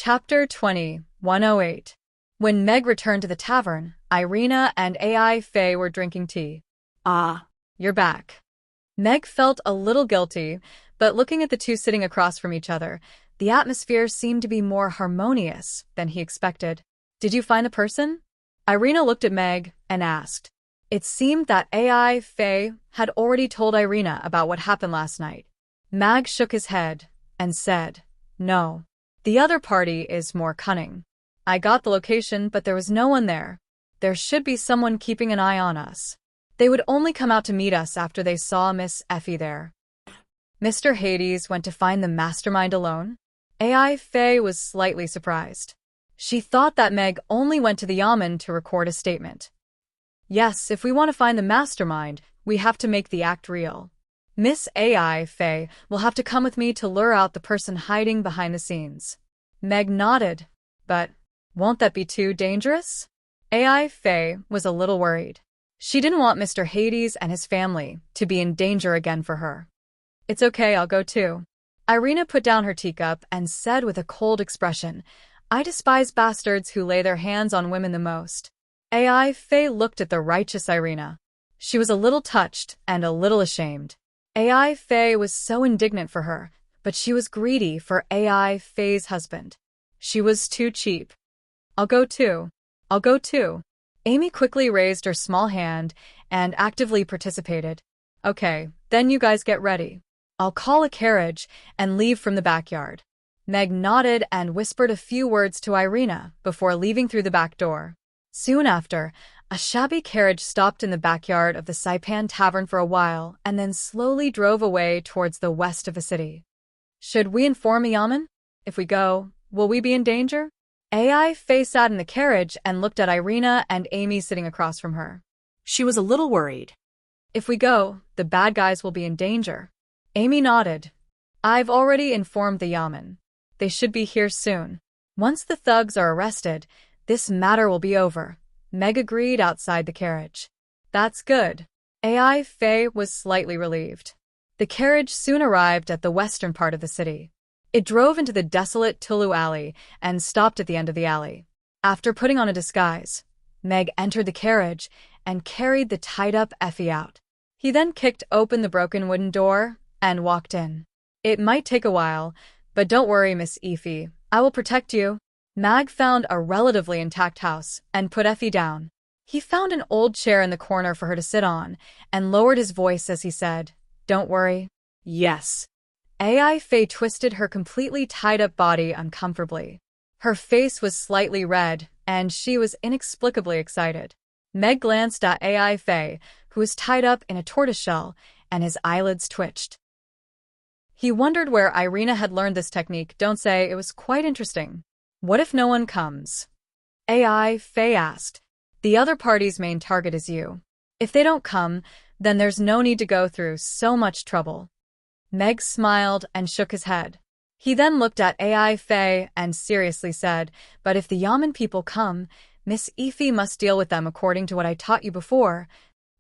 Chapter 20, 108. When Meg returned to the tavern, Irina and AI Faye were drinking tea. Ah, You're back. Meg felt a little guilty, but looking at the two sitting across from each other, the atmosphere seemed to be more harmonious than he expected. Did you find the person? Irina looked at Meg and asked. It seemed that AI Faye had already told Irina about what happened last night. Meg shook his head and said, No. The other party is more cunning. I got the location, but there was no one there. There should be someone keeping an eye on us. They would only come out to meet us after they saw Miss Effie there. Mr. Hades went to find the mastermind alone? AI Faye was slightly surprised. She thought that Meg only went to the Yamen to record a statement. Yes, if we want to find the mastermind, we have to make the act real. Miss AI Faye will have to come with me to lure out the person hiding behind the scenes. Meg nodded. But won't that be too dangerous? AI Faye was a little worried. She didn't want Mr. Hades and his family to be in danger again for her. It's okay, I'll go too. Irina put down her teacup and said with a cold expression, I despise bastards who lay their hands on women the most. AI Faye looked at the righteous Irina. She was a little touched and a little ashamed. AI Faye was so indignant for her, but she was greedy for AI Faye's husband. She was too cheap. I'll go too. I'll go too. Amy quickly raised her small hand and actively participated. Okay, then you guys get ready. I'll call a carriage and leave from the backyard. Meg nodded and whispered a few words to Irina before leaving through the back door. Soon after, a shabby carriage stopped in the backyard of the Saipan Tavern for a while and then slowly drove away towards the west of the city. Should we inform Yamen? If we go, will we be in danger? AI Faye sat in the carriage and looked at Irina and Amy sitting across from her. she was a little worried. If we go, the bad guys will be in danger. Amy nodded. I've already informed the Yamen. They should be here soon. Once the thugs are arrested, this matter will be over. Meg agreed outside the carriage. That's good. AI Faye was slightly relieved. The carriage soon arrived at the western part of the city. It drove into the desolate Tulu alley and stopped at the end of the alley. After putting on a disguise, Meg entered the carriage and carried the tied-up Effie out. He then kicked open the broken wooden door and walked in. It might take a while, but don't worry, Miss Effie. I will protect you. Mag found a relatively intact house and put Effie down. He found an old chair in the corner for her to sit on and lowered his voice as he said, Don't worry. Yes. AI Faye twisted her completely tied-up body uncomfortably. Her face was slightly red, and she was inexplicably excited. Meg glanced at AI Faye, who was tied up in a tortoiseshell, and his eyelids twitched. He wondered where Irina had learned this technique. Don't say, it was quite interesting. What if no one comes? AI Faye asked. The other party's main target is you. If they don't come, then there's no need to go through so much trouble. Meg smiled and shook his head. He then looked at AI Faye and seriously said, But if the Yamen people come, Miss Effie must deal with them according to what I taught you before.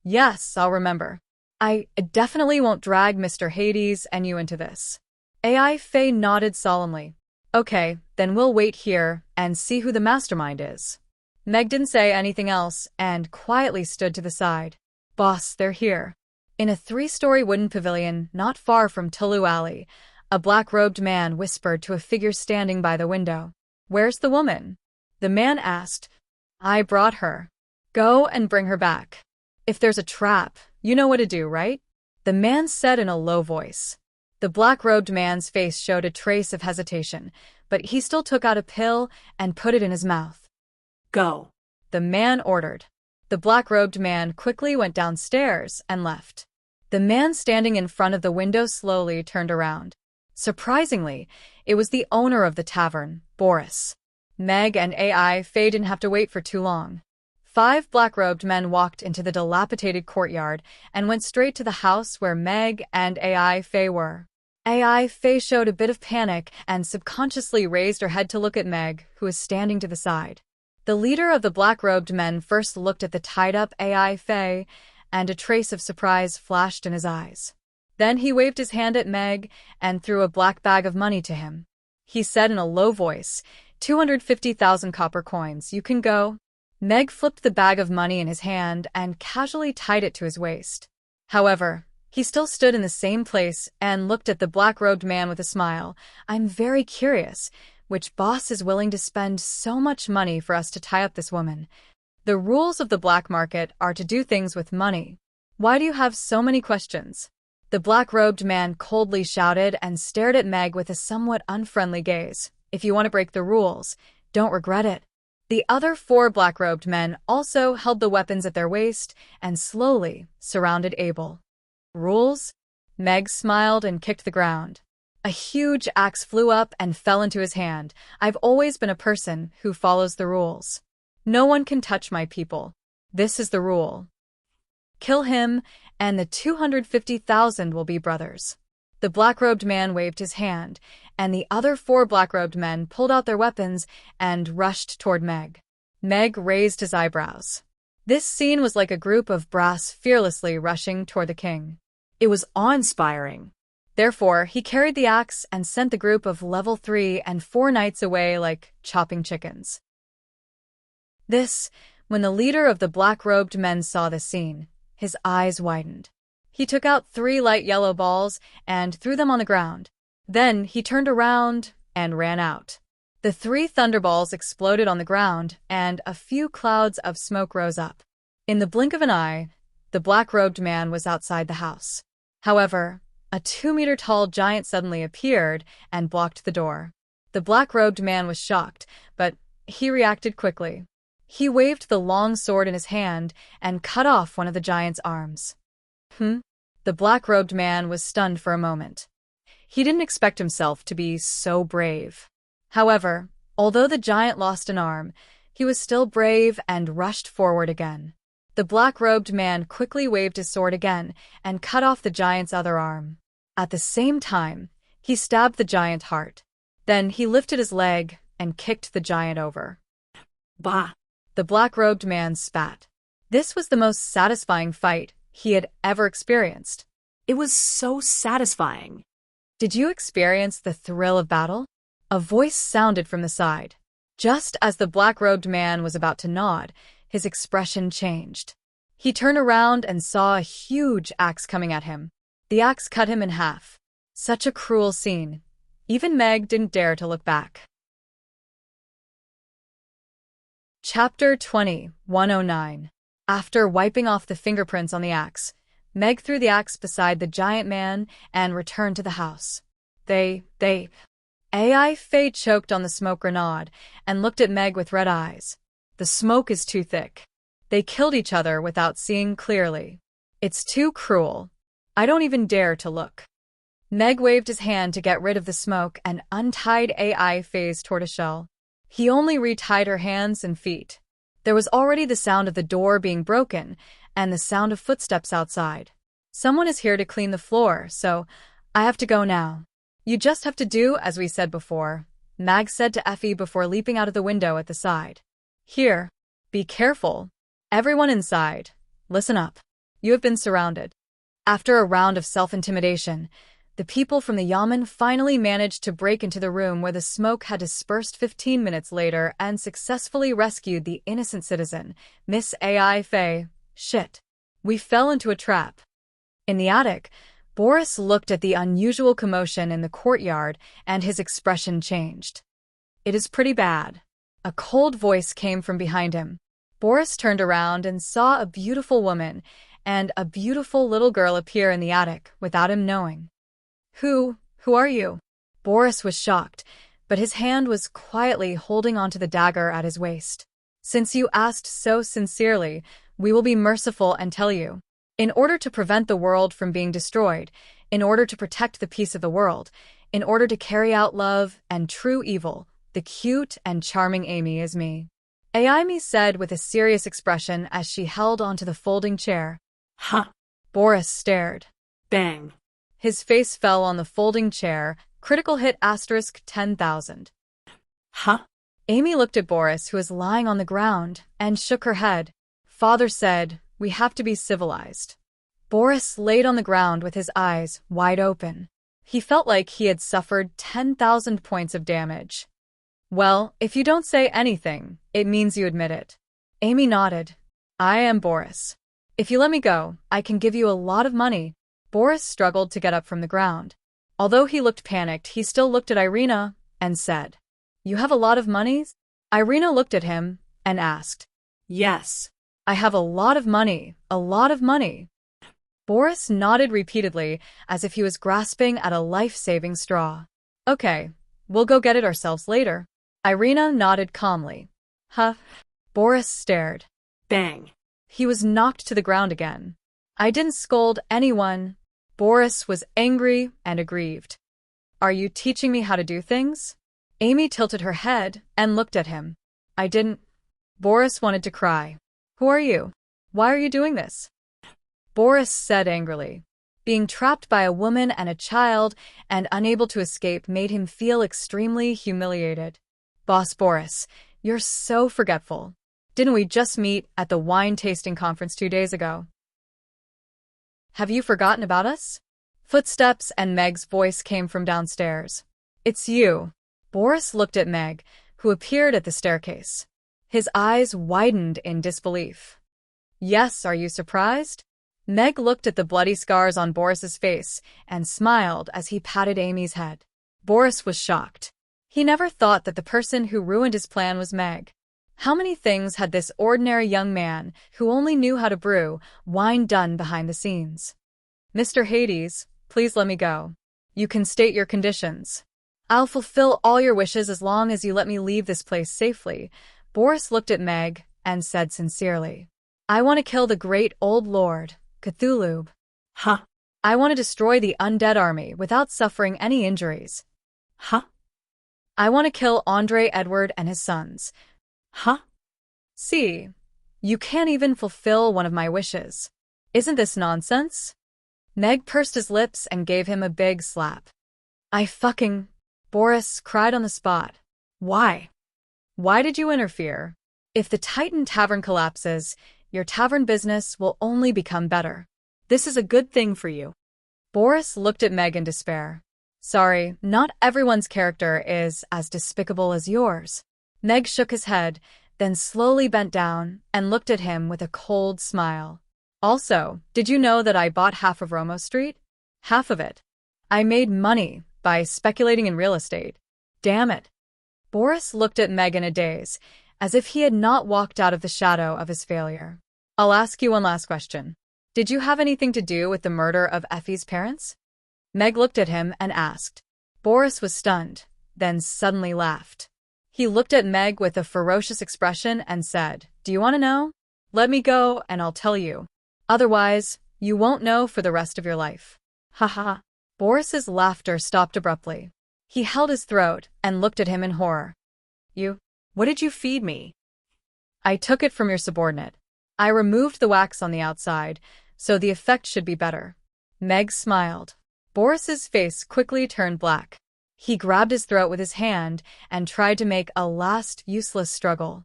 Yes, I'll remember. I definitely won't drag Mr. Hades and you into this. AI Faye nodded solemnly. Okay, then we'll wait here and see who the mastermind is. Meg didn't say anything else and quietly stood to the side. Boss, they're here. In a 3-story wooden pavilion not far from Tulu Alley, a black-robed man whispered to a figure standing by the window. Where's the woman? The man asked. I brought her. Go and bring her back. If there's a trap, you know what to do, right? The man said in a low voice. The black-robed man's face showed a trace of hesitation, but he still took out a pill and put it in his mouth. Go. The man ordered. The black-robed man quickly went downstairs and left. The man standing in front of the window slowly turned around. Surprisingly, it was the owner of the tavern, Boris. Meg and AI Faye didn't have to wait for too long. 5 black-robed men walked into the dilapidated courtyard and went straight to the house where Meg and AI Faye were. AI Faye showed a bit of panic and subconsciously raised her head to look at Meg, who was standing to the side. The leader of the black-robed men first looked at the tied-up AI Faye, and a trace of surprise flashed in his eyes. Then he waved his hand at Meg and threw a black bag of money to him. He said in a low voice, 250,000 copper coins. You can go. Meg flipped the bag of money in his hand and casually tied it to his waist. However, he still stood in the same place and looked at the black-robed man with a smile. I'm very curious. Which boss is willing to spend so much money for us to tie up this woman? The rules of the black market are to do things with money. Why do you have so many questions? The black-robed man coldly shouted and stared at Meg with a somewhat unfriendly gaze. If you want to break the rules, don't regret it. The other 4 black-robed men also held the weapons at their waist and slowly surrounded Abel. Rules? Meg smiled and kicked the ground. A huge axe flew up and fell into his hand. I've always been a person who follows the rules. No one can touch my people. This is the rule. Kill him, and the 250,000 will be brothers. The black-robed man waved his hand, and the other 4 black-robed men pulled out their weapons and rushed toward Meg. Meg raised his eyebrows. This scene was like a group of brass fearlessly rushing toward the king. It was awe-inspiring. Therefore, he carried the axe and sent the group of level 3 and 4 knights away like chopping chickens. When the leader of the black-robed men saw this scene, his eyes widened. He took out 3 light yellow balls and threw them on the ground. Then he turned around and ran out. The 3 thunderballs exploded on the ground, and a few clouds of smoke rose up. In the blink of an eye, the black-robed man was outside the house. However, a 2-meter-tall giant suddenly appeared and blocked the door. The black-robed man was shocked, but he reacted quickly. He waved the long sword in his hand and cut off one of the giant's arms. The black-robed man was stunned for a moment. He didn't expect himself to be so brave. However, although the giant lost an arm, he was still brave and rushed forward again. The black-robed man quickly waved his sword again and cut off the giant's other arm. At the same time, he stabbed the giant's heart. Then he lifted his leg and kicked the giant over. Bah! The black-robed man spat. This was the most satisfying fight he had ever experienced. It was so satisfying. Did you experience the thrill of battle? A voice sounded from the side. Just as the black-robed man was about to nod, his expression changed. He turned around and saw a huge axe coming at him. The axe cut him in half. Such a cruel scene. Even Meg didn't dare to look back. Chapter 20:109. After wiping off the fingerprints on the axe, Meg threw the axe beside the giant man and returned to the house. AI Faye choked on the smoke grenade and looked at Meg with red eyes. The smoke is too thick. They killed each other without seeing clearly. It's too cruel. I don't even dare to look. Meg waved his hand to get rid of the smoke and untied AI Faye's tortoiseshell. He only retied her hands and feet. There was already the sound of the door being broken and the sound of footsteps outside. Someone is here to clean the floor, so I have to go now. You just have to do as we said before, Mag said to Effie before leaping out of the window at the side. Here, be careful. Everyone inside, listen up. You have been surrounded. After a round of self-intimidation, the people from the Yamen finally managed to break into the room where the smoke had dispersed 15 minutes later and successfully rescued the innocent citizen, Miss AI Faye. Shit. We fell into a trap. In the attic, Boris looked at the unusual commotion in the courtyard and his expression changed. It is pretty bad. A cold voice came from behind him. Boris turned around and saw a beautiful woman and a beautiful little girl appear in the attic without him knowing. Who are you? Boris was shocked, but his hand was quietly holding onto the dagger at his waist. Since you asked so sincerely, we will be merciful and tell you. In order to prevent the world from being destroyed, in order to protect the peace of the world, in order to carry out love and true evil, the cute and charming Amy is me. Amy said with a serious expression as she held onto the folding chair. Huh. Boris stared. Bang. His face fell on the folding chair, critical hit *10,000. Huh? Amy looked at Boris, who was lying on the ground, and shook her head. Father said, we have to be civilized. Boris laid on the ground with his eyes wide open. He felt like he had suffered 10,000 points of damage. Well, if you don't say anything, it means you admit it. Amy nodded. I am Boris. If you let me go, I can give you a lot of money. Boris struggled to get up from the ground. Although he looked panicked, he still looked at Irina and said, You have a lot of money? Irina looked at him and asked, Yes. I have a lot of money, a lot of money. Boris nodded repeatedly as if he was grasping at a life-saving straw. Okay, we'll go get it ourselves later. Irina nodded calmly. Huh? Boris stared. Bang. He was knocked to the ground again. I didn't scold anyone. Boris was angry and aggrieved. Are you teaching me how to do things? Amy tilted her head and looked at him. I didn't. Boris wanted to cry. Who are you? Why are you doing this? Boris said angrily. Being trapped by a woman and a child and unable to escape made him feel extremely humiliated. Boss Boris, you're so forgetful. Didn't we just meet at the wine tasting conference 2 days ago? Have you forgotten about us? Footsteps and Meg's voice came from downstairs. It's you. Boris looked at Meg, who appeared at the staircase. His eyes widened in disbelief. Yes, are you surprised? Meg looked at the bloody scars on Boris's face and smiled as he patted Amy's head. Boris was shocked. He never thought that the person who ruined his plan was Meg. How many things had this ordinary young man, who only knew how to brew wine, done behind the scenes? Mr. Hades, please let me go. You can state your conditions. I'll fulfill all your wishes as long as you let me leave this place safely. Boris looked at Meg and said sincerely, I want to kill the great old lord, Cthulhu. Huh? I want to destroy the undead army without suffering any injuries. Huh? I want to kill Andre Edward and his sons. Huh? See, you can't even fulfill one of my wishes. Isn't this nonsense? Meg pursed his lips and gave him a big slap. Boris cried on the spot. Why? Why did you interfere? If the Titan Tavern collapses, your tavern business will only become better. This is a good thing for you. Boris looked at Meg in despair. Sorry, not everyone's character is as despicable as yours. Meg shook his head, then slowly bent down and looked at him with a cold smile. Also, did you know that I bought half of Romo Street? Half of it. I made money by speculating in real estate. Damn it. Boris looked at Meg in a daze, as if he had not walked out of the shadow of his failure. I'll ask you one last question. Did you have anything to do with the murder of Effie's parents? Meg looked at him and asked. Boris was stunned, then suddenly laughed. He looked at Meg with a ferocious expression and said, Do you want to know? Let me go and I'll tell you. Otherwise, you won't know for the rest of your life. Ha ha. Boris's laughter stopped abruptly. He held his throat and looked at him in horror. What did you feed me? I took it from your subordinate. I removed the wax on the outside, so the effect should be better. Meg smiled. Boris's face quickly turned black. He grabbed his throat with his hand and tried to make a last useless struggle.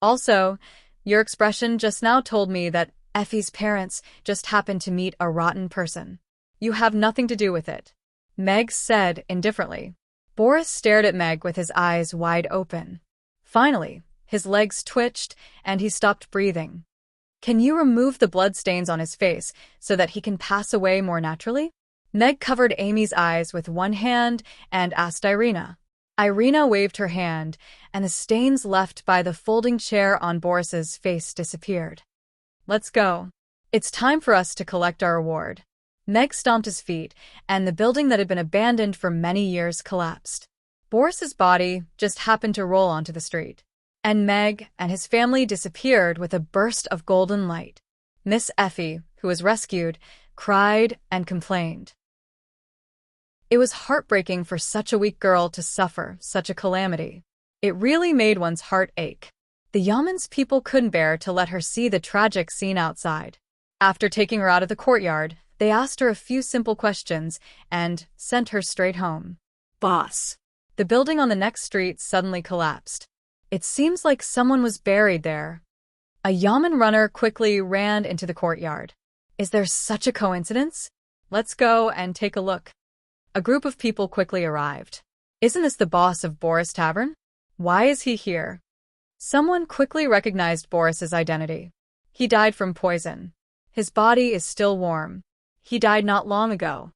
Also, your expression just now told me that Effie's parents just happened to meet a rotten person. You have nothing to do with it. Meg said indifferently. Boris stared at Meg with his eyes wide open. Finally, his legs twitched and he stopped breathing. Can you remove the bloodstains on his face so that he can pass away more naturally? Meg covered Amy's eyes with one hand and asked Irina. Irina waved her hand, and the stains left by the folding chair on Boris's face disappeared. Let's go. It's time for us to collect our reward. Meg stomped his feet, and the building that had been abandoned for many years collapsed. Boris's body just happened to roll onto the street, and Meg and his family disappeared with a burst of golden light. Miss Effie, who was rescued, cried and complained. It was heartbreaking for such a weak girl to suffer such a calamity. It really made one's heart ache. The Yaman's people couldn't bear to let her see the tragic scene outside. After taking her out of the courtyard, they asked her a few simple questions and sent her straight home. Boss. The building on the next street suddenly collapsed. It seems like someone was buried there. A Yaman runner quickly ran into the courtyard. Is there such a coincidence? Let's go and take a look. A group of people quickly arrived. Isn't this the boss of Boris Tavern? Why is he here? Someone quickly recognized Boris's identity. He died from poison. His body is still warm. He died not long ago.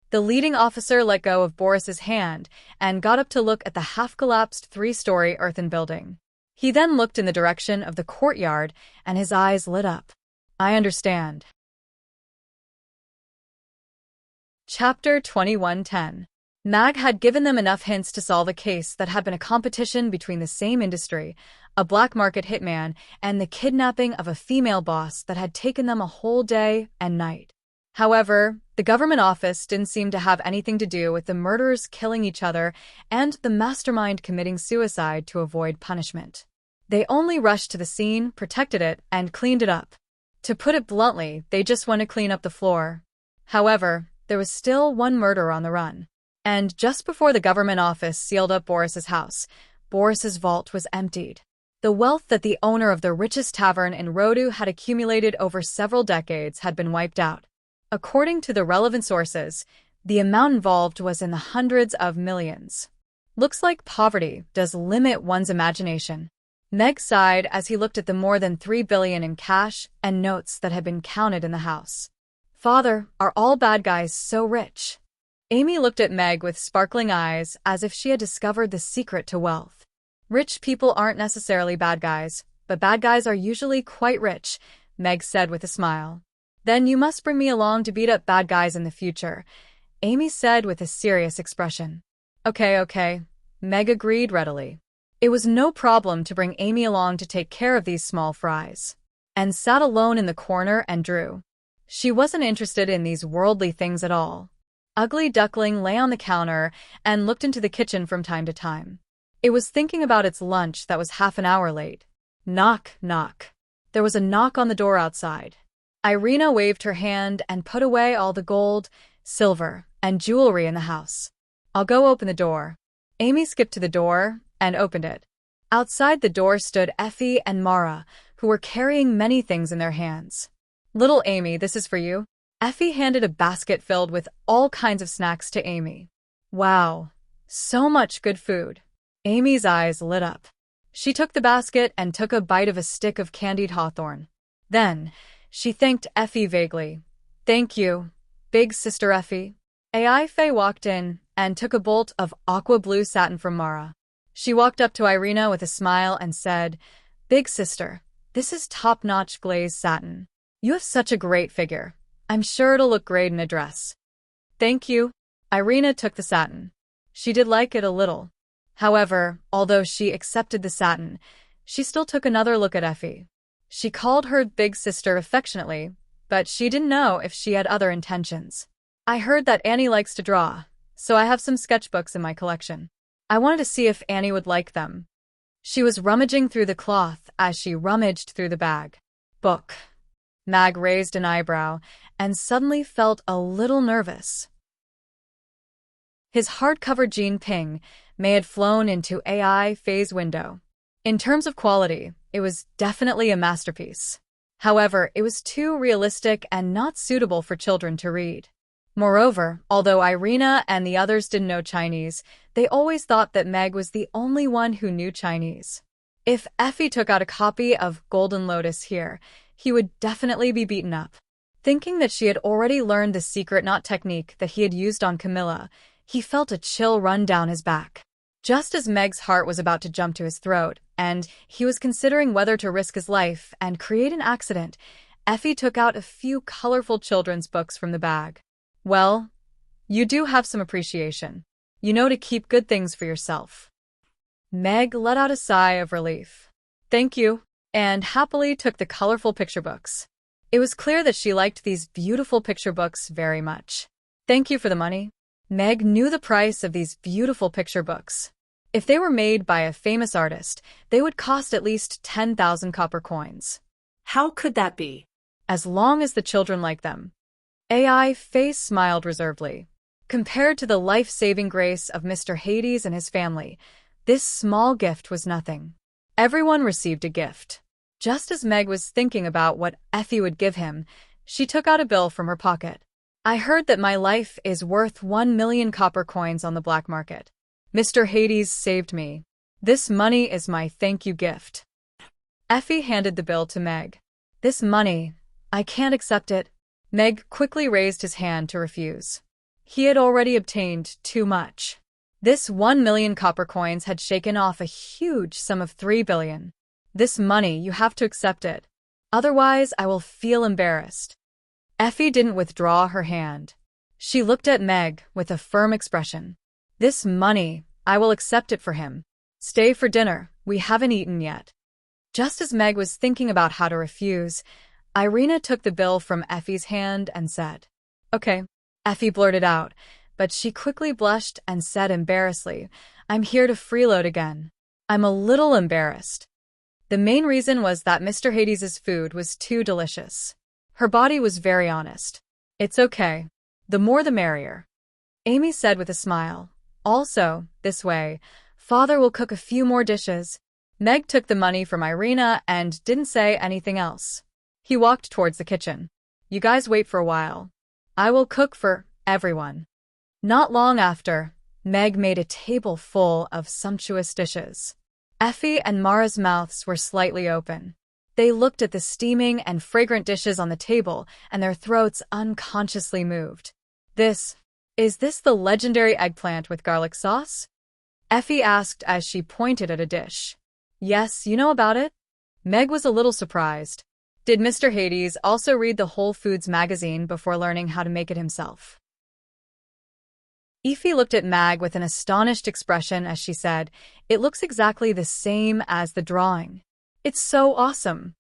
The leading officer let go of Boris's hand and got up to look at the half-collapsed three-story earthen building. He then looked in the direction of the courtyard, and his eyes lit up. I understand. Chapter 2110. Mag had given them enough hints to solve a case that had been a competition between the same industry, a black market hitman, and the kidnapping of a female boss that had taken them a whole day and night. However, the government office didn't seem to have anything to do with the murderers killing each other and the mastermind committing suicide to avoid punishment. They only rushed to the scene, protected it, and cleaned it up. To put it bluntly, they just want to clean up the floor. However, there was still one murderer on the run. And just before the government office sealed up Boris's house, Boris's vault was emptied. The wealth that the owner of the richest tavern in Rodu had accumulated over several decades had been wiped out. According to the relevant sources, the amount involved was in the hundreds of millions. Looks like poverty does limit one's imagination. Meg sighed as he looked at the more than $3 billion in cash and notes that had been counted in the house. Father, are all bad guys so rich? Amy looked at Meg with sparkling eyes as if she had discovered the secret to wealth. Rich people aren't necessarily bad guys, but bad guys are usually quite rich, Meg said with a smile. Then you must bring me along to beat up bad guys in the future, Amy said with a serious expression. Okay, Meg agreed readily. It was no problem to bring Amy along to take care of these small fries. And sat alone in the corner and drew. She wasn't interested in these worldly things at all. Ugly Duckling lay on the counter and looked into the kitchen from time to time. It was thinking about its lunch that was half an hour late. Knock, knock. There was a knock on the door outside. Irina waved her hand and put away all the gold, silver, and jewelry in the house. I'll go open the door. Amy skipped to the door and opened it. Outside the door stood Effie and Mara, who were carrying many things in their hands. Little Amy, this is for you. Effie handed a basket filled with all kinds of snacks to Amy. Wow, so much good food. Amy's eyes lit up. She took the basket and took a bite of a stick of candied hawthorn. Then, she thanked Effie vaguely. Thank you, big sister Effie. AI Faye walked in and took a bolt of aqua blue satin from Mara. She walked up to Irina with a smile and said, Big sister, this is top-notch glazed satin. You have such a great figure. I'm sure it'll look great in a dress. Thank you. Irina took the satin. She did like it a little. However, although she accepted the satin, she still took another look at Effie. She called her big sister affectionately, but she didn't know if she had other intentions. I heard that Annie likes to draw, so I have some sketchbooks in my collection. I wanted to see if Annie would like them. She was rummaging through the cloth as she rummaged through the bag. Book. Mag raised an eyebrow and suddenly felt a little nervous. His hard-covered Jean Ping May had flown into AI Faye's window. In terms of quality, it was definitely a masterpiece. However, it was too realistic and not suitable for children to read. Moreover, although Irina and the others didn't know Chinese, they always thought that Meg was the only one who knew Chinese. If Effie took out a copy of Golden Lotus here, he would definitely be beaten up. Thinking that she had already learned the secret knot technique that he had used on Camilla, he felt a chill run down his back. Just as Meg's heart was about to jump to his throat, and he was considering whether to risk his life and create an accident, Effie took out a few colorful children's books from the bag. Well, you do have some appreciation. You know to keep good things for yourself. Meg let out a sigh of relief. Thank you, and happily took the colorful picture books. It was clear that she liked these beautiful picture books very much. Thank you for the money. Meg knew the price of these beautiful picture books. If they were made by a famous artist, they would cost at least 10,000 copper coins. How could that be? As long as the children like them. AI Faye smiled reservedly. Compared to the life-saving grace of Mr. Hades and his family, this small gift was nothing. Everyone received a gift. Just as Meg was thinking about what Effie would give him, she took out a bill from her pocket. I heard that my life is worth 1 million copper coins on the black market. Mr. Hades saved me. This money is my thank you gift. Effie handed the bill to Meg. This money, I can't accept it. Meg quickly raised his hand to refuse. He had already obtained too much. This 1,000,000 copper coins had shaken off a huge sum of 3 billion. This money, you have to accept it. Otherwise, I will feel embarrassed. Effie didn't withdraw her hand. She looked at Meg with a firm expression. This money, I will accept it for him. Stay for dinner, we haven't eaten yet. Just as Meg was thinking about how to refuse, Irina took the bill from Effie's hand and said, Okay. Effie blurted out, but she quickly blushed and said embarrassedly, I'm here to freeload again. I'm a little embarrassed. The main reason was that Mr. Hades's food was too delicious. Her body was very honest. It's okay. The more the merrier. Amy said with a smile. Also, this way, Father will cook a few more dishes. Meg took the money from Irina and didn't say anything else. He walked towards the kitchen. You guys wait for a while. I will cook for everyone. Not long after, Meg made a table full of sumptuous dishes. Effie and Mara's mouths were slightly open. They looked at the steaming and fragrant dishes on the table, and their throats unconsciously moved. Is this the legendary eggplant with garlic sauce? Effie asked as she pointed at a dish. Yes, you know about it? Meg was a little surprised. Did Mr. Hades also read the Whole Foods magazine before learning how to make it himself? Effie looked at Meg with an astonished expression as she said, It looks exactly the same as the drawing. It's so awesome.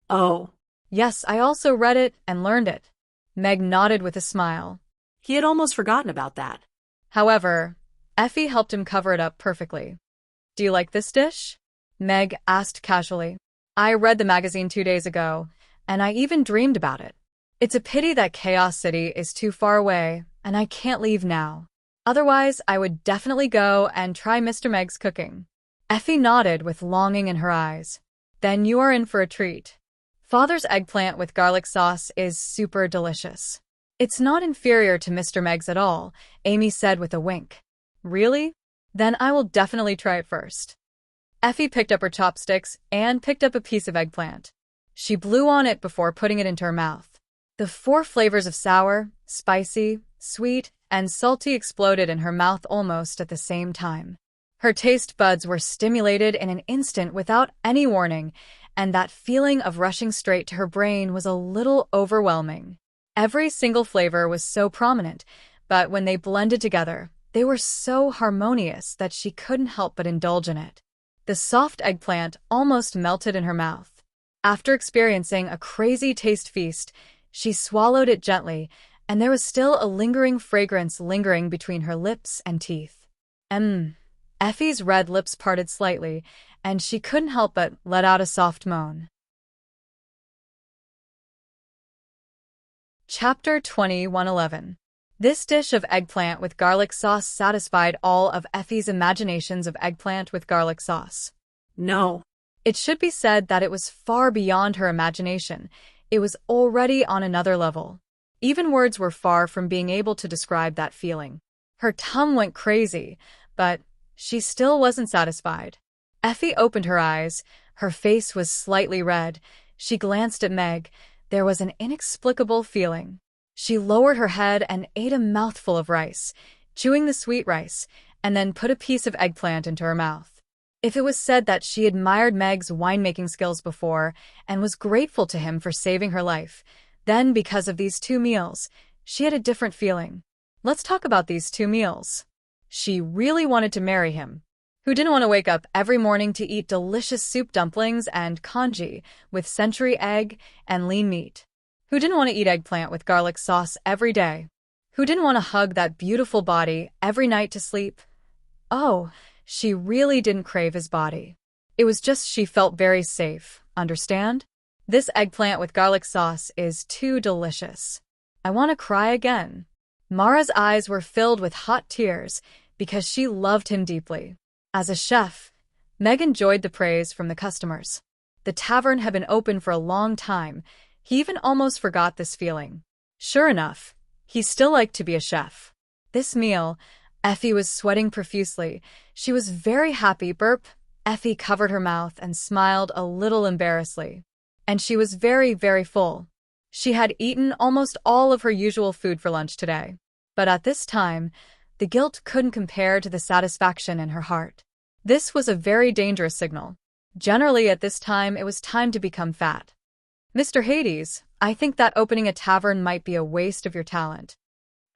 Oh. Yes, I also read it and learned it. Meg nodded with a smile. He had almost forgotten about that. However, Effie helped him cover it up perfectly. Do you like this dish? Meg asked casually. I read the magazine 2 days ago, and I even dreamed about it. It's a pity that Chaos City is too far away, and I can't leave now. Otherwise, I would definitely go and try Mr. Meg's cooking. Effie nodded with longing in her eyes. Then you are in for a treat. Father's eggplant with garlic sauce is super delicious. It's not inferior to Mr. Meg's at all, Amy said with a wink. Really? Then I will definitely try it first. Effie picked up her chopsticks and picked up a piece of eggplant. She blew on it before putting it into her mouth. The 4 flavors of sour, spicy, sweet, and salty exploded in her mouth almost at the same time. Her taste buds were stimulated in an instant without any warning, and that feeling of rushing straight to her brain was a little overwhelming. Every single flavor was so prominent, but when they blended together, they were so harmonious that she couldn't help but indulge in it. The soft eggplant almost melted in her mouth. After experiencing a crazy taste feast, she swallowed it gently, and there was still a lingering fragrance lingering between her lips and teeth. Effie's red lips parted slightly, and she couldn't help but let out a soft moan. Chapter 2111. This dish of eggplant with garlic sauce satisfied all of Effie's imaginations of eggplant with garlic sauce. No. It should be said that it was far beyond her imagination. It was already on another level. Even words were far from being able to describe that feeling. Her tongue went crazy, but she still wasn't satisfied. Effie opened her eyes. Her face was slightly red. She glanced at Meg. There was an inexplicable feeling. She lowered her head and ate a mouthful of rice, chewing the sweet rice, and then put a piece of eggplant into her mouth. If it was said that she admired Meg's winemaking skills before and was grateful to him for saving her life, then because of these 2 meals, she had a different feeling. Let's talk about these 2 meals. She really wanted to marry him. Who didn't want to wake up every morning to eat delicious soup dumplings and congee with century egg and lean meat? Who didn't want to eat eggplant with garlic sauce every day? Who didn't want to hug that beautiful body every night to sleep? Oh, she really didn't crave his body. It was just she felt very safe, understand? This eggplant with garlic sauce is too delicious. I want to cry again. Mara's eyes were filled with hot tears because she loved him deeply. As a chef, Meg enjoyed the praise from the customers. The tavern had been open for a long time. He even almost forgot this feeling. Sure enough, he still liked to be a chef. This meal, Effie was sweating profusely. She was very happy. Burp. Effie covered her mouth and smiled a little embarrassedly. And she was very, very full. She had eaten almost all of her usual food for lunch today. But at this time, the guilt couldn't compare to the satisfaction in her heart. This was a very dangerous signal. Generally, at this time, it was time to become fat. Mr. Hades, I think that opening a tavern might be a waste of your talent.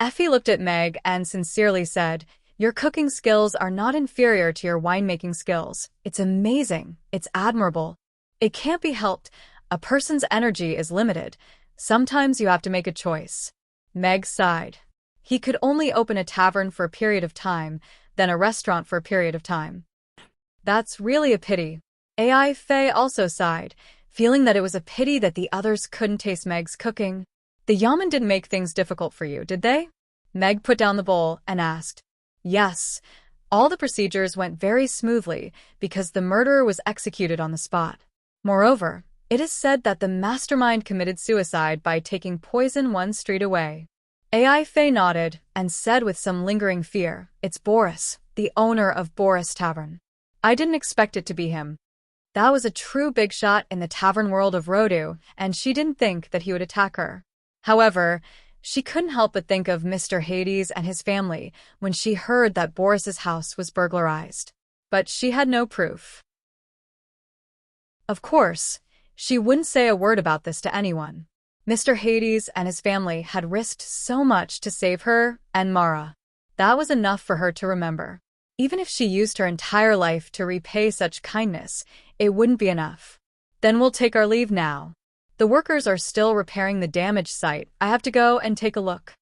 Effie looked at Meg and sincerely said, your cooking skills are not inferior to your winemaking skills. It's amazing. It's admirable. It can't be helped. A person's energy is limited. Sometimes you have to make a choice. Meg sighed. He could only open a tavern for a period of time, then a restaurant for a period of time. That's really a pity. AI Faye also sighed, feeling that it was a pity that the others couldn't taste Meg's cooking. The Yaman didn't make things difficult for you, did they? Meg put down the bowl and asked. Yes. All the procedures went very smoothly because the murderer was executed on the spot. Moreover, it is said that the mastermind committed suicide by taking poison one street away. AI Faye nodded and said with some lingering fear, it's Boris, the owner of Boris Tavern. I didn't expect it to be him. That was a true big shot in the tavern world of Rodu, and she didn't think that he would attack her. However, she couldn't help but think of Mr. Hades and his family when she heard that Boris's house was burglarized. But she had no proof. Of course, she wouldn't say a word about this to anyone. Mr. Hades and his family had risked so much to save her and Mara. That was enough for her to remember. Even if she used her entire life to repay such kindness, it wouldn't be enough. Then we'll take our leave now. The workers are still repairing the damaged site. I have to go and take a look.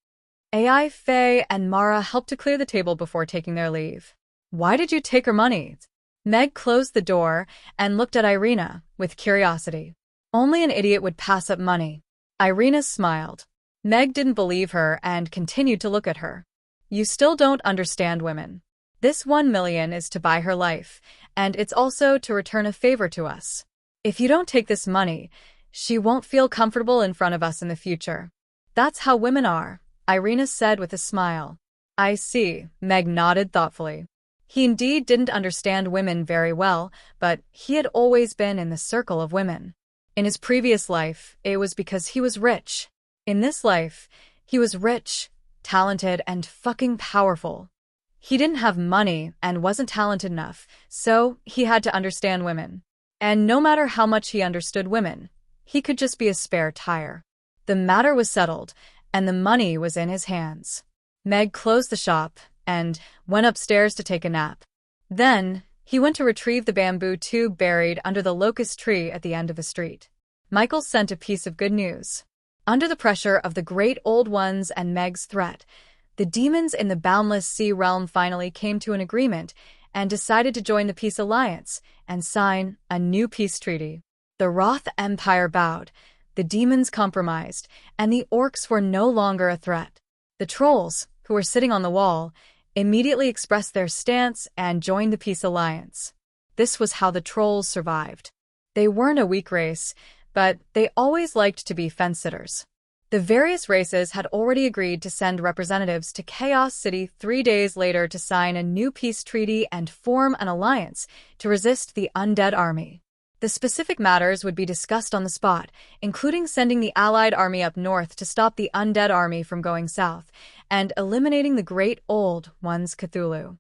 AI Faye and Mara helped to clear the table before taking their leave. Why did you take her money? Meg closed the door and looked at Irina with curiosity. Only an idiot would pass up money. Irina smiled. Meg didn't believe her and continued to look at her. You still don't understand women. This 1 million is to buy her life, and it's also to return a favor to us. If you don't take this money, she won't feel comfortable in front of us in the future. That's how women are, Irina said with a smile. I see, Meg nodded thoughtfully. He indeed didn't understand women very well, but he had always been in the circle of women. In his previous life, it was because he was rich. In this life, he was rich, talented, and fucking powerful. He didn't have money and wasn't talented enough, so he had to understand women. And no matter how much he understood women, he could just be a spare tire. The matter was settled, and the money was in his hands. Meg closed the shop and went upstairs to take a nap. Then, he went to retrieve the bamboo tube buried under the locust tree at the end of the street. Michael sent a piece of good news. Under the pressure of the Great Old Ones and Meg's threat, the demons in the Boundless Sea realm finally came to an agreement and decided to join the Peace Alliance and sign a new peace treaty. The Roth Empire bowed, the demons compromised, and the orcs were no longer a threat. The trolls, who were sitting on the wall, immediately expressed their stance and joined the Peace Alliance. This was how the trolls survived. They weren't a weak race, but they always liked to be fence-sitters. The various races had already agreed to send representatives to Chaos City 3 days later to sign a new peace treaty and form an alliance to resist the undead army. The specific matters would be discussed on the spot, including sending the Allied army up north to stop the undead army from going south, and eliminating the Great Old Ones Cthulhu.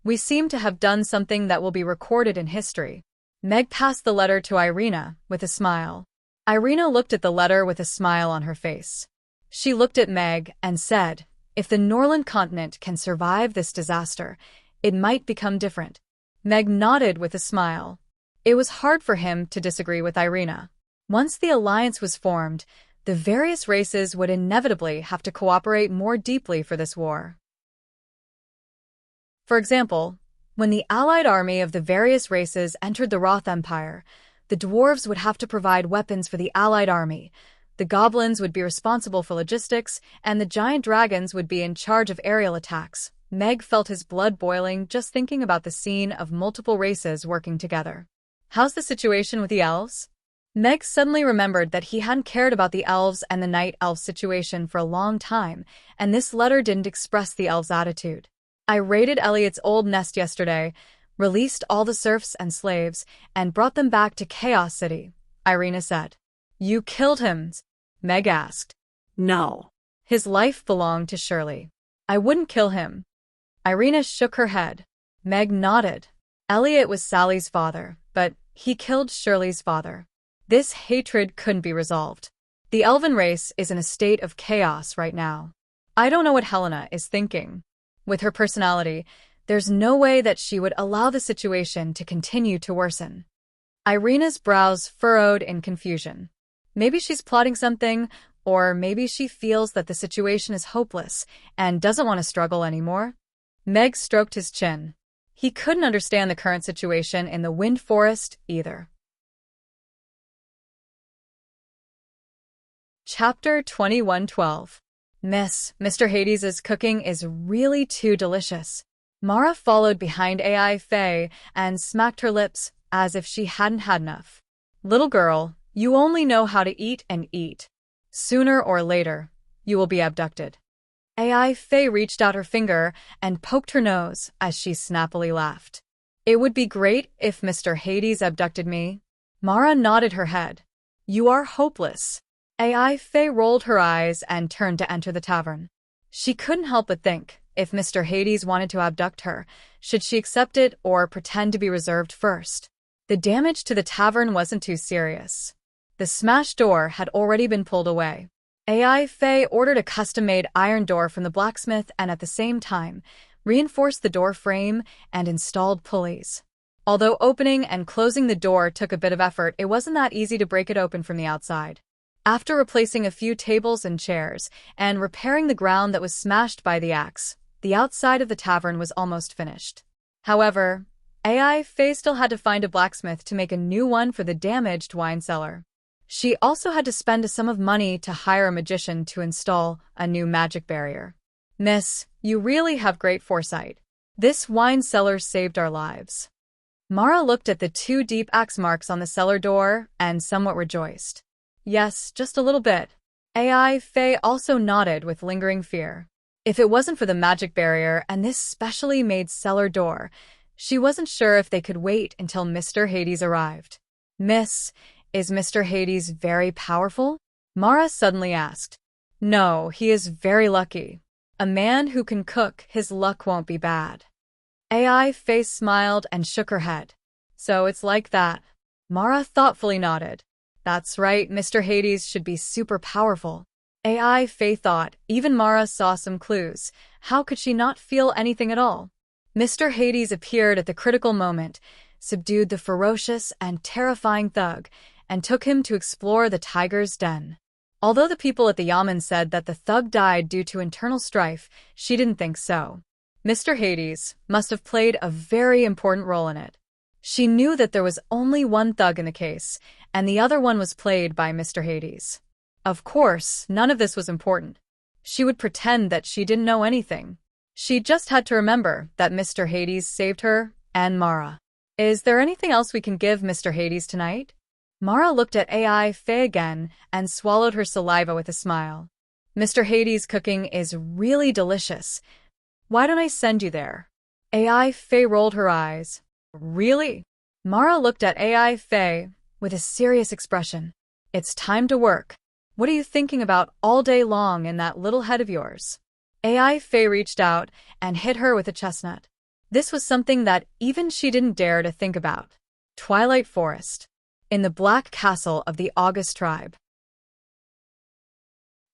We seem to have done something that will be recorded in history. Meg passed the letter to Irina with a smile. Irina looked at the letter with a smile on her face. She looked at Meg and said, if the Norland continent can survive this disaster, it might become different. Meg nodded with a smile. It was hard for him to disagree with Irina. Once the alliance was formed, the various races would inevitably have to cooperate more deeply for this war. For example, when the allied army of the various races entered the Roth Empire, the dwarves would have to provide weapons for the allied army, the goblins would be responsible for logistics, and the giant dragons would be in charge of aerial attacks. Meg felt his blood boiling just thinking about the scene of multiple races working together. How's the situation with the elves? Meg suddenly remembered that he hadn't cared about the elves and the night elf situation for a long time, and this letter didn't express the elves' attitude. I raided Elliot's old nest yesterday, released all the serfs and slaves, and brought them back to Chaos City, Irina said. You killed him? Meg asked. No. His life belonged to Shirley. I wouldn't kill him. Irina shook her head. Meg nodded. Elliot was Sally's father, but he killed Shirley's father. This hatred couldn't be resolved. The elven race is in a state of chaos right now. I don't know what Helena is thinking. With her personality, there's no way that she would allow the situation to continue to worsen. Irina's brows furrowed in confusion. Maybe she's plotting something, or maybe she feels that the situation is hopeless and doesn't want to struggle anymore. Meg stroked his chin. He couldn't understand the current situation in the Wind Forest either. Chapter 21:12. Mr. Hades' cooking is really too delicious. Mara followed behind AI Faye and smacked her lips as if she hadn't had enough. Little girl, you only know how to eat and eat. Sooner or later, you will be abducted. AI Faye reached out her finger and poked her nose as she snappily laughed. It would be great if Mr. Hades abducted me. Mara nodded her head. You are hopeless. AI Faye rolled her eyes and turned to enter the tavern. She couldn't help but think, if Mr. Hades wanted to abduct her, should she accept it or pretend to be reserved first? The damage to the tavern wasn't too serious. The smashed door had already been pulled away. AI Faye ordered a custom-made iron door from the blacksmith and at the same time reinforced the door frame and installed pulleys. Although opening and closing the door took a bit of effort, it wasn't that easy to break it open from the outside. After replacing a few tables and chairs and repairing the ground that was smashed by the axe, the outside of the tavern was almost finished. However, AI Faye still had to find a blacksmith to make a new one for the damaged wine cellar. She also had to spend a sum of money to hire a magician to install a new magic barrier. Miss, you really have great foresight. This wine cellar saved our lives. Mara looked at the 2 deep axe marks on the cellar door and somewhat rejoiced. Yes, just a little bit. AI Faye also nodded with lingering fear. If it wasn't for the magic barrier and this specially made cellar door, she wasn't sure if they could wait until Mr. Hades arrived. Miss, is Mr. Hades very powerful? Mara suddenly asked. No, he is very lucky. A man who can cook, his luck won't be bad. AI Faye smiled and shook her head. So it's like that. Mara thoughtfully nodded. That's right, Mr. Hades should be super powerful. AI Faye thought. Even Mara saw some clues. How could she not feel anything at all? Mr. Hades appeared at the critical moment, subdued the ferocious and terrifying thug, and took him to explore the tiger's den. Although the people at the Yamen said that the thug died due to internal strife, she didn't think so. Mr. Hades must have played a very important role in it. She knew that there was only one thug in the case, and the other one was played by Mr. Hades. Of course, none of this was important. She would pretend that she didn't know anything. She just had to remember that Mr. Hades saved her and Mara. Is there anything else we can give Mr. Hades tonight? Mara looked at AI Faye again and swallowed her saliva with a smile. Mr. Hades' cooking is really delicious. Why don't I send you there? AI Faye rolled her eyes. Really? Mara looked at AI Faye with a serious expression. It's time to work. What are you thinking about all day long in that little head of yours? AI Faye reached out and hit her with a chestnut. This was something that even she didn't dare to think about. Twilight Forest. In the Black Castle of the August tribe.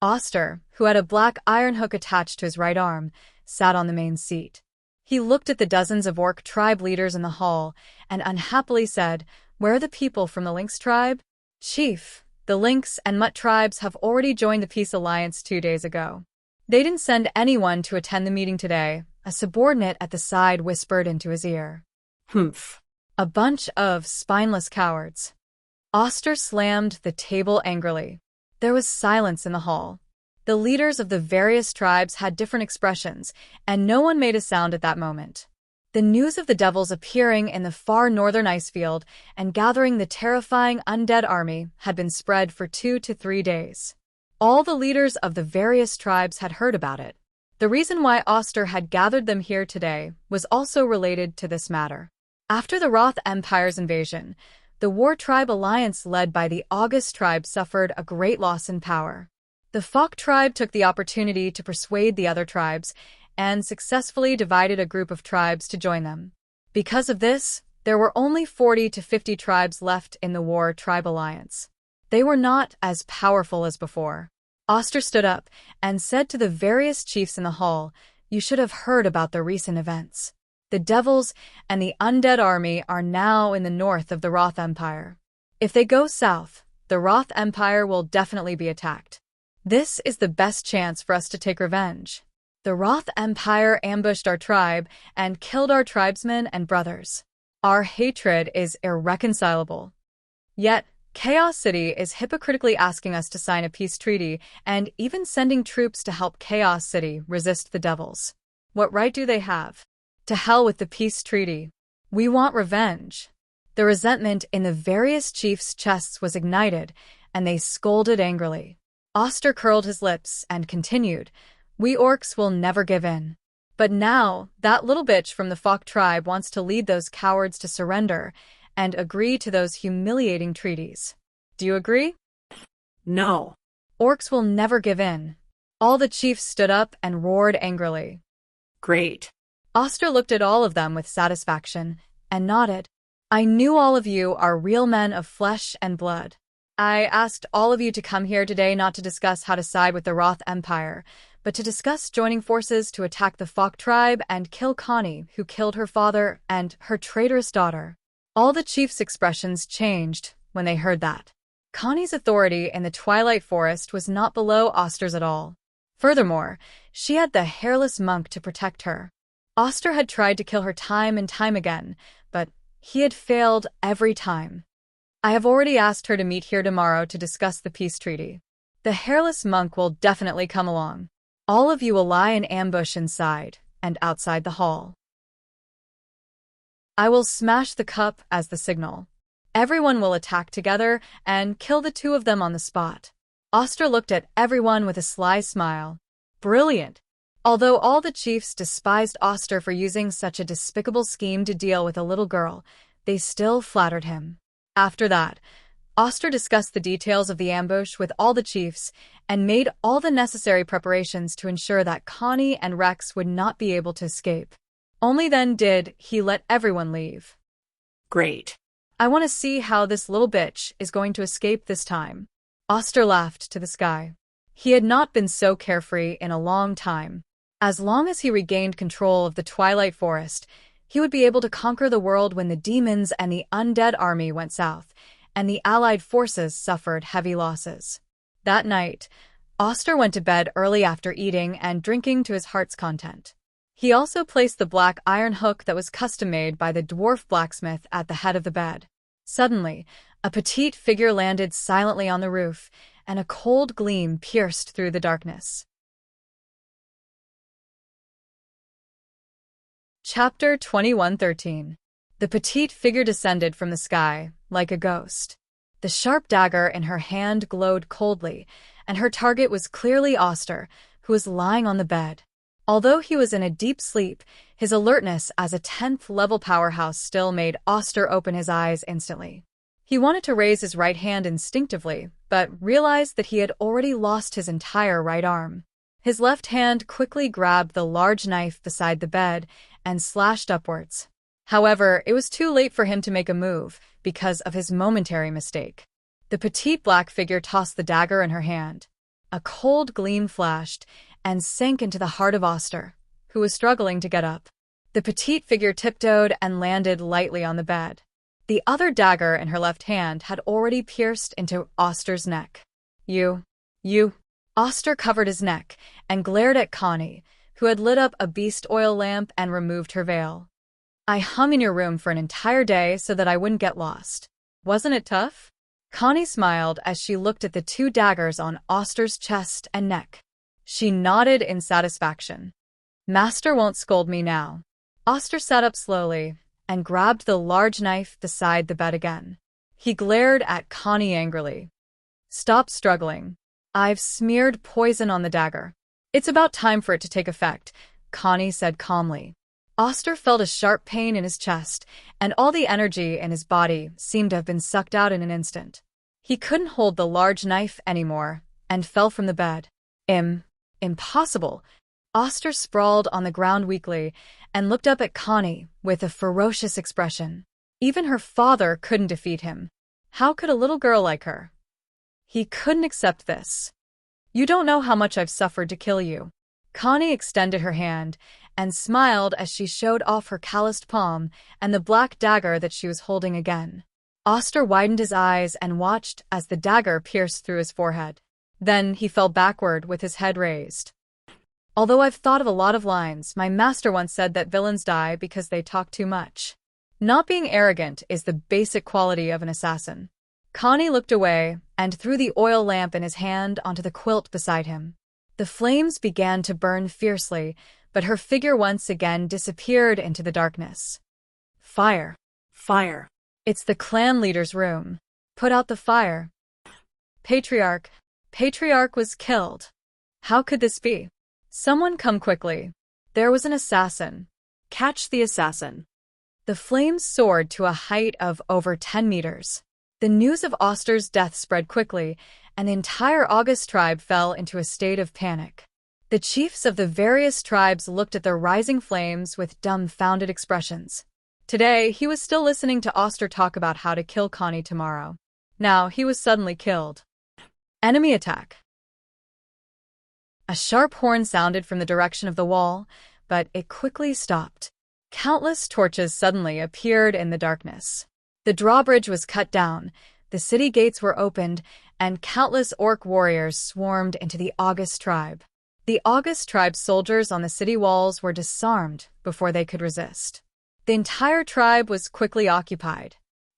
Oster, who had a black iron hook attached to his right arm, sat on the main seat. He looked at the dozens of orc tribe leaders in the hall and unhappily said, Where are the people from the Lynx tribe? Chief, the Lynx and Mutt tribes have already joined the Peace Alliance 2 days ago. They didn't send anyone to attend the meeting today, a subordinate at the side whispered into his ear. Humph. A bunch of spineless cowards. Oster slammed the table angrily. There was silence in the hall. The leaders of the various tribes had different expressions, and no one made a sound at that moment. The news of the devils appearing in the far northern ice field and gathering the terrifying undead army had been spread for 2 to 3 days. All the leaders of the various tribes had heard about it. The reason why Oster had gathered them here today was also related to this matter. After the Roth Empire's invasion, the War Tribe alliance led by the August tribe suffered a great loss in power. The Fok tribe took the opportunity to persuade the other tribes and successfully divided a group of tribes to join them. Because of this, there were only 40 to 50 tribes left in the War Tribe alliance. They were not as powerful as before. Oster stood up and said to the various chiefs in the hall, "You should have heard about the recent events. The devils and the undead army are now in the north of the Roth Empire. If they go south, the Roth Empire will definitely be attacked. This is the best chance for us to take revenge. The Roth Empire ambushed our tribe and killed our tribesmen and brothers. Our hatred is irreconcilable. Yet, Chaos City is hypocritically asking us to sign a peace treaty and even sending troops to help Chaos City resist the devils. What right do they have? To hell with the peace treaty. We want revenge." The resentment in the various chiefs' chests was ignited, and they scolded angrily. Oster curled his lips and continued, "We orcs will never give in. But now, that little bitch from the Fok tribe wants to lead those cowards to surrender and agree to those humiliating treaties. Do you agree?" No. Orcs will never give in. All the chiefs stood up and roared angrily. Great. Oster looked at all of them with satisfaction and nodded. "I knew all of you are real men of flesh and blood. I asked all of you to come here today not to discuss how to side with the Roth Empire, but to discuss joining forces to attack the Fok tribe and kill Connie, who killed her father and her traitorous daughter." All the chiefs' expressions changed when they heard that. Connie's authority in the Twilight Forest was not below Oster's at all. Furthermore, she had the hairless monk to protect her. Oster had tried to kill her time and time again, but he had failed every time. "I have already asked her to meet here tomorrow to discuss the peace treaty. The hairless monk will definitely come along. All of you will lie in ambush inside and outside the hall. I will smash the cup as the signal. Everyone will attack together and kill the two of them on the spot." Oster looked at everyone with a sly smile. Brilliant! Although all the chiefs despised Oster for using such a despicable scheme to deal with a little girl, they still flattered him. After that, Oster discussed the details of the ambush with all the chiefs and made all the necessary preparations to ensure that Connie and Rex would not be able to escape. Only then did he let everyone leave. Great. "I want to see how this little bitch is going to escape this time." Oster laughed to the sky. He had not been so carefree in a long time. As long as he regained control of the Twilight Forest, he would be able to conquer the world when the demons and the undead army went south, and the allied forces suffered heavy losses. That night, Oster went to bed early after eating and drinking to his heart's content. He also placed the black iron hook that was custom-made by the dwarf blacksmith at the head of the bed. Suddenly, a petite figure landed silently on the roof, and a cold gleam pierced through the darkness. Chapter 21:13. The petite figure descended from the sky, like a ghost. The sharp dagger in her hand glowed coldly, and her target was clearly Oster, who was lying on the bed. Although he was in a deep sleep, his alertness as a 10th-level powerhouse still made Oster open his eyes instantly. He wanted to raise his right hand instinctively, but realized that he had already lost his entire right arm. His left hand quickly grabbed the large knife beside the bed and slashed upwards. However, it was too late for him to make a move because of his momentary mistake. The petite black figure tossed the dagger in her hand. A cold gleam flashed and sank into the heart of Oster, who was struggling to get up. The petite figure tiptoed and landed lightly on the bed. The other dagger in her left hand had already pierced into Oster's neck. You. Oster covered his neck and glared at Connie, who had lit up a beast oil lamp and removed her veil. "I hung in your room for an entire day so that I wouldn't get lost. Wasn't it tough?" Connie smiled as she looked at the two daggers on Oster's chest and neck. She nodded in satisfaction. "Master won't scold me now." Oster sat up slowly and grabbed the large knife beside the bed again. He glared at Connie angrily. "Stop struggling. I've smeared poison on the dagger." It's about time for it to take effect, Connie said calmly. Oster felt a sharp pain in his chest, and all the energy in his body seemed to have been sucked out in an instant. He couldn't hold the large knife anymore, and fell from the bed. Impossible. Oster sprawled on the ground weakly and looked up at Connie with a ferocious expression. Even her father couldn't defeat him. How could a little girl like her? He couldn't accept this. You don't know how much I've suffered to kill you. Connie extended her hand and smiled as she showed off her calloused palm and the black dagger that she was holding again. Oster widened his eyes and watched as the dagger pierced through his forehead. Then he fell backward with his head raised. Although I've thought of a lot of lines, my master once said that villains die because they talk too much. Not being arrogant is the basic quality of an assassin. Connie looked away and threw the oil lamp in his hand onto the quilt beside him. The flames began to burn fiercely, but her figure once again disappeared into the darkness. Fire. Fire. It's the clan leader's room. Put out the fire. Patriarch was killed. How could this be? Someone come quickly. There was an assassin. Catch the assassin. The flames soared to a height of over 10 meters. The news of Oster's death spread quickly, and the entire August tribe fell into a state of panic. The chiefs of the various tribes looked at the rising flames with dumbfounded expressions. Today, he was still listening to Oster talk about how to kill Connie tomorrow. Now, he was suddenly killed. Enemy attack. A sharp horn sounded from the direction of the wall, but it quickly stopped. Countless torches suddenly appeared in the darkness. The drawbridge was cut down, the city gates were opened, and countless orc warriors swarmed into the August tribe. The August tribe's soldiers on the city walls were disarmed before they could resist. The entire tribe was quickly occupied.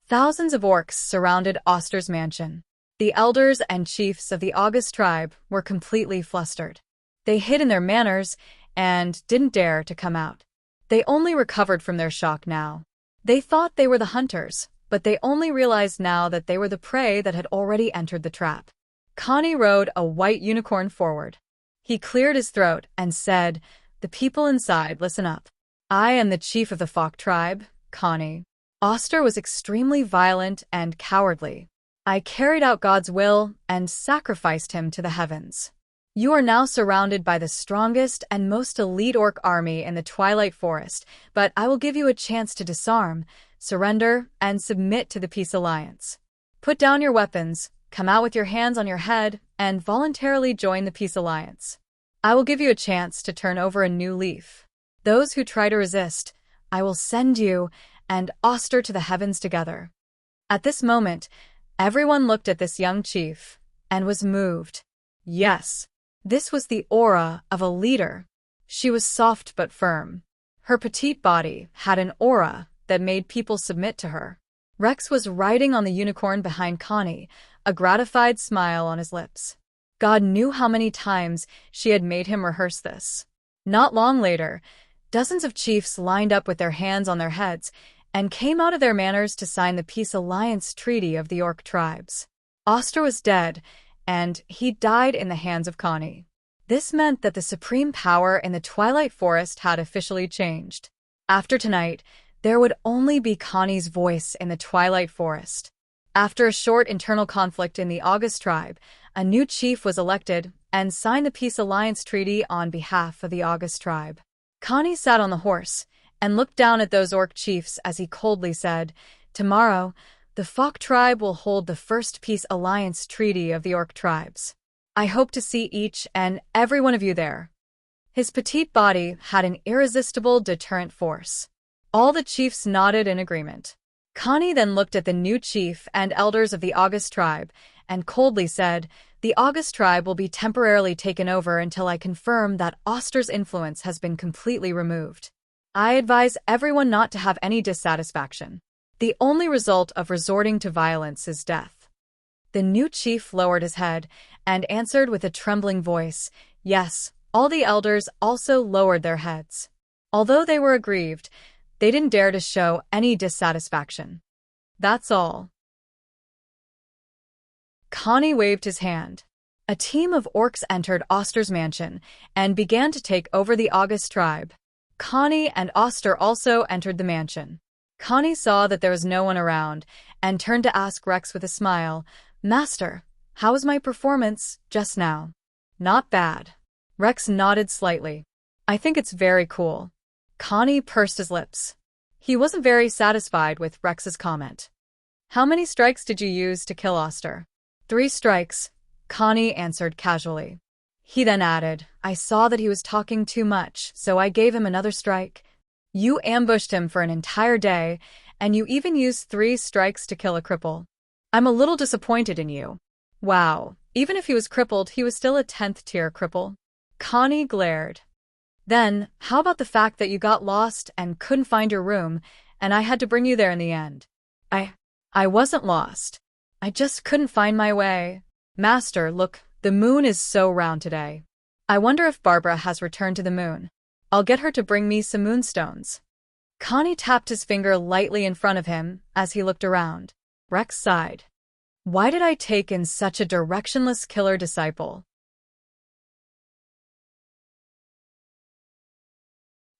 Thousands of orcs surrounded Oster's mansion. The elders and chiefs of the August tribe were completely flustered. They hid in their manors and didn't dare to come out. They only recovered from their shock now. They thought they were the hunters, but they only realized now that they were the prey that had already entered the trap. Connie rode a white unicorn forward. He cleared his throat and said, "The people inside, listen up. I am the chief of the Fok tribe, Connie. Oster was extremely violent and cowardly. I carried out God's will and sacrificed him to the heavens. You are now surrounded by the strongest and most elite orc army in the Twilight Forest, but I will give you a chance to disarm, surrender, and submit to the Peace Alliance. Put down your weapons, come out with your hands on your head, and voluntarily join the Peace Alliance. I will give you a chance to turn over a new leaf. Those who try to resist, I will send you and Oster to the heavens together." At this moment, everyone looked at this young chief and was moved. Yes, this was the aura of a leader. She was soft but firm. Her petite body had an aura that made people submit to her. Rex was riding on the unicorn behind Connie, a gratified smile on his lips. God knew how many times she had made him rehearse this. Not long later, dozens of chiefs lined up with their hands on their heads and came out of their manors to sign the Peace Alliance Treaty of the Orc tribes. Oster was dead, and he died in the hands of Connie. This meant that the supreme power in the Twilight Forest had officially changed. After tonight, there would only be Connie's voice in the Twilight Forest. After a short internal conflict in the August tribe, a new chief was elected and signed the Peace Alliance Treaty on behalf of the August tribe. Connie sat on the horse and looked down at those orc chiefs as he coldly said, "Tomorrow, the Fok tribe will hold the first Peace Alliance Treaty of the orc tribes. I hope to see each and every one of you there." His petite body had an irresistible deterrent force. All the chiefs nodded in agreement. Connie then looked at the new chief and elders of the August tribe and coldly said, "The August tribe will be temporarily taken over until I confirm that Oster's influence has been completely removed. I advise everyone not to have any dissatisfaction. The only result of resorting to violence is death." The new chief lowered his head and answered with a trembling voice, "Yes." All the elders also lowered their heads. Although they were aggrieved, they didn't dare to show any dissatisfaction. "That's all." Connie waved his hand. A team of orcs entered Oster's mansion and began to take over the August tribe. Connie and Oster also entered the mansion. Connie saw that there was no one around and turned to ask Rex with a smile, "Master, how was my performance just now?" "Not bad." Rex nodded slightly. "I think it's very cool." Connie pursed his lips. He wasn't very satisfied with Rex's comment. "How many strikes did you use to kill Oster?" "3 strikes," Connie answered casually. He then added, "I saw that he was talking too much, so I gave him another strike." "You ambushed him for an entire day, and you even used 3 strikes to kill a cripple. I'm a little disappointed in you." "Wow, even if he was crippled, he was still a 10th tier cripple." Connie glared. "Then, how about the fact that you got lost and couldn't find your room, and I had to bring you there in the end?" I wasn't lost. I just couldn't find my way." "Master, look, the moon is so round today. I wonder if Barbara has returned to the moon. I'll get her to bring me some moonstones." Connie tapped his finger lightly in front of him as he looked around. Rex sighed. "Why did I take in such a directionless killer disciple?"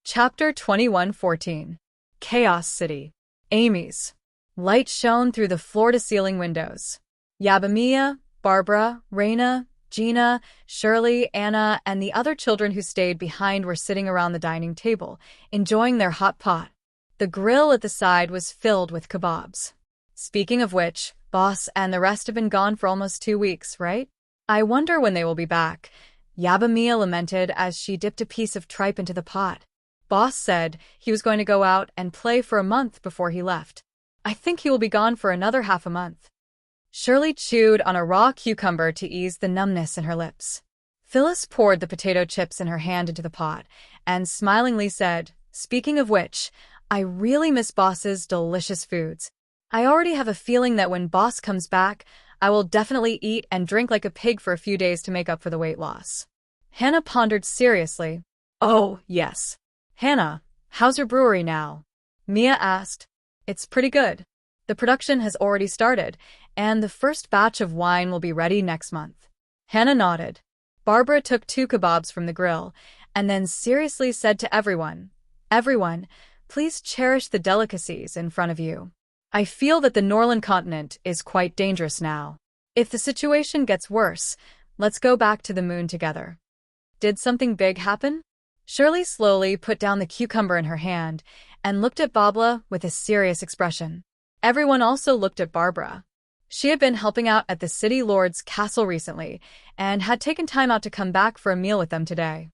Chapter 21:14. Chaos City. Amy's. Light shone through the floor-to-ceiling windows. Yabamia, Barbara, Raina, Gina, Shirley, Anna, and the other children who stayed behind were sitting around the dining table, enjoying their hot pot. The grill at the side was filled with kebabs. "Speaking of which, Boss and the rest have been gone for almost 2 weeks, right? I wonder when they will be back," Yabamia lamented as she dipped a piece of tripe into the pot. "Boss said he was going to go out and play for a month before he left. I think he will be gone for another half a month." Shirley chewed on a raw cucumber to ease the numbness in her lips. Phyllis poured the potato chips in her hand into the pot and smilingly said, "Speaking of which, I really miss Boss's delicious foods. I already have a feeling that when Boss comes back, I will definitely eat and drink like a pig for a few days to make up for the weight loss." Hannah pondered seriously. "Oh, yes. Hannah, how's your brewery now?" Mia asked. "It's pretty good. The production has already started, and the first batch of wine will be ready next month." Hannah nodded. Barbara took 2 kebabs from the grill, and then seriously said to everyone, "Everyone, please cherish the delicacies in front of you. I feel that the Norland continent is quite dangerous now. If the situation gets worse, let's go back to the moon together." "Did something big happen?" Shirley slowly put down the cucumber in her hand and looked at Babla with a serious expression. Everyone also looked at Barbara. She had been helping out at the city lord's castle recently and had taken time out to come back for a meal with them today.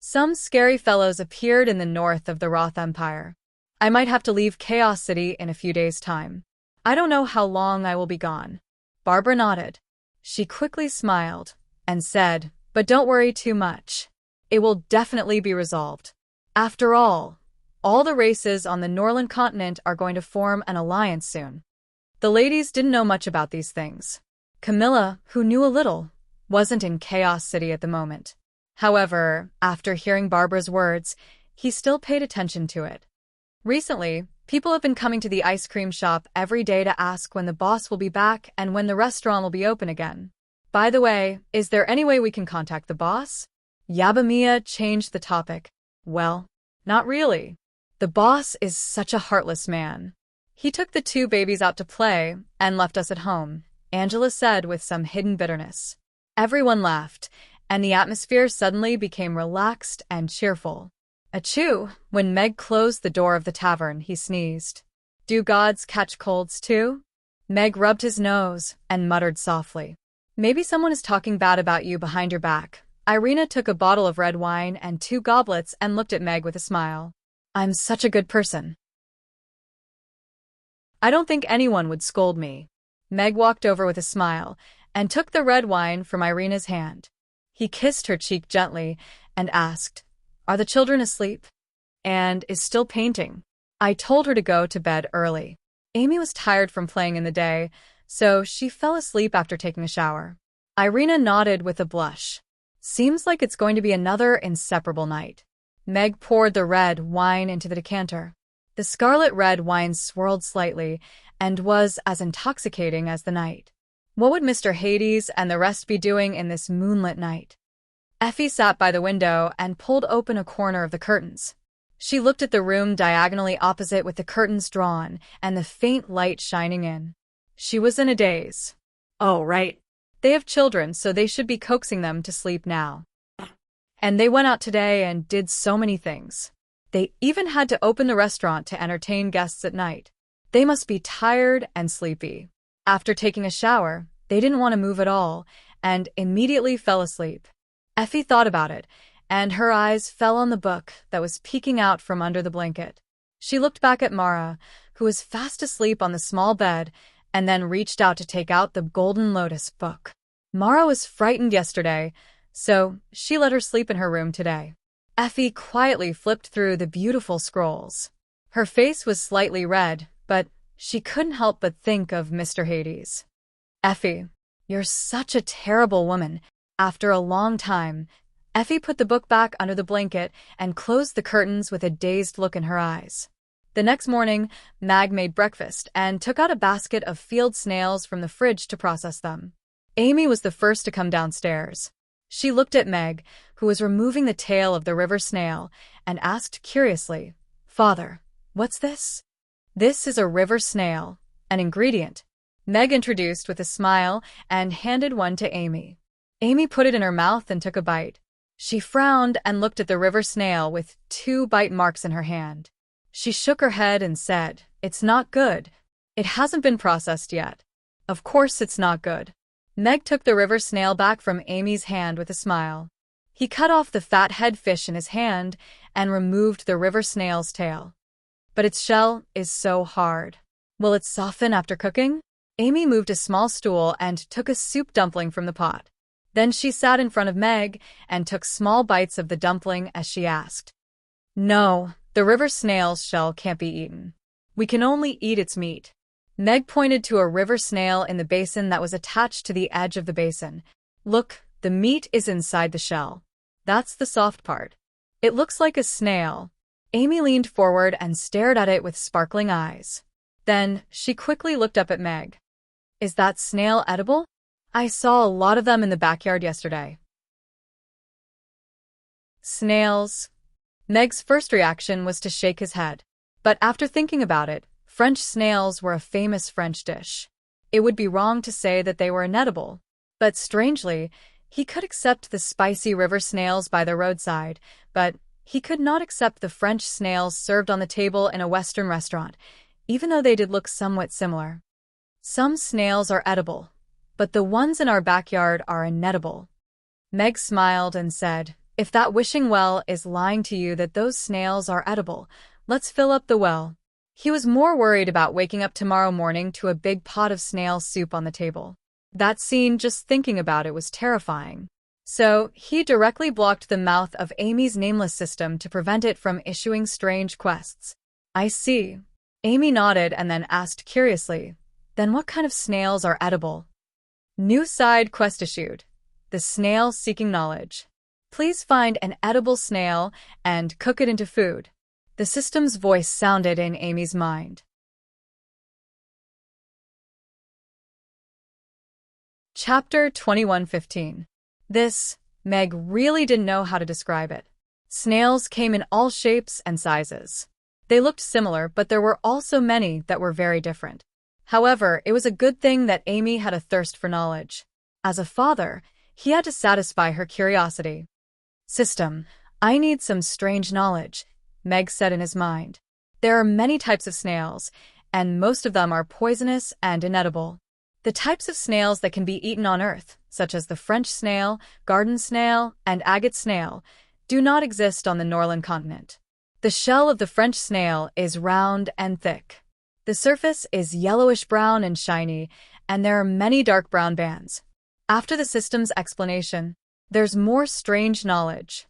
Some scary fellows appeared in the north of the Roth Empire. "I might have to leave Chaos City in a few days' time. I don't know how long I will be gone." Barbara nodded. She quickly smiled and said, "But don't worry too much. It will definitely be resolved. After all the races on the Norland continent are going to form an alliance soon." The ladies didn't know much about these things. Camilla, who knew a little, wasn't in Chaos City at the moment. However, after hearing Barbara's words, he still paid attention to it. Recently, people have been coming to the ice cream shop every day to ask when the boss will be back and when the restaurant will be open again. "By the way, is there any way we can contact the boss?" Yabamia changed the topic. "Well, not really. The boss is such a heartless man. He took the 2 babies out to play and left us at home," Angela said with some hidden bitterness. Everyone laughed, and the atmosphere suddenly became relaxed and cheerful. Achoo! When Meg closed the door of the tavern, he sneezed. "Do gods catch colds too?" Meg rubbed his nose and muttered softly. "Maybe someone is talking bad about you behind your back." Irina took a bottle of red wine and 2 goblets and looked at Meg with a smile. "I'm such a good person. I don't think anyone would scold me." Meg walked over with a smile and took the red wine from Irina's hand. He kissed her cheek gently and asked, "Are the children asleep? And is still painting?" "I told her to go to bed early. Amy was tired from playing in the day, so she fell asleep after taking a shower." Irina nodded with a blush. "Seems like it's going to be another inseparable night." Meg poured the red wine into the decanter. The scarlet red wine swirled slightly and was as intoxicating as the night. What would Mr. Hades and the rest be doing in this moonlit night? Effie sat by the window and pulled open a corner of the curtains. She looked at the room diagonally opposite with the curtains drawn and the faint light shining in. She was in a daze. Oh, right. They have children, so they should be coaxing them to sleep now. And they went out today and did so many things. They even had to open the restaurant to entertain guests at night. They must be tired and sleepy. After taking a shower, they didn't want to move at all and immediately fell asleep. Effie thought about it, and her eyes fell on the book that was peeking out from under the blanket. She looked back at Mara, who was fast asleep on the small bed, and then reached out to take out the Golden Lotus book. Mara was frightened yesterday, so she let her sleep in her room today. Effie quietly flipped through the beautiful scrolls. Her face was slightly red, but she couldn't help but think of Mr. Hades. Effie, you're such a terrible woman. After a long time, Effie put the book back under the blanket and closed the curtains with a dazed look in her eyes. The next morning, Mag made breakfast and took out a basket of field snails from the fridge to process them. Amy was the first to come downstairs. She looked at Meg, who was removing the tail of the river snail, and asked curiously, "Father, what's this?" "This is a river snail, an ingredient," Meg introduced with a smile and handed one to Amy. Amy put it in her mouth and took a bite. She frowned and looked at the river snail with 2 bite marks in her hand. She shook her head and said, "It's not good. It hasn't been processed yet." "Of course it's not good." Meg took the river snail back from Amy's hand with a smile. He cut off the fat head fish in his hand and removed the river snail's tail. "But its shell is so hard. Will it soften after cooking?" Amy moved a small stool and took a soup dumpling from the pot. Then she sat in front of Meg and took small bites of the dumpling as she asked, "No, the river snail's shell can't be eaten. We can only eat its meat." Meg pointed to a river snail in the basin that was attached to the edge of the basin. "Look, the meat is inside the shell. That's the soft part. It looks like a snail." Amy leaned forward and stared at it with sparkling eyes. Then she quickly looked up at Meg. "Is that snail edible? I saw a lot of them in the backyard yesterday." Snails. Meg's first reaction was to shake his head. But after thinking about it, French snails were a famous French dish. It would be wrong to say that they were inedible. But strangely, he could accept the spicy river snails by the roadside, but he could not accept the French snails served on the table in a Western restaurant, even though they did look somewhat similar. "Some snails are edible, but the ones in our backyard are inedible." Meg smiled and said, "If that wishing well is lying to you that those snails are edible, let's fill up the well." He was more worried about waking up tomorrow morning to a big pot of snail soup on the table. That scene, just thinking about it, was terrifying. So he directly blocked the mouth of Amy's nameless system to prevent it from issuing strange quests. "I see." Amy nodded and then asked curiously, "Then what kind of snails are edible?" New side quest issued. The snail seeking knowledge. Please find an edible snail and cook it into food. The system's voice sounded in Amy's mind. Chapter 21:15. This, Meg really didn't know how to describe it. Snails came in all shapes and sizes. They looked similar, but there were also many that were very different. However, it was a good thing that Amy had a thirst for knowledge. As a father, he had to satisfy her curiosity. "System, I need some strange knowledge," Meg said in his mind. "There are many types of snails, and most of them are poisonous and inedible. The types of snails that can be eaten on Earth, such as the French snail, garden snail, and agate snail, do not exist on the Norland continent. The shell of the French snail is round and thick. The surface is yellowish-brown and shiny, and there are many dark brown bands." After the system's explanation, "There's more strange knowledge."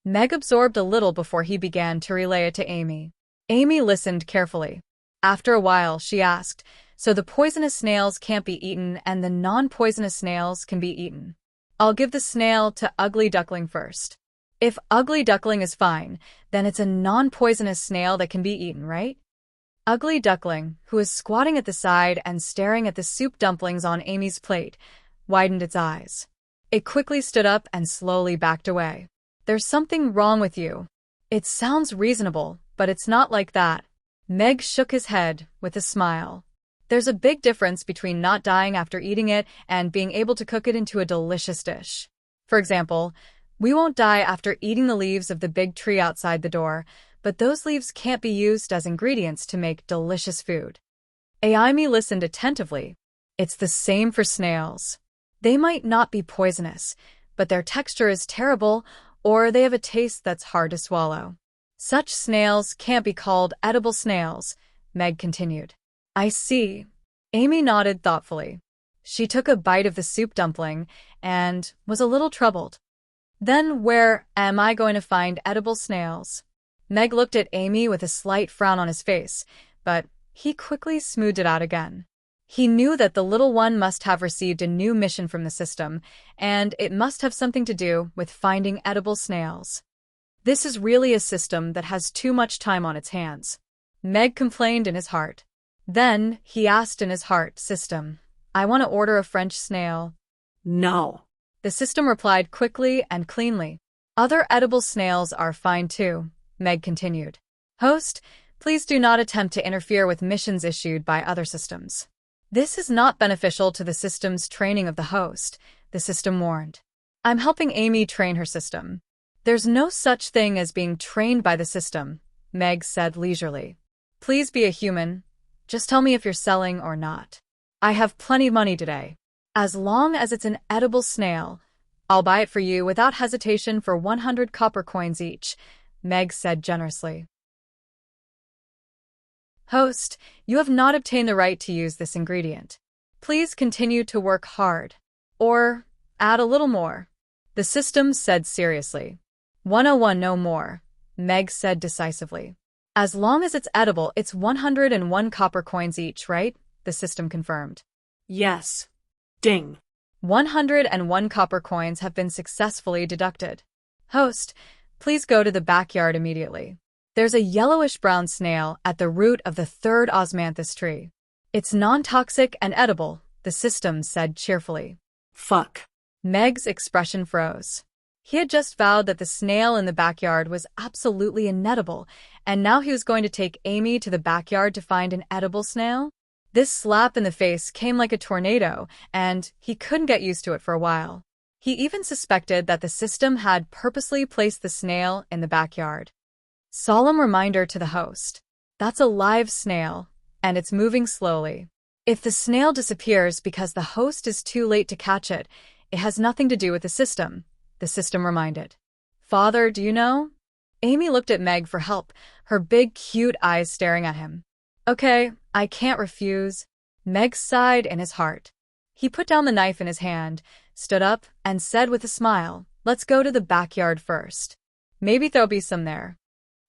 Meg absorbed a little before he began to relay it to Amy. Amy listened carefully. After a while, she asked, "So the poisonous snails can't be eaten and the non-poisonous snails can be eaten? I'll give the snail to Ugly Duckling first. If Ugly Duckling is fine, then it's a non-poisonous snail that can be eaten, right?" Ugly Duckling, who was squatting at the side and staring at the soup dumplings on Amy's plate, widened its eyes. It quickly stood up and slowly backed away. There's something wrong with you. It sounds reasonable, but it's not like that. Meg shook his head with a smile. There's a big difference between not dying after eating it and being able to cook it into a delicious dish. For example, we won't die after eating the leaves of the big tree outside the door, but those leaves can't be used as ingredients to make delicious food. Amy listened attentively. It's the same for snails. They might not be poisonous, but their texture is terrible, or they have a taste that's hard to swallow. Such snails can't be called edible snails, Meg continued. I see. Amy nodded thoughtfully. She took a bite of the soup dumpling and was a little troubled. Then where am I going to find edible snails? Meg looked at Amy with a slight frown on his face, but he quickly smoothed it out again. He knew that the little one must have received a new mission from the system, and it must have something to do with finding edible snails. This is really a system that has too much time on its hands. Meg complained in his heart. Then he asked in his heart, System, I want to order a French snail. No. The system replied quickly and cleanly. Other edible snails are fine too, Meg continued. Host, please do not attempt to interfere with missions issued by other systems. This is not beneficial to the system's training of the host, the system warned. I'm helping Amy train her system. There's no such thing as being trained by the system, Meg said leisurely. Please be a human. Just tell me if you're selling or not. I have plenty of money today. As long as it's an edible snail, I'll buy it for you without hesitation for 100 copper coins each, Meg said generously. Host, you have not obtained the right to use this ingredient. Please continue to work hard. Or add a little more. The system said seriously. 101 no more, Meg said decisively. As long as it's edible, it's 101 copper coins each, right? The system confirmed. Yes. Ding. 101 copper coins have been successfully deducted. Host, please go to the backyard immediately. There's a yellowish-brown snail at the root of the third osmanthus tree. It's non-toxic and edible, the system said cheerfully. Fuck. Meg's expression froze. He had just vowed that the snail in the backyard was absolutely inedible, and now he was going to take Amy to the backyard to find an edible snail? This slap in the face came like a tornado, and he couldn't get used to it for a while. He even suspected that the system had purposely placed the snail in the backyard. Solemn reminder to the host. That's a live snail, and it's moving slowly. If the snail disappears because the host is too late to catch it, it has nothing to do with the system reminded. Father, do you know? Amy looked at Meg for help, her big, cute eyes staring at him. Okay, I can't refuse. Meg sighed in his heart. He put down the knife in his hand, stood up, and said with a smile, Let's go to the backyard first. Maybe there'll be some there.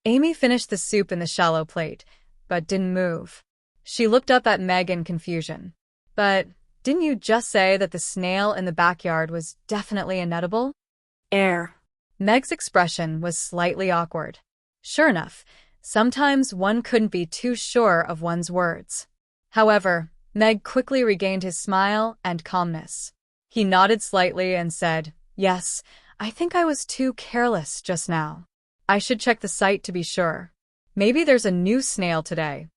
Amy finished the soup in the shallow plate, but didn't move. She looked up at Meg in confusion. But didn't you just say that the snail in the backyard was definitely inedible? Air. Meg's expression was slightly awkward. Sure enough, sometimes one couldn't be too sure of one's words. However, Meg quickly regained his smile and calmness. He nodded slightly and said, Yes, I think I was too careless just now. I should check the site to be sure. Maybe there's a new snail today.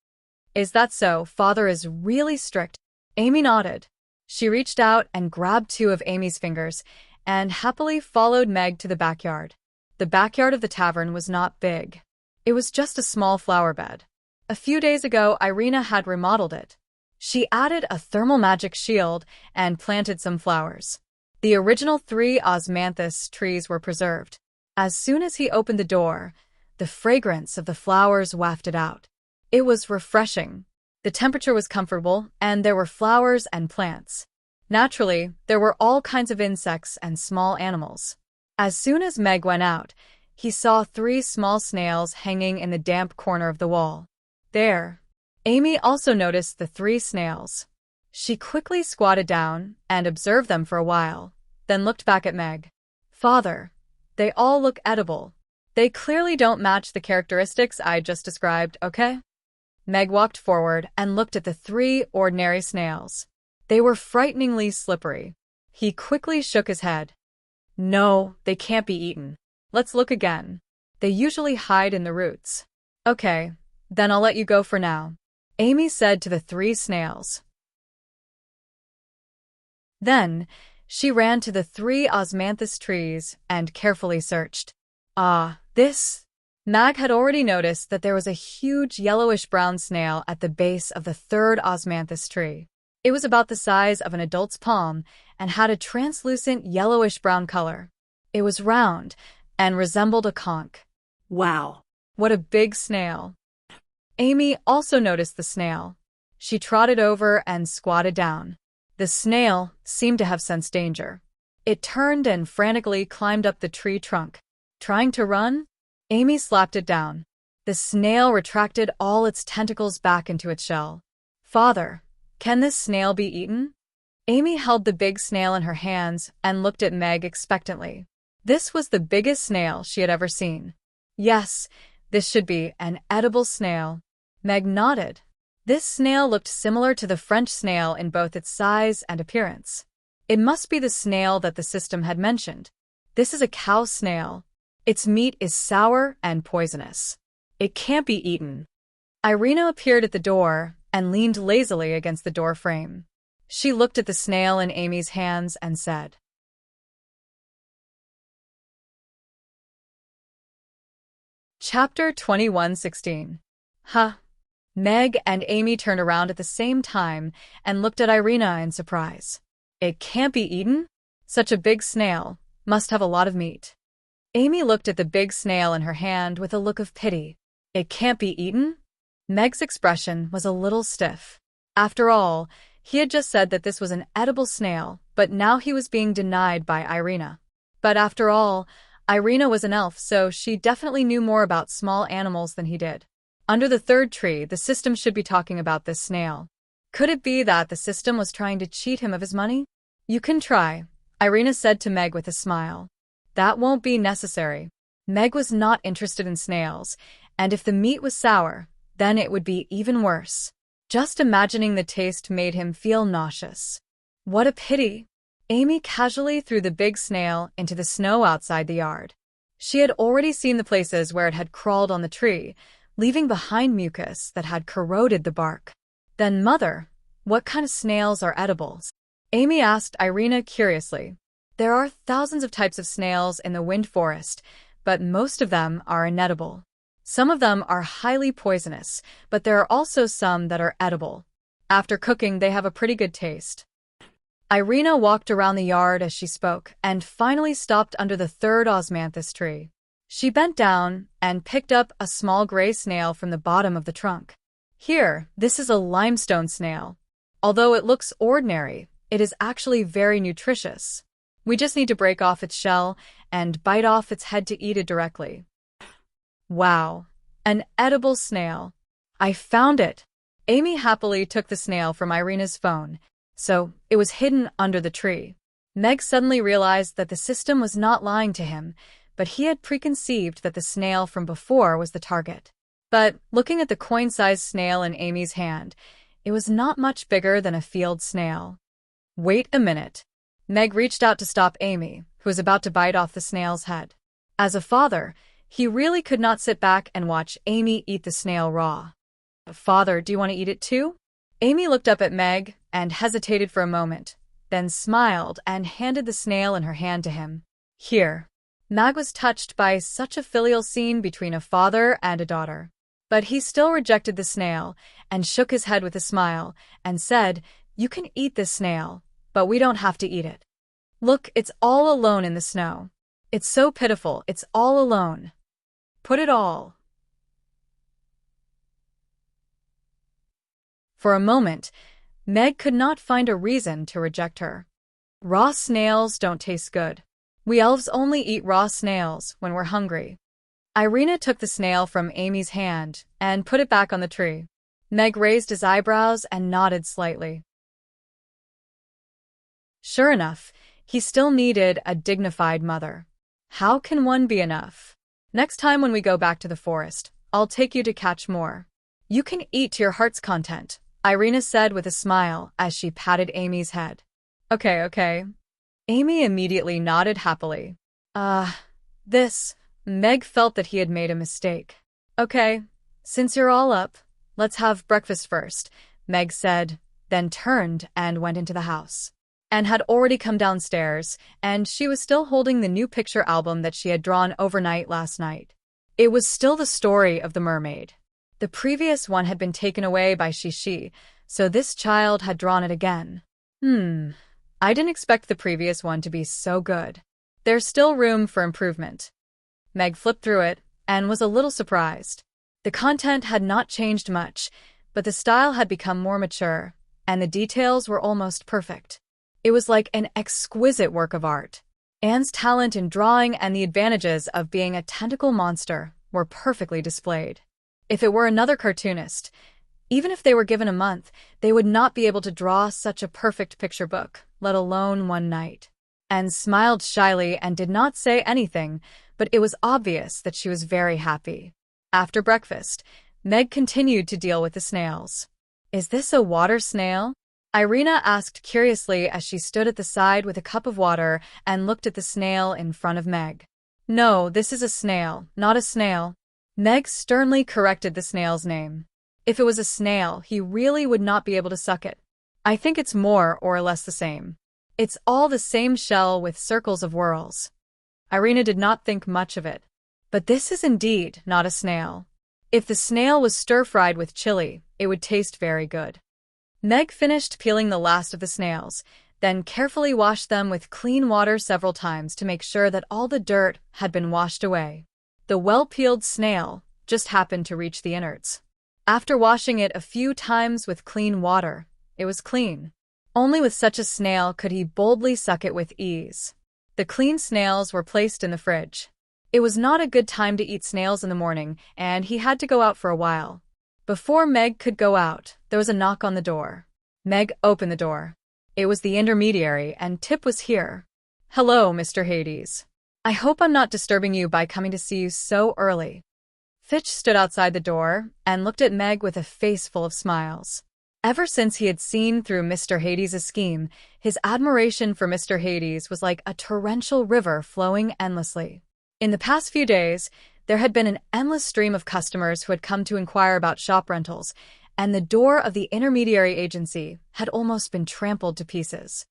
Is that so? Father is really strict. Amy nodded. She reached out and grabbed 2 of Amy's fingers and happily followed Meg to the backyard. The backyard of the tavern was not big. It was just a small flower bed. A few days ago, Irina had remodeled it. She added a thermal magic shield and planted some flowers. The original 3 osmanthus trees were preserved. As soon as he opened the door, the fragrance of the flowers wafted out. It was refreshing. The temperature was comfortable, and there were flowers and plants. Naturally, there were all kinds of insects and small animals. As soon as Meg went out, he saw 3 small snails hanging in the damp corner of the wall. There. Amy also noticed the 3 snails. She quickly squatted down and observed them for a while, then looked back at Meg. Father, they all look edible. They clearly don't match the characteristics I just described, okay? Meg walked forward and looked at the 3 ordinary snails. They were frighteningly slippery. He quickly shook his head. No, they can't be eaten. Let's look again. They usually hide in the roots. Okay, then I'll let you go for now, Amy said to the 3 snails. Then, she ran to the 3 osmanthus trees and carefully searched. Mag had already noticed that there was a huge yellowish-brown snail at the base of the 3rd osmanthus tree. It was about the size of an adult's palm and had a translucent yellowish-brown color. It was round and resembled a conch. Wow. What a big snail. Amy also noticed the snail. She trotted over and squatted down. The snail seemed to have sensed danger. It turned and frantically climbed up the tree trunk. Trying to run? Amy slapped it down. The snail retracted all its tentacles back into its shell. Father, can this snail be eaten? Amy held the big snail in her hands and looked at Meg expectantly. This was the biggest snail she had ever seen. Yes, this should be an edible snail. Meg nodded. This snail looked similar to the French snail in both its size and appearance. It must be the snail that the system had mentioned. This is a cow snail. Its meat is sour and poisonous. It can't be eaten. Irina appeared at the door and leaned lazily against the door frame. She looked at the snail in Amy's hands and said, Chapter 21:16. Huh. Meg and Amy turned around at the same time and looked at Irina in surprise. It can't be eaten? Such a big snail must have a lot of meat. Amy looked at the big snail in her hand with a look of pity. It can't be eaten? Meg's expression was a little stiff. After all, he had just said that this was an edible snail, but now he was being denied by Irina. But after all, Irina was an elf, so she definitely knew more about small animals than he did. Under the 3rd tree, the system should be talking about this snail. Could it be that the system was trying to cheat him of his money? You can try, Irina said to Meg with a smile. That won't be necessary. Meg was not interested in snails, and if the meat was sour, then it would be even worse. Just imagining the taste made him feel nauseous. What a pity! Amy casually threw the big snail into the snow outside the yard. She had already seen the places where it had crawled on the tree, leaving behind mucus that had corroded the bark. Then, Mother, what kind of snails are edibles? Amy asked Irina curiously. There are thousands of types of snails in the wind forest, but most of them are inedible. Some of them are highly poisonous, but there are also some that are edible. After cooking, they have a pretty good taste. Irina walked around the yard as she spoke and finally stopped under the 3rd osmanthus tree. She bent down and picked up a small gray snail from the bottom of the trunk. Here, this is a limestone snail. Although it looks ordinary, it is actually very nutritious. We just need to break off its shell and bite off its head to eat it directly. Wow, an edible snail. I found it. Amy happily took the snail from Irina's phone, so it was hidden under the tree. Meg suddenly realized that the system was not lying to him, but he had preconceived that the snail from before was the target. But looking at the coin-sized snail in Amy's hand, it was not much bigger than a field snail. Wait a minute. Meg reached out to stop Amy, who was about to bite off the snail's head. As a father, he really could not sit back and watch Amy eat the snail raw. Father, do you want to eat it too? Amy looked up at Meg and hesitated for a moment, then smiled and handed the snail in her hand to him. Here. Meg was touched by such a filial scene between a father and a daughter. But he still rejected the snail and shook his head with a smile and said, You can eat this snail, but we don't have to eat it. Look, it's all alone in the snow. It's so pitiful, it's all alone. Put it all. For a moment, Meg could not find a reason to reject her. Raw snails don't taste good. We elves only eat raw snails when we're hungry. Irina took the snail from Amy's hand and put it back on the tree. Meg raised his eyebrows and nodded slightly. Sure enough, he still needed a dignified mother. How can one be enough? Next time when we go back to the forest, I'll take you to catch more. You can eat to your heart's content, Irina said with a smile as she patted Amy's head. Okay. Amy immediately nodded happily. This. Meg felt that he had made a mistake. Okay, since you're all up, let's have breakfast first, Meg said, then turned and went into the house. Anne had already come downstairs, and she was still holding the new picture album that she had drawn overnight last night. It was still the story of the mermaid. The previous one had been taken away by Shishi, so this child had drawn it again. I didn't expect the previous one to be so good. There's still room for improvement. Meg flipped through it and was a little surprised. The content had not changed much, but the style had become more mature, and the details were almost perfect. It was like an exquisite work of art. Anne's talent in drawing and the advantages of being a tentacle monster were perfectly displayed. If it were another cartoonist, even if they were given a month, they would not be able to draw such a perfect picture book, let alone one night. Anne smiled shyly and did not say anything, but it was obvious that she was very happy. After breakfast, Meg continued to deal with the snails. Is this a water snail? Irina asked curiously as she stood at the side with a cup of water and looked at the snail in front of Meg. No, this is a snail, not a snail. Meg sternly corrected the snail's name. If it was a snail, he really would not be able to suck it. I think it's more or less the same. It's all the same shell with circles of whorls. Irina did not think much of it. But this is indeed not a snail. If the snail was stir-fried with chili, it would taste very good. Meg finished peeling the last of the snails, then carefully washed them with clean water several times to make sure that all the dirt had been washed away. The well-peeled snail just happened to reach the innards. After washing it a few times with clean water, it was clean. Only with such a snail could he boldly suck it with ease. The clean snails were placed in the fridge. It was not a good time to eat snails in the morning, and he had to go out for a while. Before Meg could go out, there was a knock on the door. Meg opened the door. It was the intermediary, and Tip was here. Hello, Mr. Hades. I hope I'm not disturbing you by coming to see you so early. Fitch stood outside the door and looked at Meg with a face full of smiles. Ever since he had seen through Mr. Hades' scheme, his admiration for Mr. Hades was like a torrential river flowing endlessly. In the past few days, there had been an endless stream of customers who had come to inquire about shop rentals, and the door of the intermediary agency had almost been trampled to pieces.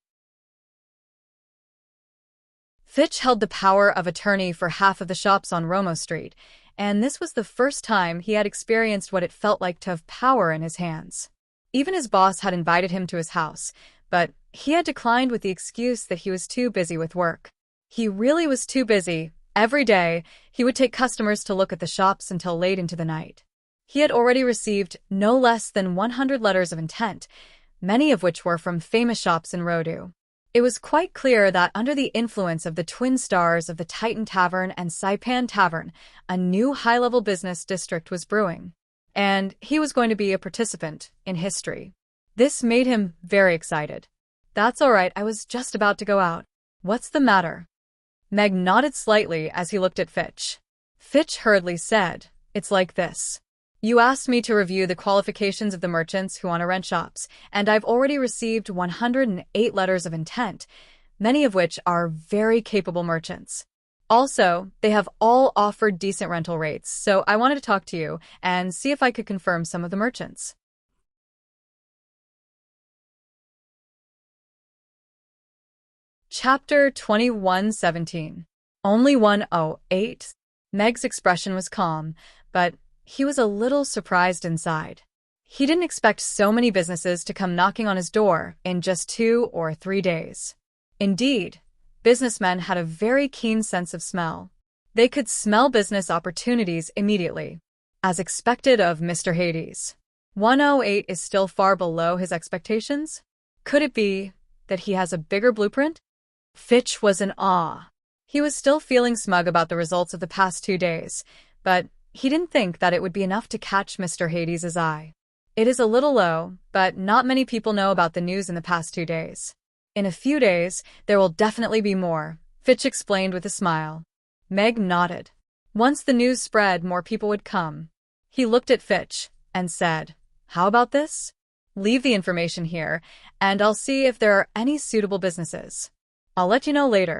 Fitch held the power of attorney for half of the shops on Romo Street, and this was the first time he had experienced what it felt like to have power in his hands. Even his boss had invited him to his house, but he had declined with the excuse that he was too busy with work. He really was too busy. Every day, he would take customers to look at the shops until late into the night. He had already received no less than 100 letters of intent, many of which were from famous shops in Rodu. It was quite clear that under the influence of the twin stars of the Titan Tavern and Saipan Tavern, a new high-level business district was brewing, and he was going to be a participant in history. This made him very excited. That's all right, I was just about to go out. What's the matter? Meg nodded slightly as he looked at Fitch. Fitch hurriedly said, It's like this. You asked me to review the qualifications of the merchants who want to rent shops, and I've already received 108 letters of intent, many of which are very capable merchants. Also, they have all offered decent rental rates, so I wanted to talk to you and see if I could confirm some of the merchants. Chapter 21:17. Only 108. Meg's expression was calm, but he was a little surprised inside. He didn't expect so many businesses to come knocking on his door in just 2 or 3 days. Indeed, businessmen had a very keen sense of smell. They could smell business opportunities immediately. As expected of Mr. Hades, 108 is still far below his expectations? Could it be that he has a bigger blueprint? Fitch was in awe. He was still feeling smug about the results of the past 2 days, but he didn't think that it would be enough to catch Mr. Hades' eye. It is a little low, but not many people know about the news in the past 2 days. In a few days, there will definitely be more, Fitch explained with a smile. Meg nodded. Once the news spread, more people would come. He looked at Fitch, and said, "How about this? Leave the information here, and I'll see if there are any suitable businesses. I'll let you know later."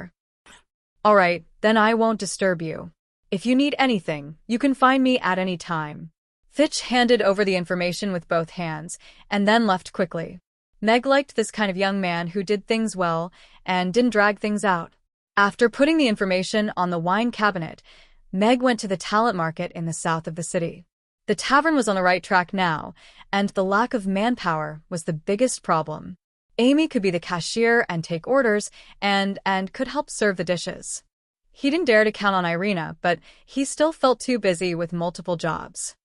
"All right, then I won't disturb you. If you need anything, you can find me at any time." Fitch handed over the information with both hands, and then left quickly. Meg liked this kind of young man who did things well and didn't drag things out. After putting the information on the wine cabinet, Meg went to the talent market in the south of the city. The tavern was on the right track now, and the lack of manpower was the biggest problem. Amy could be the cashier and take orders, and could help serve the dishes. He didn't dare to count on Irina, but he still felt too busy with multiple jobs.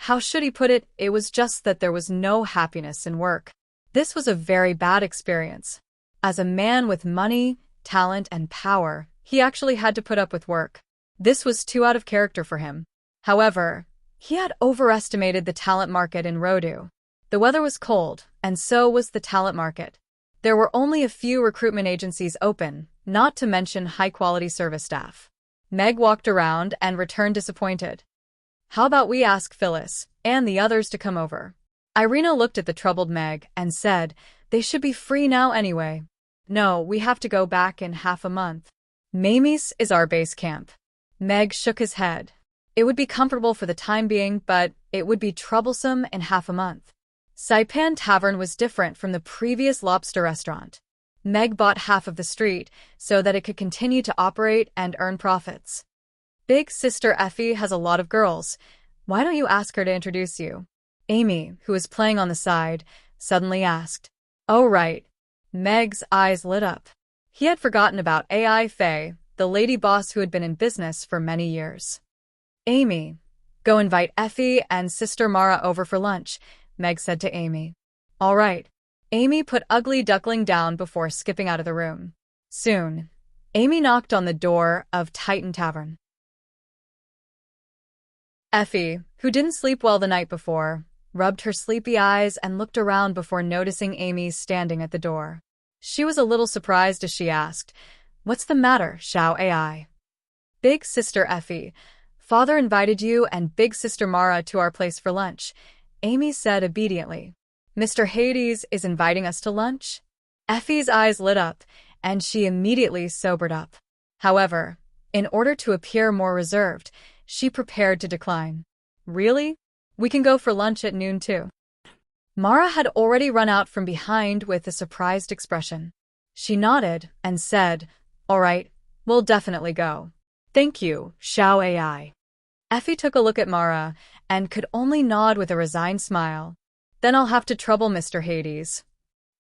How should he put it? It was just that there was no happiness in work. This was a very bad experience. As a man with money, talent, and power, he actually had to put up with work. This was too out of character for him. However, he had overestimated the talent market in Rodu. The weather was cold, and so was the talent market. There were only a few recruitment agencies open, not to mention high-quality service staff. Meg walked around and returned disappointed. "How about we ask Phyllis and the others to come over?" Irina looked at the troubled Meg and said, "They should be free now anyway." "No, we have to go back in half a month. Mamie's is our base camp." Meg shook his head. "It would be comfortable for the time being, but it would be troublesome in half a month." Saipan Tavern was different from the previous lobster restaurant. Meg bought half of the street so that it could continue to operate and earn profits. "Big sister Effie has a lot of girls. Why don't you ask her to introduce you?" Amy, who was playing on the side, suddenly asked. "Oh, right." Meg's eyes lit up. He had forgotten about AI Faye, the lady boss who had been in business for many years. "Amy, go invite Effie and Sister Mara over for lunch," Meg said to Amy. "All right." Amy put Ugly Duckling down before skipping out of the room. Soon, Amy knocked on the door of Titan Tavern. Effie, who didn't sleep well the night before, rubbed her sleepy eyes and looked around before noticing Amy standing at the door. She was a little surprised as she asked, "What's the matter, Xiao AI?" "Big Sister Effie, Father invited you and Big Sister Mara to our place for lunch," Amy said obediently. "Mr. Hades is inviting us to lunch?" Effie's eyes lit up, and she immediately sobered up. However, in order to appear more reserved, she prepared to decline. "Really? We can go for lunch at noon too." Mara had already run out from behind with a surprised expression. She nodded and said, "All right, we'll definitely go. Thank you, Xiao AI." Effie took a look at Mara and could only nod with a resigned smile. "Then I'll have to trouble Mr. Hades."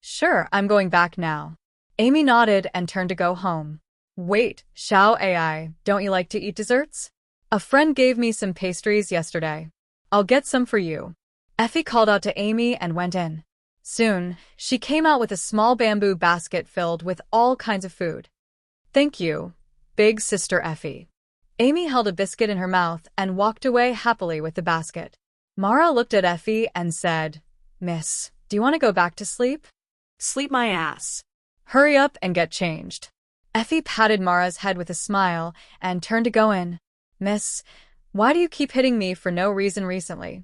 "Sure, I'm going back now." Amy nodded and turned to go home. "Wait, Xiao AI, don't you like to eat desserts? A friend gave me some pastries yesterday. I'll get some for you." Effie called out to Amy and went in. Soon, she came out with a small bamboo basket filled with all kinds of food. "Thank you, Big Sister Effie." Amy held a biscuit in her mouth and walked away happily with the basket. Mara looked at Effie and said, "Miss, do you want to go back to sleep?" Sleep my ass. "Hurry up and get changed." Effie patted Mara's head with a smile and turned to go in. "Miss, why do you keep hitting me for no reason recently?"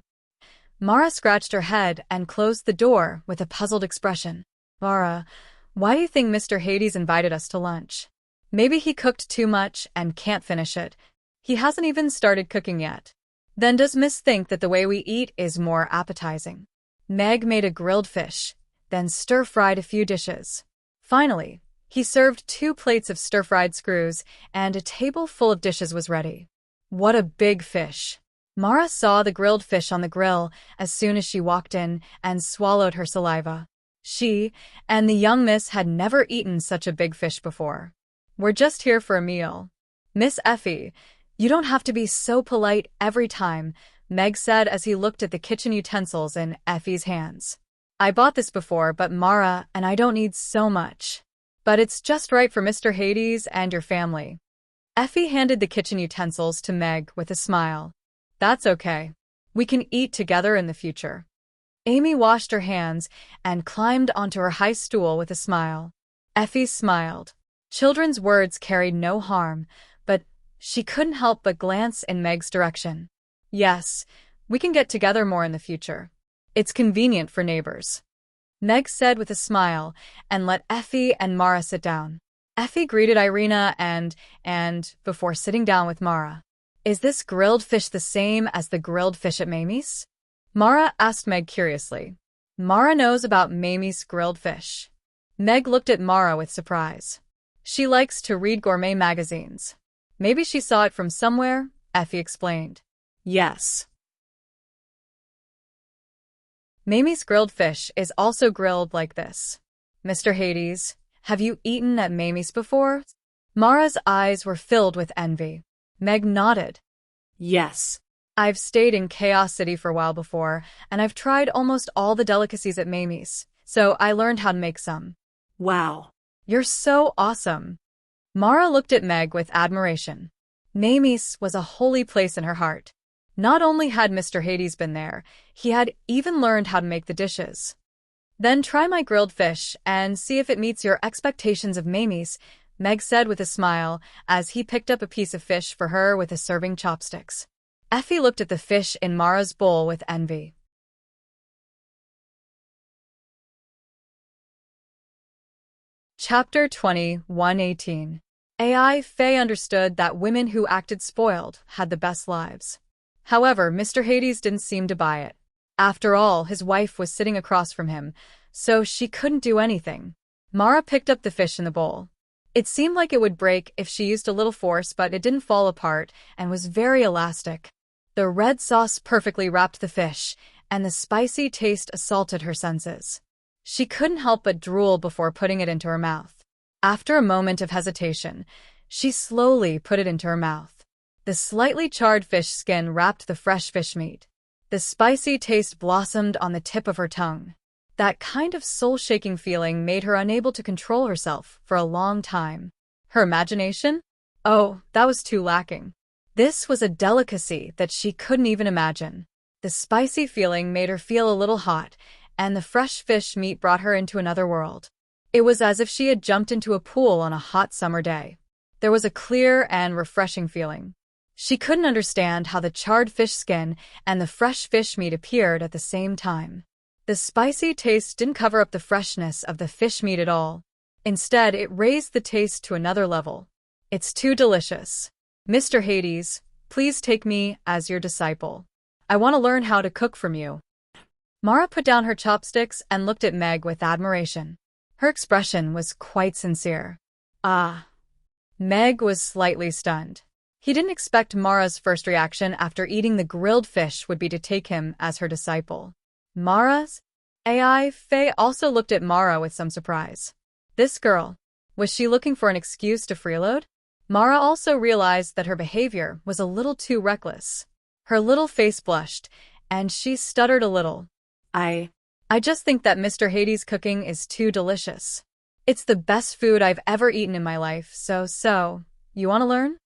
Mara scratched her head and closed the door with a puzzled expression. "Mara, why do you think Mr. Hades invited us to lunch? Maybe he cooked too much and can't finish it. He hasn't even started cooking yet. Then does Miss think that the way we eat is more appetizing?" Meg made a grilled fish, then stir-fried a few dishes. Finally, he served 2 plates of stir-fried screws, and a table full of dishes was ready. What a big fish! Mara saw the grilled fish on the grill as soon as she walked in and swallowed her saliva. She and the young miss had never eaten such a big fish before. "We're just here for a meal." "Miss Effie, you don't have to be so polite every time," Meg said as he looked at the kitchen utensils in Effie's hands. "I bought this before, but Mara and I don't need so much. But it's just right for Mr. Hades and your family." Effie handed the kitchen utensils to Meg with a smile. "That's okay. We can eat together in the future." Amy washed her hands and climbed onto her high stool with a smile. Effie smiled. Children's words carried no harm, but she couldn't help but glance in Meg's direction. Yes, We can get together more in the future. It's convenient for neighbors. Meg said with a smile and let Effie and Mara sit down. Effie greeted Irina before sitting down with Mara. Is this grilled fish the same as the grilled fish at Mamie's? Mara asked Meg curiously. Mara knows about Mamie's grilled fish. Meg looked at Mara with surprise. She likes to read gourmet magazines. Maybe she saw it from somewhere, Effie explained. Yes. Mamie's grilled fish is also grilled like this. Mr. Hades, have you eaten at Mamie's before? Mara's eyes were filled with envy. Meg nodded. Yes. I've stayed in Chaos City for a while before, and I've tried almost all the delicacies at Mamie's, so I learned how to make some. Wow. You're so awesome. Mara looked at Meg with admiration. Mamie's was a holy place in her heart. Not only had Mr. Hades been there, he had even learned how to make the dishes. Then try my grilled fish and see if it meets your expectations of Mamie's, Meg said with a smile as he picked up a piece of fish for her with a serving chopsticks. Effie looked at the fish in Mara's bowl with envy. Chapter 20:118. AI Faye understood that women who acted spoiled had the best lives. However, Mr. Hades didn't seem to buy it. After all, his wife was sitting across from him, so she couldn't do anything. Mara picked up the fish in the bowl. It seemed like it would break if she used a little force, but it didn't fall apart and was very elastic. The red sauce perfectly wrapped the fish, and the spicy taste assaulted her senses. She couldn't help but drool before putting it into her mouth. After a moment of hesitation, she slowly put it into her mouth. The slightly charred fish skin wrapped the fresh fish meat. The spicy taste blossomed on the tip of her tongue. That kind of soul-shaking feeling made her unable to control herself for a long time. Her imagination? Oh, that was too lacking. This was a delicacy that she couldn't even imagine. The spicy feeling made her feel a little hot, and the fresh fish meat brought her into another world. It was as if she had jumped into a pool on a hot summer day. There was a clear and refreshing feeling. She couldn't understand how the charred fish skin and the fresh fish meat appeared at the same time. The spicy taste didn't cover up the freshness of the fish meat at all. Instead, it raised the taste to another level. It's too delicious. Mr. Hades, please take me as your disciple. I want to learn how to cook from you. Mara put down her chopsticks and looked at Meg with admiration. Her expression was quite sincere. Ah. Meg was slightly stunned. He didn't expect Mara's first reaction after eating the grilled fish would be to take him as her disciple. Mara's? AI Faye also looked at Mara with some surprise. This girl, was she looking for an excuse to freeload? Mara also realized that her behavior was a little too reckless. Her little face blushed, and she stuttered a little. I just think that Mr. Hades' cooking is too delicious. It's the best food I've ever eaten in my life, so, you want to learn?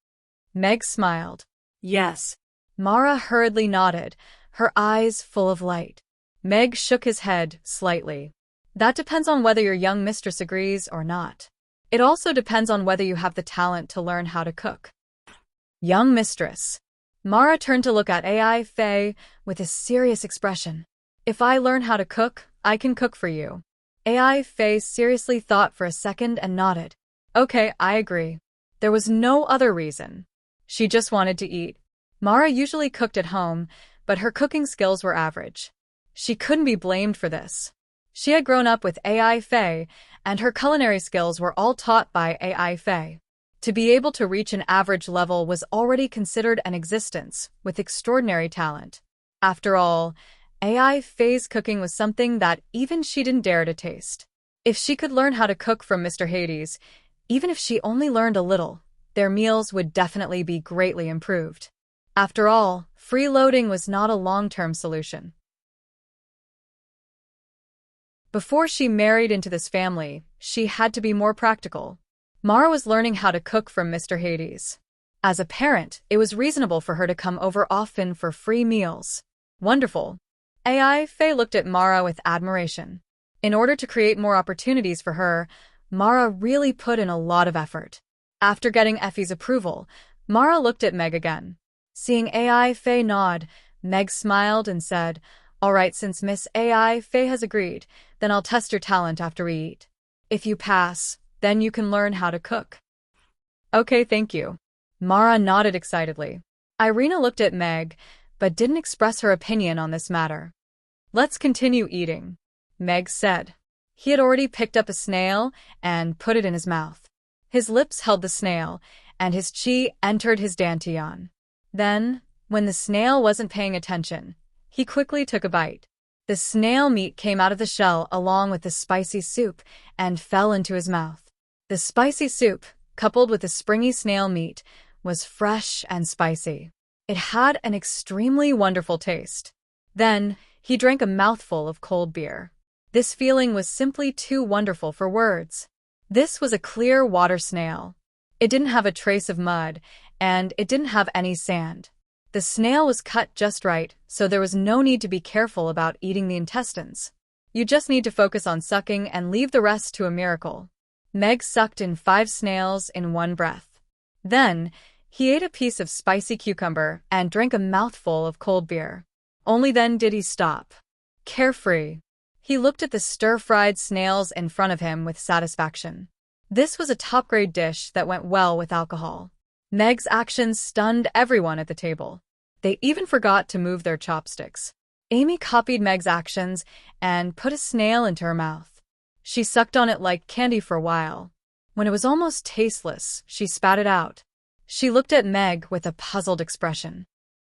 Meg smiled. Yes. Mara hurriedly nodded, her eyes full of light. Meg shook his head slightly. That depends on whether your young mistress agrees or not. It also depends on whether you have the talent to learn how to cook. Young mistress. Mara turned to look at AI Faye with a serious expression. If I learn how to cook, I can cook for you. AI Faye seriously thought for a second and nodded. Okay, I agree. There was no other reason. She just wanted to eat. Mara usually cooked at home, but her cooking skills were average. She couldn't be blamed for this. She had grown up with AI Faye, and her culinary skills were all taught by AI Faye. To be able to reach an average level was already considered an existence with extraordinary talent. After all, AI Faye's cooking was something that even she didn't dare to taste. If she could learn how to cook from Mr. Hades, even if she only learned a little, their meals would definitely be greatly improved. After all, freeloading was not a long-term solution. Before she married into this family, she had to be more practical. Mara was learning how to cook from Mr. Hades. As a parent, it was reasonable for her to come over often for free meals. Wonderful. AI Faye looked at Mara with admiration. In order to create more opportunities for her, Mara really put in a lot of effort. After getting Effie's approval, Mara looked at Meg again. Seeing AI Faye nod, Meg smiled and said, "All right, since Miss AI Faye has agreed, then I'll test your talent after we eat. If you pass, then you can learn how to cook." "Okay, thank you." Mara nodded excitedly. Irina looked at Meg, but didn't express her opinion on this matter. "Let's continue eating," Meg said. He had already picked up a snail and put it in his mouth. His lips held the snail, and his chi entered his dantian. Then, when the snail wasn't paying attention, he quickly took a bite. The snail meat came out of the shell along with the spicy soup and fell into his mouth. The spicy soup, coupled with the springy snail meat, was fresh and spicy. It had an extremely wonderful taste. Then, he drank a mouthful of cold beer. This feeling was simply too wonderful for words. This was a clear water snail. It didn't have a trace of mud, and it didn't have any sand. The snail was cut just right, so there was no need to be careful about eating the intestines. You just need to focus on sucking and leave the rest to a miracle. Meg sucked in 5 snails in one breath. Then, he ate a piece of spicy cucumber and drank a mouthful of cold beer. Only then did he stop. Carefree. He looked at the stir-fried snails in front of him with satisfaction. This was a top-grade dish that went well with alcohol. Meg's actions stunned everyone at the table. They even forgot to move their chopsticks. Amy copied Meg's actions and put a snail into her mouth. She sucked on it like candy for a while. When it was almost tasteless, she spat it out. She looked at Meg with a puzzled expression.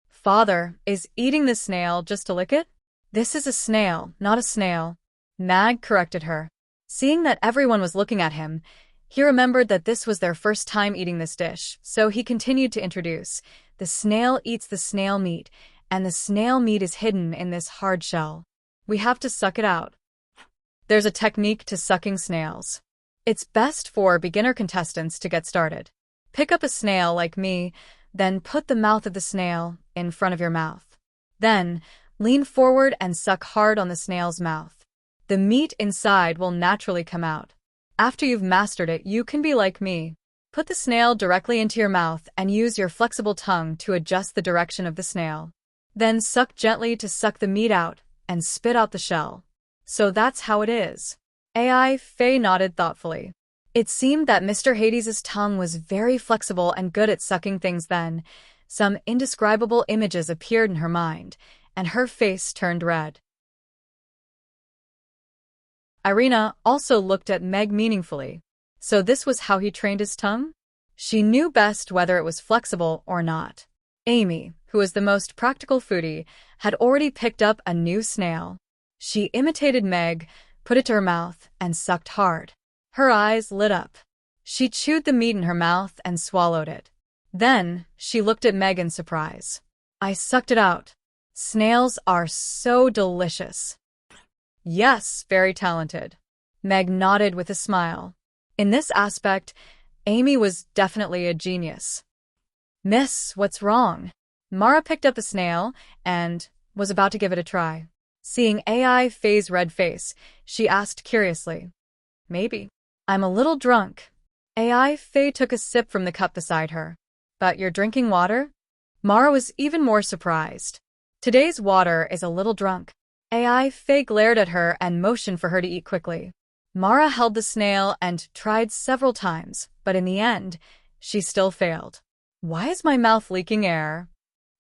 "Father, is eating the snail just to lick it?" "This is a snail, not a snail," Meg corrected her. Seeing that everyone was looking at him, he remembered that this was their first time eating this dish, so he continued to introduce, "The snail eats the snail meat, and the snail meat is hidden in this hard shell. We have to suck it out." There's a technique to sucking snails. It's best for beginner contestants to get started. Pick up a snail like me, then put the mouth of the snail in front of your mouth. Then, lean forward and suck hard on the snail's mouth. The meat inside will naturally come out. After you've mastered it, you can be like me. Put the snail directly into your mouth and use your flexible tongue to adjust the direction of the snail. Then suck gently to suck the meat out and spit out the shell. So that's how it is. AI Faye nodded thoughtfully. It seemed that Mr. Hades's tongue was very flexible and good at sucking things then. Some indescribable images appeared in her mind, and her face turned red. Irina also looked at Meg meaningfully. So this was how he trained his tongue? She knew best whether it was flexible or not. Amy, who was the most practical foodie, had already picked up a new snail. She imitated Meg, put it to her mouth, and sucked hard. Her eyes lit up. She chewed the meat in her mouth and swallowed it. Then, she looked at Meg in surprise. "I sucked it out. Snails are so delicious." "Yes, very talented." Meg nodded with a smile. In this aspect, Amy was definitely a genius. "Miss, what's wrong?" Mara picked up a snail and was about to give it a try. Seeing AI Faye's red face, she asked curiously, "Maybe. I'm a little drunk." AI Faye took a sip from the cup beside her. "But you're drinking water?" Mara was even more surprised. "Today's water is a little drunk." AI Faye glared at her and motioned for her to eat quickly. Mara held the snail and tried several times, but in the end, she still failed. "Why is my mouth leaking air?"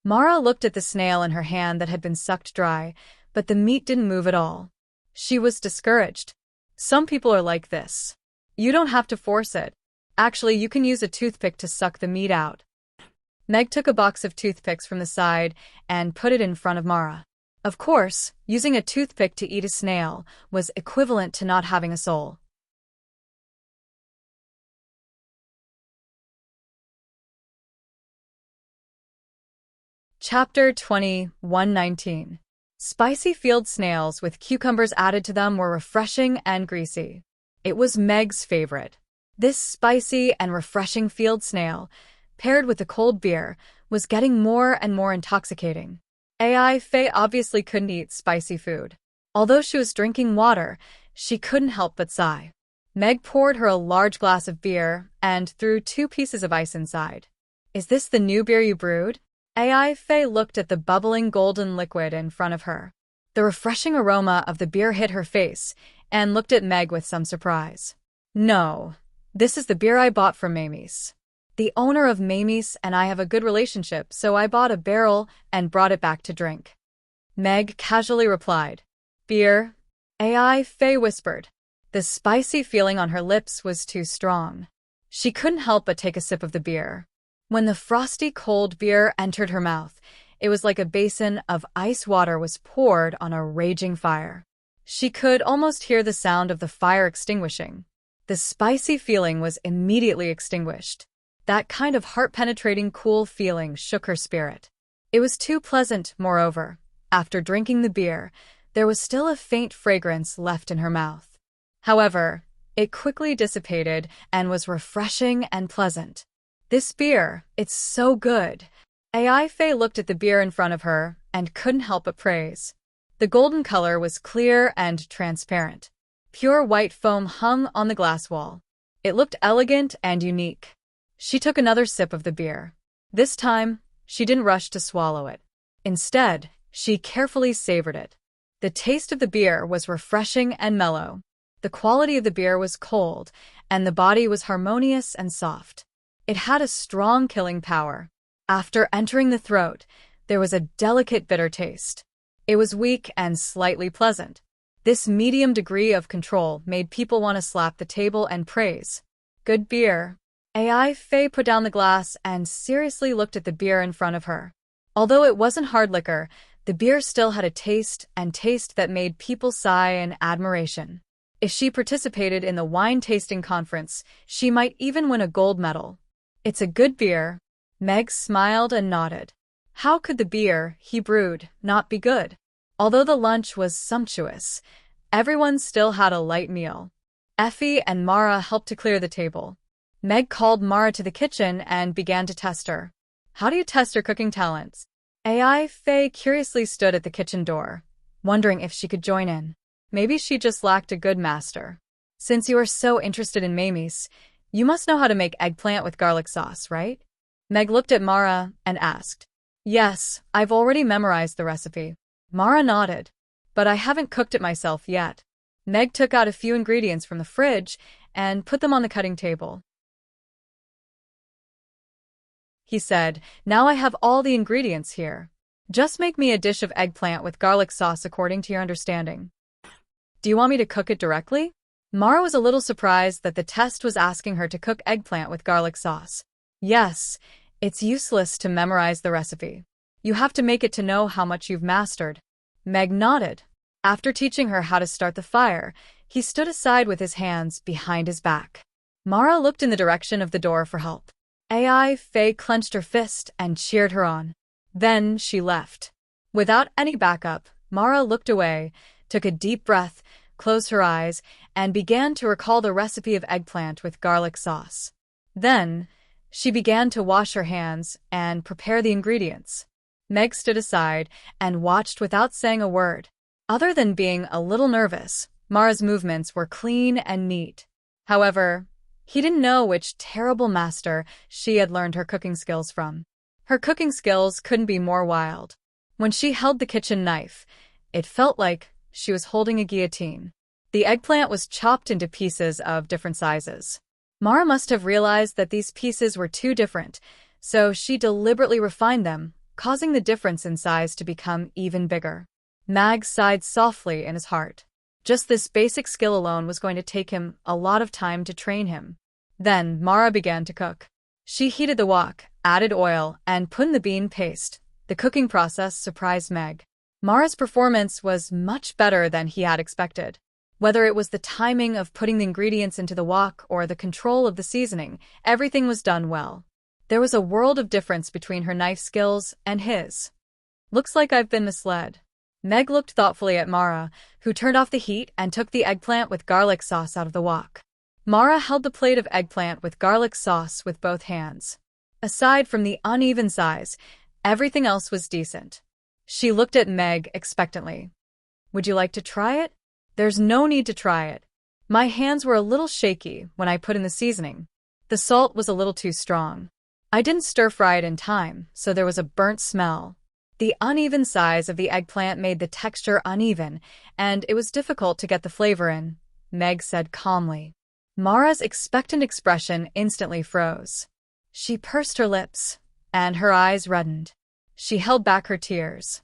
Mara looked at the snail in her hand that had been sucked dry, but the meat didn't move at all. She was discouraged. Some people are like this. You don't have to force it. Actually, you can use a toothpick to suck the meat out. Meg took a box of toothpicks from the side and put it in front of Mara. Of course, using a toothpick to eat a snail was equivalent to not having a soul. Chapter 20:119. Spicy field snails with cucumbers added to them were refreshing and greasy. It was Meg's favorite. This spicy and refreshing field snail, paired with the cold beer, was getting more and more intoxicating. AI Faye obviously couldn't eat spicy food. Although she was drinking water, she couldn't help but sigh. Meg poured her a large glass of beer and threw 2 pieces of ice inside. "Is this the new beer you brewed?" AI Faye looked at the bubbling golden liquid in front of her. The refreshing aroma of the beer hit her face, and looked at Meg with some surprise. No, this is the beer I bought from Mamie's. The owner of Mamie's and I have a good relationship, so I bought a barrel and brought it back to drink. Meg casually replied. Beer? AI Faye whispered. The spicy feeling on her lips was too strong. She couldn't help but take a sip of the beer. When the frosty cold beer entered her mouth, it was like a basin of ice water was poured on a raging fire. She could almost hear the sound of the fire extinguishing. The spicy feeling was immediately extinguished. That kind of heart-penetrating cool feeling shook her spirit. It was too pleasant, moreover. After drinking the beer, there was still a faint fragrance left in her mouth. However, it quickly dissipated and was refreshing and pleasant. This beer, it's so good. AI Faye looked at the beer in front of her and couldn't help but praise. The golden color was clear and transparent. Pure white foam hung on the glass wall. It looked elegant and unique. She took another sip of the beer. This time, she didn't rush to swallow it. Instead, she carefully savored it. The taste of the beer was refreshing and mellow. The quality of the beer was cold, and the body was harmonious and soft. It had a strong killing power. After entering the throat, there was a delicate bitter taste. It was weak and slightly pleasant. This medium degree of control made people want to slap the table and praise. Good beer. AI Faye put down the glass and seriously looked at the beer in front of her. Although it wasn't hard liquor, the beer still had a taste that made people sigh in admiration. If she participated in the wine tasting conference, she might even win a gold medal. It's a good beer. Meg smiled and nodded. How could the beer he brewed not be good? Although the lunch was sumptuous, everyone still had a light meal. Effie and Mara helped to clear the table. Meg called Mara to the kitchen and began to test her. How do you test your cooking talents? AI Faye curiously stood at the kitchen door, wondering if she could join in. Maybe she just lacked a good master. Since you are so interested in Mamie's, you must know how to make eggplant with garlic sauce, right? Meg looked at Mara and asked. Yes, I've already memorized the recipe. Mara nodded. But I haven't cooked it myself yet. Meg took out a few ingredients from the fridge and put them on the cutting table. He said, Now I have all the ingredients here. Just make me a dish of eggplant with garlic sauce according to your understanding. Do you want me to cook it directly? Mara was a little surprised that the test was asking her to cook eggplant with garlic sauce. Yes, it's useless to memorize the recipe. You have to make it to know how much you've mastered. Meg nodded. After teaching her how to start the fire, he stood aside with his hands behind his back. Mara looked in the direction of the door for help. AI Faye clenched her fist and cheered her on. Then she left. Without any backup, Mara looked away, took a deep breath, closed her eyes, and began to recall the recipe of eggplant with garlic sauce. Then, she began to wash her hands and prepare the ingredients. Meg stood aside and watched without saying a word. Other than being a little nervous, Mara's movements were clean and neat. However, he didn't know which terrible master she had learned her cooking skills from. Her cooking skills couldn't be more wild. When she held the kitchen knife, it felt like she was holding a guillotine. The eggplant was chopped into pieces of different sizes. Mara must have realized that these pieces were too different, so she deliberately refined them, causing the difference in size to become even bigger. Mag sighed softly in his heart. Just this basic skill alone was going to take him a lot of time to train him. Then Mara began to cook. She heated the wok, added oil, and put in the bean paste. The cooking process surprised Meg. Mara's performance was much better than he had expected. Whether it was the timing of putting the ingredients into the wok or the control of the seasoning, everything was done well. There was a world of difference between her knife skills and his. Looks like I've been misled. Meg looked thoughtfully at Mara, who turned off the heat and took the eggplant with garlic sauce out of the wok. Mara held the plate of eggplant with garlic sauce with both hands. Aside from the uneven size, everything else was decent. She looked at Meg expectantly. Would you like to try it? There's no need to try it. My hands were a little shaky when I put in the seasoning. The salt was a little too strong. I didn't stir-fry it in time, so there was a burnt smell. The uneven size of the eggplant made the texture uneven, and it was difficult to get the flavor in, Meg said calmly. Mara's expectant expression instantly froze. She pursed her lips, and her eyes reddened. She held back her tears.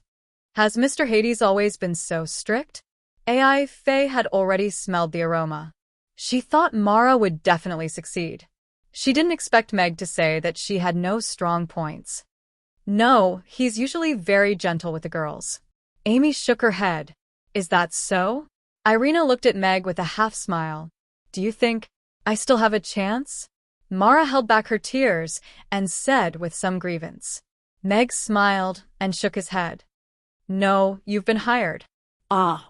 Has Mr. Hades always been so strict? AI Faye had already smelled the aroma. She thought Mara would definitely succeed. She didn't expect Meg to say that she had no strong points. No, he's usually very gentle with the girls. Amy shook her head. Is that so? Irina looked at Meg with a half-smile. Do you think I still have a chance? Mara held back her tears and said with some grievance. Meg smiled and shook his head. No, you've been hired. Ah.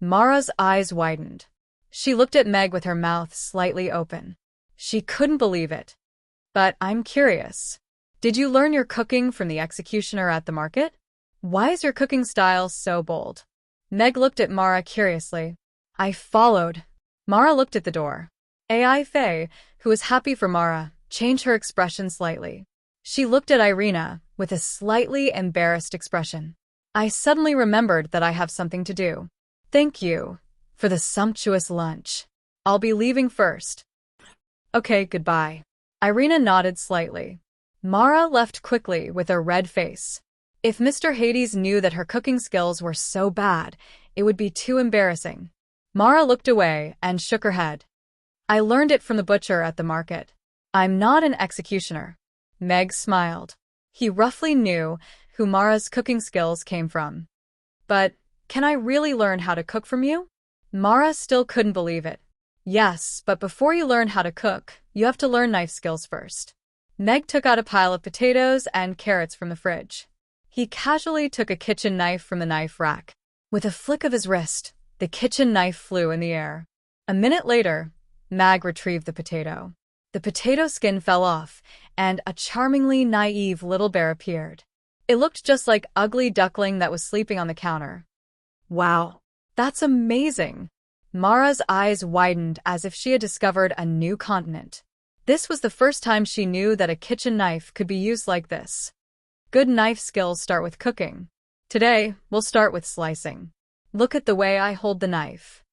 Mara's eyes widened. She looked at Meg with her mouth slightly open. She couldn't believe it. But I'm curious. Did you learn your cooking from the executioner at the market? Why is your cooking style so bold? Meg looked at Mara curiously. I followed. Mara looked at the door. AI Faye, who was happy for Mara, changed her expression slightly. She looked at Irina with a slightly embarrassed expression. I suddenly remembered that I have something to do. Thank you for the sumptuous lunch. I'll be leaving first. Okay, goodbye. Irina nodded slightly. Mara left quickly with a red face. If Mr. Hades knew that her cooking skills were so bad, it would be too embarrassing. Mara looked away and shook her head. I learned it from the butcher at the market. I'm not an executioner. Meg smiled. He roughly knew who Mara's cooking skills came from. But can I really learn how to cook from you? Mara still couldn't believe it. Yes, but before you learn how to cook, you have to learn knife skills first. Meg took out a pile of potatoes and carrots from the fridge. He casually took a kitchen knife from the knife rack. With a flick of his wrist, the kitchen knife flew in the air. A minute later, Mag retrieved the potato. The potato skin fell off, and a charmingly naive little bear appeared. It looked just like ugly duckling that was sleeping on the counter. Wow, that's amazing! Mara's eyes widened as if she had discovered a new continent. This was the first time she knew that a kitchen knife could be used like this. Good knife skills start with cooking. Today, we'll start with slicing. Look at the way I hold the knife.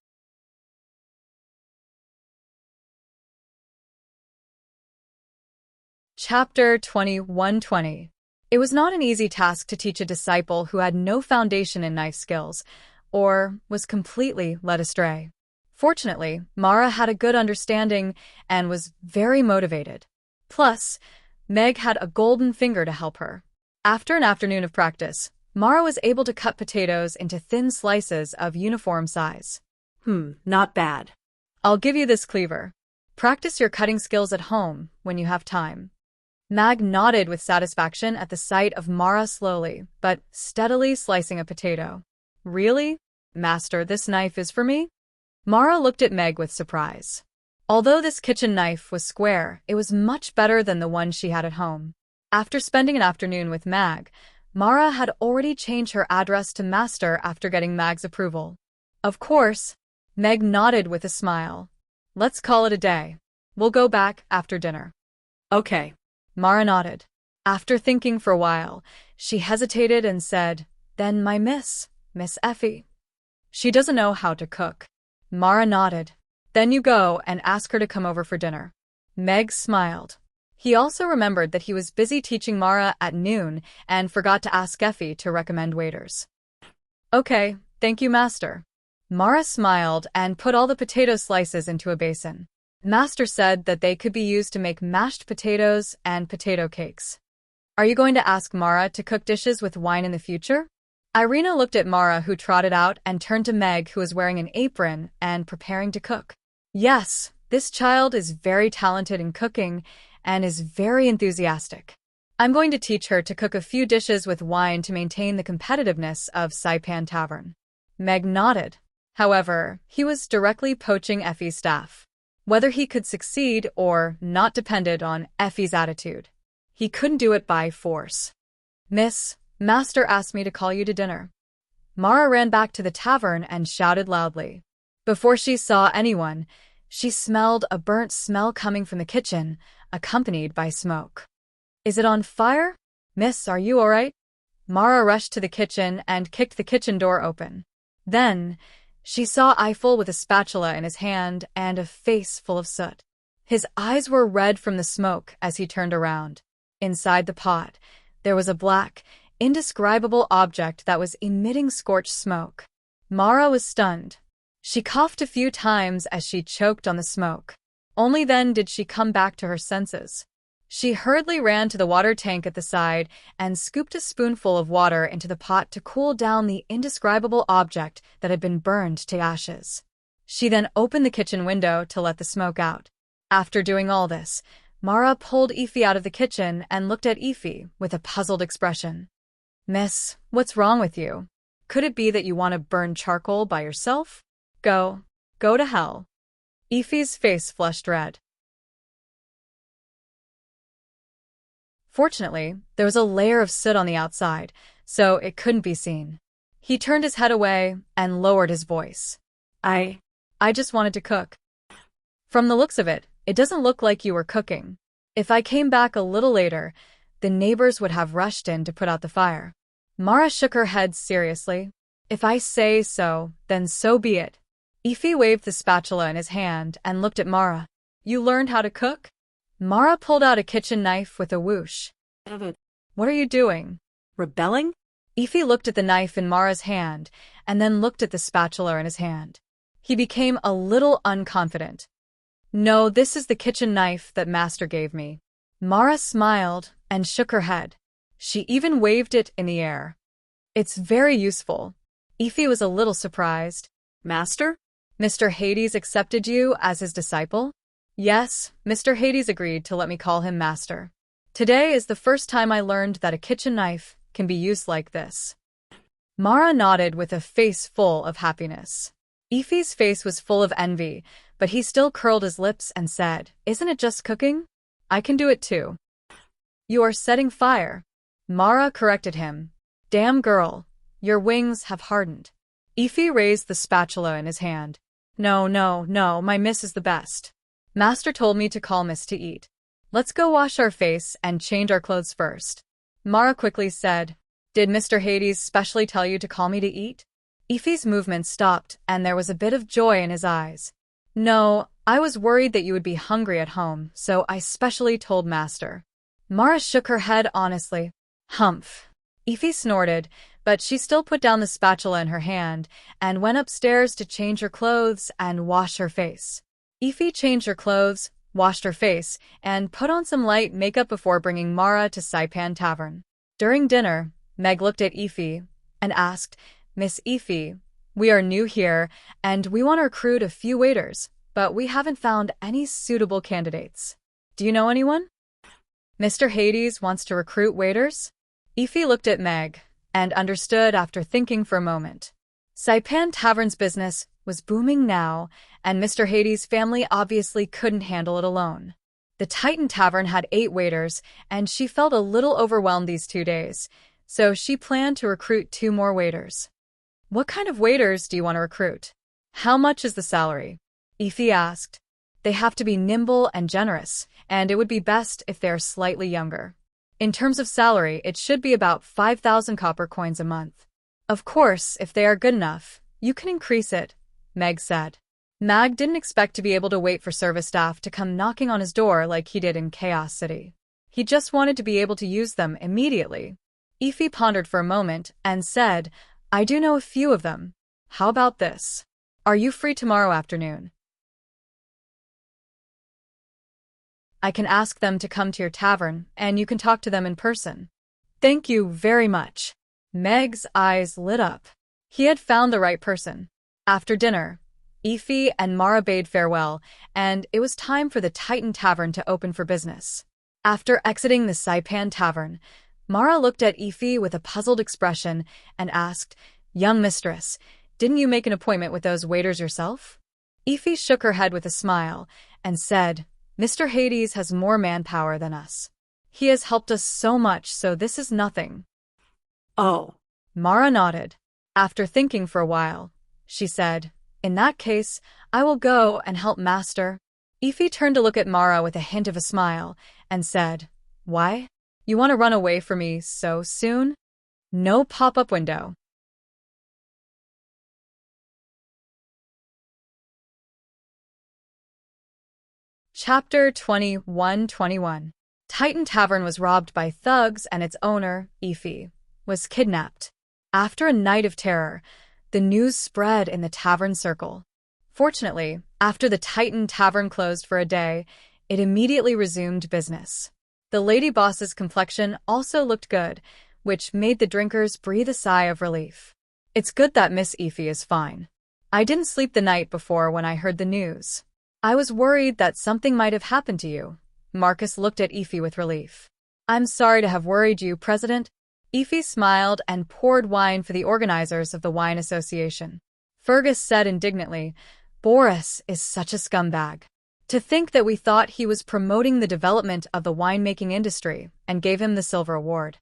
Chapter 21:20. It was not an easy task to teach a disciple who had no foundation in knife skills, or was completely led astray. Fortunately, Mara had a good understanding and was very motivated. Plus, Meg had a golden finger to help her. After an afternoon of practice, Mara was able to cut potatoes into thin slices of uniform size. Not bad. I'll give you this cleaver. Practice your cutting skills at home when you have time. Mag nodded with satisfaction at the sight of Mara slowly, but steadily slicing a potato. Really? Master, this knife is for me? Mara looked at Meg with surprise. Although this kitchen knife was square, it was much better than the one she had at home. After spending an afternoon with Mag, Mara had already changed her address to Master after getting Mag's approval. Of course, Meg nodded with a smile. Let's call it a day. We'll go back after dinner. Okay. Mara nodded. After thinking for a while, she hesitated and said, Then my Miss Effie. She doesn't know how to cook. Mara nodded. Then you go and ask her to come over for dinner. Meg smiled. He also remembered that he was busy teaching Mara at noon and forgot to ask Effie to recommend waiters. Okay, thank you, Master. Mara smiled and put all the potato slices into a basin. Master said that they could be used to make mashed potatoes and potato cakes. Are you going to ask Mara to cook dishes with wine in the future? Irina looked at Mara, who trotted out, and turned to Meg, who was wearing an apron and preparing to cook. Yes, this child is very talented in cooking and is very enthusiastic. I'm going to teach her to cook a few dishes with wine to maintain the competitiveness of Saipan Tavern. Meg nodded. However, he was directly poaching Effie's staff. Whether he could succeed or not depended on Effie's attitude. He couldn't do it by force. Master asked me to call you to dinner. Mara ran back to the tavern and shouted loudly. Before she saw anyone, She smelled a burnt smell coming from the kitchen, accompanied by smoke. "Is it on fire? Miss, are you all right?" Mara rushed to the kitchen and kicked the kitchen door open. Then, she saw Eiffel with a spatula in his hand and a face full of soot. His eyes were red from the smoke as he turned around. Inside the pot, there was a black, indescribable object that was emitting scorched smoke. Mara was stunned. She coughed a few times as she choked on the smoke. Only then did she come back to her senses. She hurriedly ran to the water tank at the side and scooped a spoonful of water into the pot to cool down the indescribable object that had been burned to ashes. She then opened the kitchen window to let the smoke out. After doing all this, Mara pulled Effie out of the kitchen and looked at Effie with a puzzled expression. "Miss, what's wrong with you? Could it be that you want to burn charcoal by yourself? Go to hell." Effie's face flushed red. Fortunately, there was a layer of soot on the outside, so it couldn't be seen. He turned his head away and lowered his voice. I just wanted to cook. From the looks of it, it doesn't look like you were cooking. If I came back a little later, the neighbors would have rushed in to put out the fire." Mara shook her head seriously. "If I say so, then so be it." Effie waved the spatula in his hand and looked at Mara. "You learned how to cook?" Mara pulled out a kitchen knife with a whoosh. "What are you doing? Rebelling?" Effie looked at the knife in Mara's hand and then looked at the spatula in his hand. He became a little unconfident. "No, this is the kitchen knife that Master gave me." Mara smiled and shook her head. She even waved it in the air. "It's very useful." Effie was a little surprised. "Master?" "Mr. Hades accepted you as his disciple?" "Yes, Mr. Hades agreed to let me call him Master. Today is the first time I learned that a kitchen knife can be used like this." Mara nodded with a face full of happiness. Effie's face was full of envy, but he still curled his lips and said, "Isn't it just cooking? I can do it too." "You are setting fire." Mara corrected him. "Damn girl, your wings have hardened." Effie raised the spatula in his hand. No, my miss is the best. Master told me to call Miss to eat. Let's go wash our face and change our clothes first." Mara quickly said, "Did Mr. Hades specially tell you to call me to eat?" Effie's movement stopped and there was a bit of joy in his eyes. "No, I was worried that you would be hungry at home, so I specially told Master." Mara shook her head honestly. "Humph." Effie snorted, but she still put down the spatula in her hand and went upstairs to change her clothes and wash her face. Effie changed her clothes, washed her face, and put on some light makeup before bringing Mara to Saipan Tavern. During dinner, Meg looked at Effie and asked, "Miss Effie, we are new here and we want to recruit a few waiters, but we haven't found any suitable candidates. Do you know anyone?" "Mr. Hades wants to recruit waiters?" Effie looked at Meg and understood after thinking for a moment. Saipan Tavern's business was booming now, and Mr. Hades' family obviously couldn't handle it alone. The Titan Tavern had 8 waiters, and she felt a little overwhelmed these 2 days, so she planned to recruit 2 more waiters. "What kind of waiters do you want to recruit? How much is the salary?" Effie asked. "They have to be nimble and generous, and it would be best if they are slightly younger. In terms of salary, it should be about 5,000 copper coins a month. Of course, if they are good enough, you can increase it," Meg said. Mag didn't expect to be able to wait for service staff to come knocking on his door like he did in Chaos City. He just wanted to be able to use them immediately. Effie pondered for a moment and said, "I do know a few of them. How about this? Are you free tomorrow afternoon? I can ask them to come to your tavern, and you can talk to them in person." "Thank you very much." Meg's eyes lit up. He had found the right person. After dinner, Effie and Mara bade farewell, and it was time for the Titan Tavern to open for business. After exiting the Saipan Tavern, Mara looked at Effie with a puzzled expression and asked, "Young mistress, didn't you make an appointment with those waiters yourself?" Effie shook her head with a smile and said, "Mr. Hades has more manpower than us. He has helped us so much, so this is nothing." "Oh." Mara nodded. After thinking for a while, she said, In that case, I will go and help master. Ify turned to look at Mara with a hint of a smile and said, Why? You want to run away from me so soon? No pop-up window. Chapter 21:21. Titan Tavern was robbed by thugs and its owner, Ify, was kidnapped. After a night of terror, the news spread in the tavern circle. Fortunately, after the Titan Tavern closed for a day, it immediately resumed business. The lady boss's complexion also looked good, which made the drinkers breathe a sigh of relief. It's good that Miss Ify is fine. I didn't sleep the night before when I heard the news. I was worried that something might have happened to you. Marcus looked at Ify with relief. I'm sorry to have worried you, President. Ify smiled and poured wine for the organizers of the wine association. Fergus said indignantly, Boris is such a scumbag. To think that we thought he was promoting the development of the winemaking industry and gave him the silver award.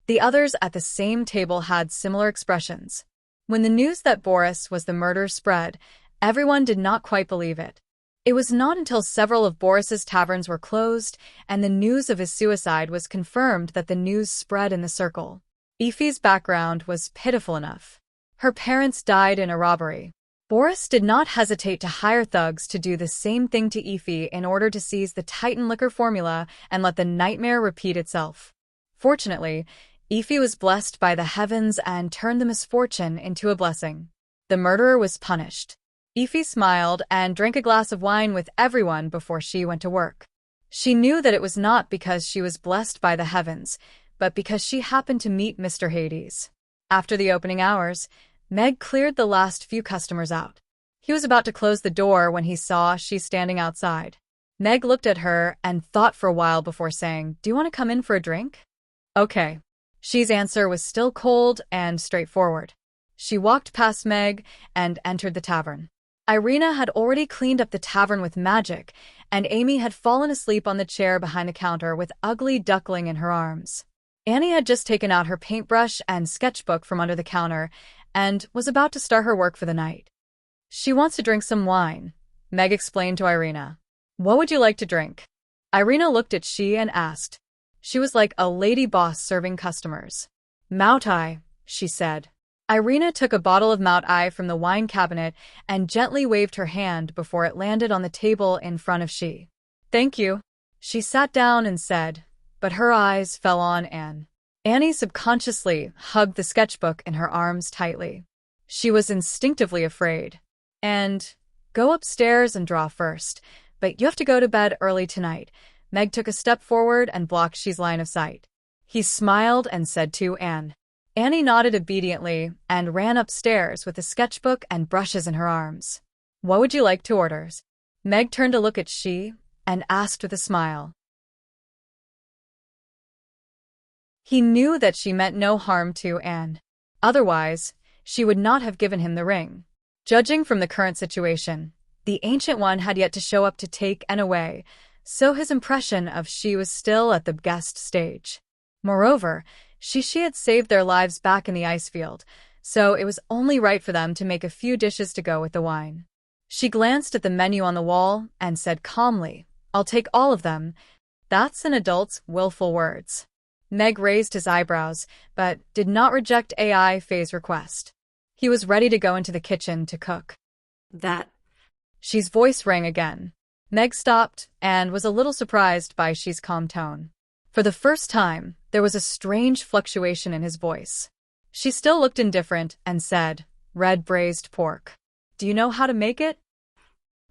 The others at the same table had similar expressions. When the news that Boris was the murderer spread, everyone did not quite believe it. It was not until several of Boris's taverns were closed and the news of his suicide was confirmed that the news spread in the circle. Ify's background was pitiful enough. Her parents died in a robbery. Boris did not hesitate to hire thugs to do the same thing to Ify in order to seize the Titan liquor formula and let the nightmare repeat itself. Fortunately, Ify was blessed by the heavens and turned the misfortune into a blessing. The murderer was punished. Ify smiled and drank a glass of wine with everyone before she went to work. She knew that it was not because she was blessed by the heavens, but because she happened to meet Mr. Hades. After the opening hours, Meg cleared the last few customers out. He was about to close the door when he saw she standing outside. Meg looked at her and thought for a while before saying, Do you want to come in for a drink? Okay. She's answer was still cold and straightforward. She walked past Meg and entered the tavern. Irina had already cleaned up the tavern with magic, and Amy had fallen asleep on the chair behind the counter with Ugly Duckling in her arms. Annie had just taken out her paintbrush and sketchbook from under the counter and was about to start her work for the night. She wants to drink some wine, Meg explained to Irina. What would you like to drink? Irina looked at she and asked. She was like a lady boss serving customers. Moutai, she said. Irina took a bottle of Moutai from the wine cabinet and gently waved her hand before it landed on the table in front of she. Thank you. She sat down and said, but her eyes fell on Anne. Annie subconsciously hugged the sketchbook in her arms tightly. She was instinctively afraid. And, go upstairs and draw first, but you have to go to bed early tonight. Meg took a step forward and blocked she's line of sight. He smiled and said to Anne. Annie nodded obediently and ran upstairs with the sketchbook and brushes in her arms. What would you like to order? Meg turned to look at she and asked with a smile. He knew that she meant no harm to Anne. Otherwise, she would not have given him the ring. Judging from the current situation, the Ancient One had yet to show up to take Anne away, so his impression of she was still at the guest stage. Moreover, she had saved their lives back in the ice field, so it was only right for them to make a few dishes to go with the wine. She glanced at the menu on the wall and said calmly, I'll take all of them. That's an adult's willful words. Meg raised his eyebrows, but did not reject AI Faye's request. He was ready to go into the kitchen to cook. She's voice rang again. Meg stopped and was a little surprised by she's calm tone. For the first time, there was a strange fluctuation in his voice. She still looked indifferent and said, Red braised pork. Do you know how to make it?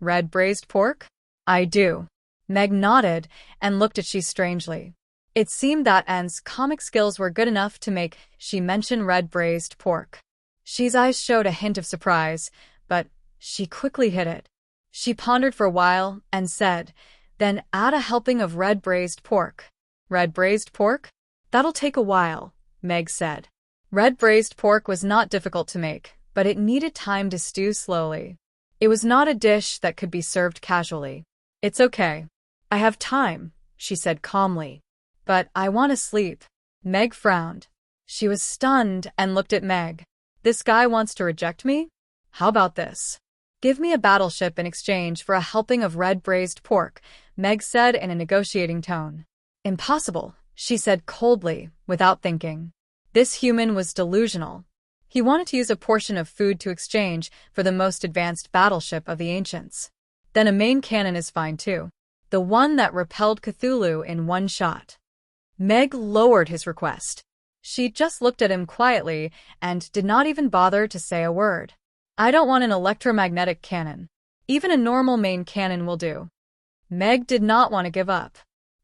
Red braised pork? I do. Meg nodded and looked at she strangely. It seemed that Anne's comic skills were good enough to make she mention red braised pork. She's eyes showed a hint of surprise, but she quickly hid it. She pondered for a while and said, Then add a helping of red braised pork. Red braised pork? That'll take a while, Meg said. Red braised pork was not difficult to make, but it needed time to stew slowly. It was not a dish that could be served casually. It's okay. I have time, she said calmly. But I want to sleep. Meg frowned. She was stunned and looked at Meg. This guy wants to reject me? How about this? Give me a battleship in exchange for a helping of red braised pork, Meg said in a negotiating tone. Impossible, she said coldly, without thinking. This human was delusional. He wanted to use a portion of food to exchange for the most advanced battleship of the ancients. Then a main cannon is fine too. The one that repelled Cthulhu in one shot. Meg lowered his request. She just looked at him quietly and did not even bother to say a word. I don't want an electromagnetic cannon. Even a normal main cannon will do. Meg did not want to give up.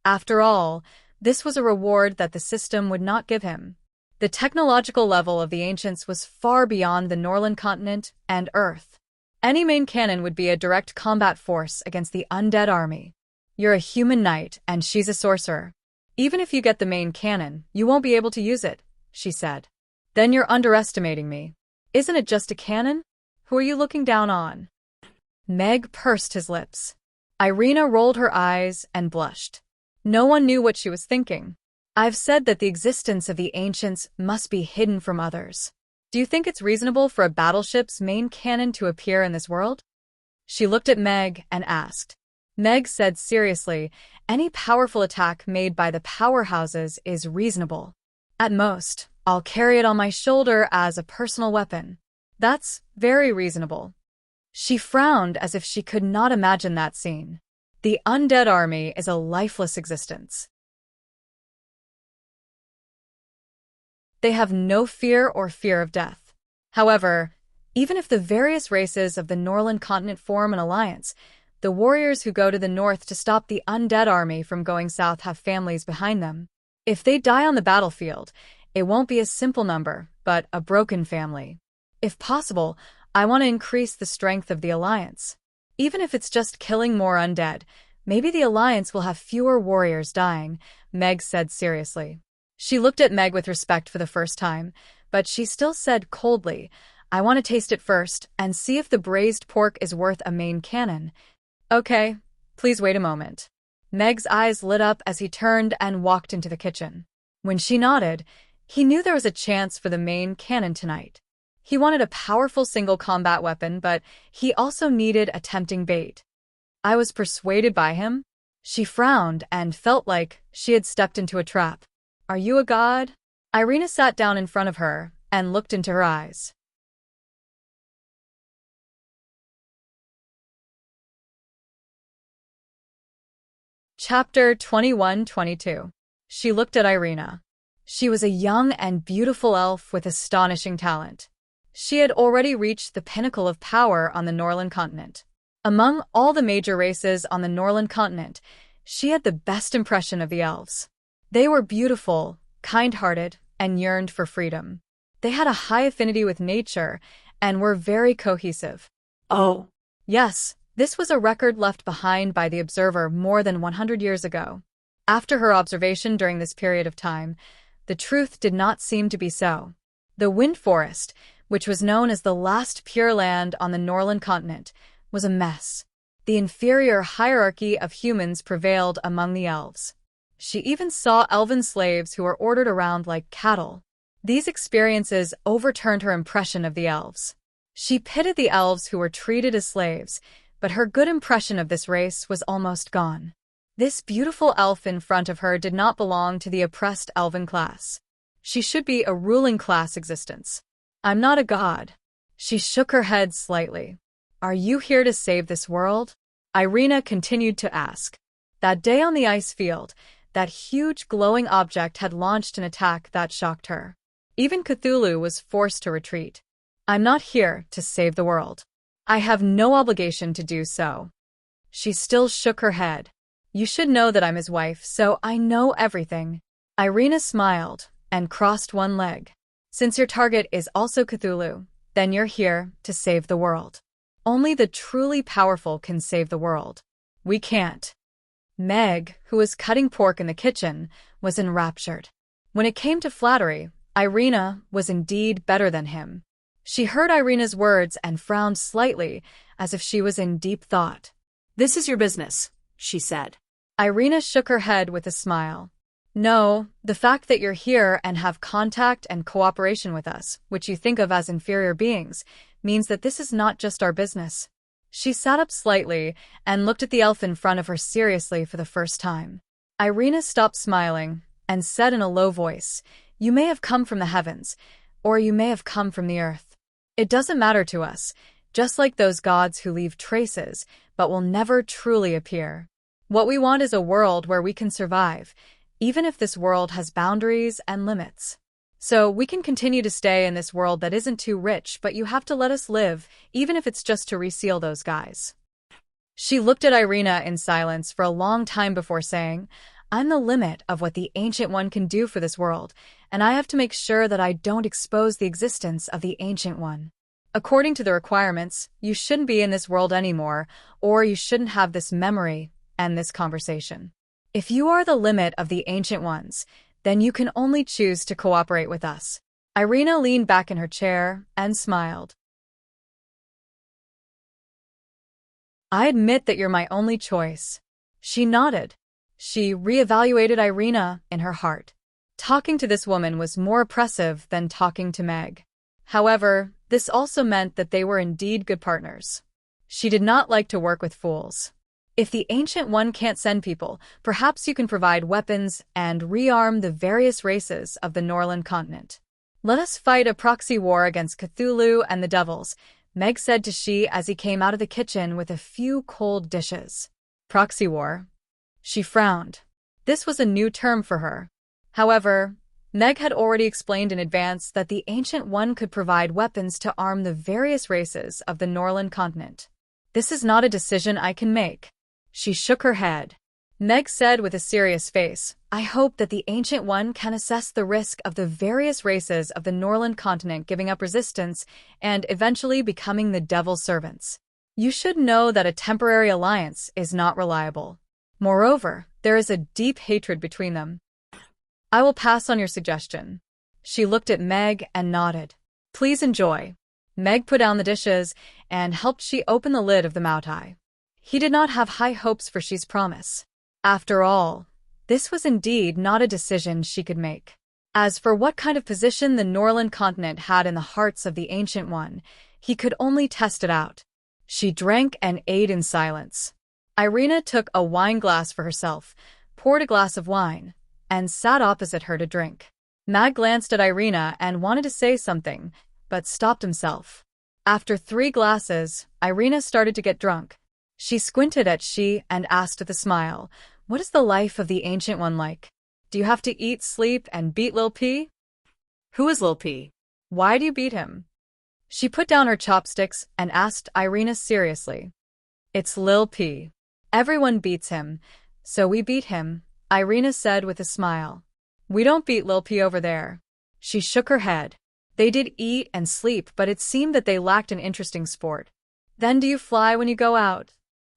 After all, this was a reward that the system would not give him. The technological level of the ancients was far beyond the Norland continent and Earth. Any main cannon would be a direct combat force against the undead army. You're a human knight and she's a sorcerer. Even if you get the main cannon, you won't be able to use it, she said. Then you're underestimating me. Isn't it just a cannon? Who are you looking down on? Meg pursed his lips. Irina rolled her eyes and blushed. No one knew what she was thinking. I've said that the existence of the ancients must be hidden from others. Do you think it's reasonable for a battleship's main cannon to appear in this world? She looked at Meg and asked. Meg said seriously, any powerful attack made by the powerhouses is reasonable. At most, I'll carry it on my shoulder as a personal weapon. That's very reasonable. She frowned as if she could not imagine that scene. The undead army is a lifeless existence. They have no fear or fear of death. However, even if the various races of the Norland continent form an alliance, the warriors who go to the north to stop the undead army from going south have families behind them. If they die on the battlefield, it won't be a simple number, but a broken family. If possible, I want to increase the strength of the alliance. Even if it's just killing more undead, maybe the alliance will have fewer warriors dying, Meg said seriously. She looked at Meg with respect for the first time, but she still said coldly, I want to taste it first and see if the braised pork is worth a main cannon. Okay, please wait a moment. Meg's eyes lit up as he turned and walked into the kitchen. When she nodded, he knew there was a chance for the main cannon tonight. He wanted a powerful single combat weapon, but he also needed a tempting bait. I was persuaded by him. She frowned and felt like she had stepped into a trap. Are you a god? Irina sat down in front of her and looked into her eyes. Chapter 21-22. She looked at Irina. She was a young and beautiful elf with astonishing talent. She had already reached the pinnacle of power on the Norland continent. Among all the major races on the Norland continent, she had the best impression of the elves. They were beautiful, kind-hearted, and yearned for freedom. They had a high affinity with nature and were very cohesive. Oh. Yes. This was a record left behind by the observer more than 100 years ago. After her observation during this period of time, the truth did not seem to be so. The wind forest, which was known as the last pure land on the Norland continent, was a mess. The inferior hierarchy of humans prevailed among the elves. She even saw elven slaves who were ordered around like cattle. These experiences overturned her impression of the elves. She pitied the elves who were treated as slaves, but her good impression of this race was almost gone. This beautiful elf in front of her did not belong to the oppressed elven class. She should be a ruling class existence. I'm not a god. She shook her head slightly. Are you here to save this world? Irina continued to ask. That day on the ice field, that huge glowing object had launched an attack that shocked her. Even Cthulhu was forced to retreat. I'm not here to save the world. I have no obligation to do so. She still shook her head. You should know that I'm his wife, so I know everything. Irina smiled and crossed one leg. Since your target is also Cthulhu, then you're here to save the world. Only the truly powerful can save the world. We can't. Meg, who was cutting pork in the kitchen, was enraptured. When it came to flattery, Irina was indeed better than him. She heard Irina's words and frowned slightly, as if she was in deep thought. This is your business, she said. Irina shook her head with a smile. No, the fact that you're here and have contact and cooperation with us, which you think of as inferior beings, means that this is not just our business. She sat up slightly and looked at the elf in front of her seriously for the first time. Irina stopped smiling and said in a low voice, "You may have come from the heavens, or you may have come from the earth. It doesn't matter to us, just like those gods who leave traces but will never truly appear. What we want is a world where we can survive, even if this world has boundaries and limits. So we can continue to stay in this world that isn't too rich, but you have to let us live, even if it's just to reseal those guys." She looked at Irina in silence for a long time before saying, "I'm the limit of what the Ancient One can do for this world, and I have to make sure that I don't expose the existence of the Ancient One. According to the requirements, you shouldn't be in this world anymore, or you shouldn't have this memory and this conversation. If you are the limit of the Ancient Ones, then you can only choose to cooperate with us." Irina leaned back in her chair and smiled. "I admit that you're my only choice." She nodded. She reevaluated Irina in her heart. Talking to this woman was more oppressive than talking to Meg. However, this also meant that they were indeed good partners. She did not like to work with fools. If the Ancient One can't send people, perhaps you can provide weapons and rearm the various races of the Norland continent. "Let us fight a proxy war against Cthulhu and the devils," Meg said to She as he came out of the kitchen with a few cold dishes. Proxy war? She frowned. This was a new term for her. However, Meg had already explained in advance that the Ancient One could provide weapons to arm the various races of the Norland continent. "This is not a decision I can make." She shook her head. Meg said with a serious face, "I hope that the Ancient One can assess the risk of the various races of the Norland continent giving up resistance and eventually becoming the devil's servants. You should know that a temporary alliance is not reliable. Moreover, there is a deep hatred between them. I will pass on your suggestion." She looked at Meg and nodded. "Please enjoy." Meg put down the dishes and helped She open the lid of the Mautai. He did not have high hopes for She's promise. After all, this was indeed not a decision she could make. As for what kind of position the Norland continent had in the hearts of the Ancient One, he could only test it out. She drank and ate in silence. Irina took a wine glass for herself, poured a glass of wine, and sat opposite her to drink. Mag glanced at Irina and wanted to say something, but stopped himself. After 3 glasses, Irina started to get drunk. She squinted at She and asked with a smile, "What is the life of the Ancient One like? Do you have to eat, sleep, and beat Lil P?" "Who is Lil P?" "Why do you beat him?" She put down her chopsticks and asked Irina seriously. "It's Lil P. Everyone beats him, so we beat him," Irina said with a smile. "We don't beat Lil P over there." She shook her head. They did eat and sleep, but it seemed that they lacked an interesting sport. "Then do you fly when you go out?"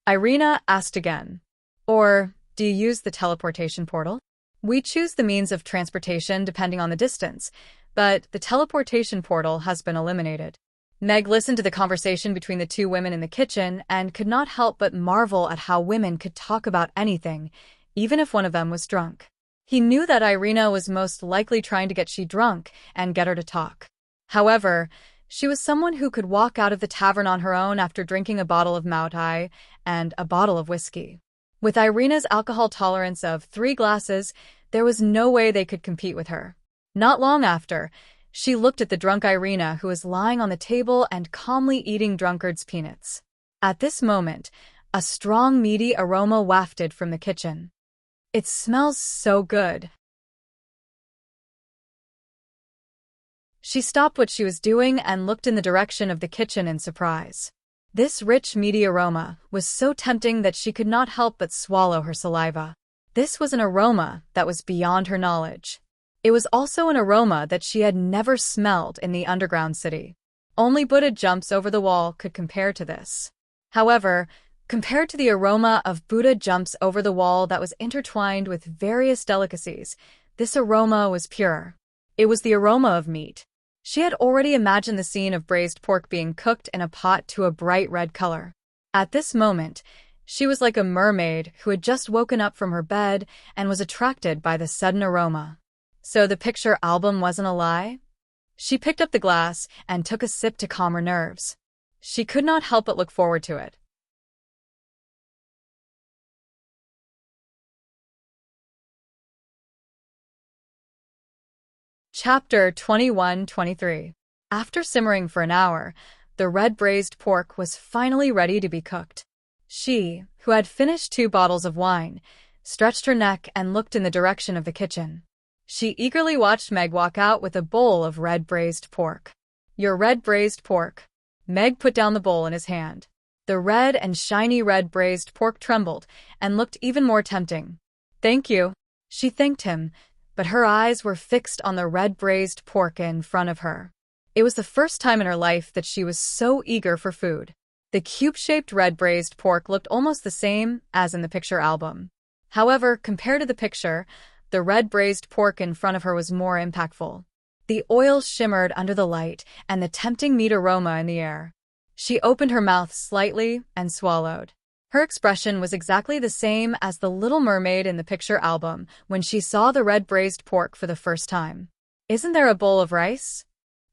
Irina asked again. "Or do you use the teleportation portal?" "We choose the means of transportation depending on the distance, but the teleportation portal has been eliminated." Meg listened to the conversation between the 2 women in the kitchen and could not help but marvel at how women could talk about anything, even if one of them was drunk. He knew that Irina was most likely trying to get She drunk and get her to talk. However, she was someone who could walk out of the tavern on her own after drinking a bottle of Mautai and a bottle of whiskey. With Irina's alcohol tolerance of 3 glasses, there was no way they could compete with her. Not long after, She looked at the drunk Irina who was lying on the table and calmly eating drunkard's peanuts. At this moment, a strong meaty aroma wafted from the kitchen. "It smells so good." She stopped what she was doing and looked in the direction of the kitchen in surprise. This rich, meaty aroma was so tempting that she could not help but swallow her saliva. This was an aroma that was beyond her knowledge. It was also an aroma that she had never smelled in the underground city. Only Buddha jumps over the wall could compare to this. However, compared to the aroma of Buddha jumps over the wall that was intertwined with various delicacies, this aroma was pure. It was the aroma of meat. She had already imagined the scene of braised pork being cooked in a pot to a bright red color. At this moment, she was like a mermaid who had just woken up from her bed and was attracted by the sudden aroma. So the picture album wasn't a lie? She picked up the glass and took a sip to calm her nerves. She could not help but look forward to it. Chapter 21-23. After simmering for an hour, the red braised pork was finally ready to be cooked. She, who had finished 2 bottles of wine, stretched her neck and looked in the direction of the kitchen. She eagerly watched Meg walk out with a bowl of red braised pork. "Your red braised pork." Meg put down the bowl in his hand. The red and shiny red braised pork trembled and looked even more tempting. "Thank you." She thanked him, but her eyes were fixed on the red braised pork in front of her. It was the first time in her life that she was so eager for food. The cube-shaped red braised pork looked almost the same as in the picture album. However, compared to the picture, the red braised pork in front of her was more impactful. The oil shimmered under the light and the tempting meat aroma in the air. She opened her mouth slightly and swallowed. Her expression was exactly the same as the Little Mermaid in the picture album when she saw the red braised pork for the first time. "Isn't there a bowl of rice?"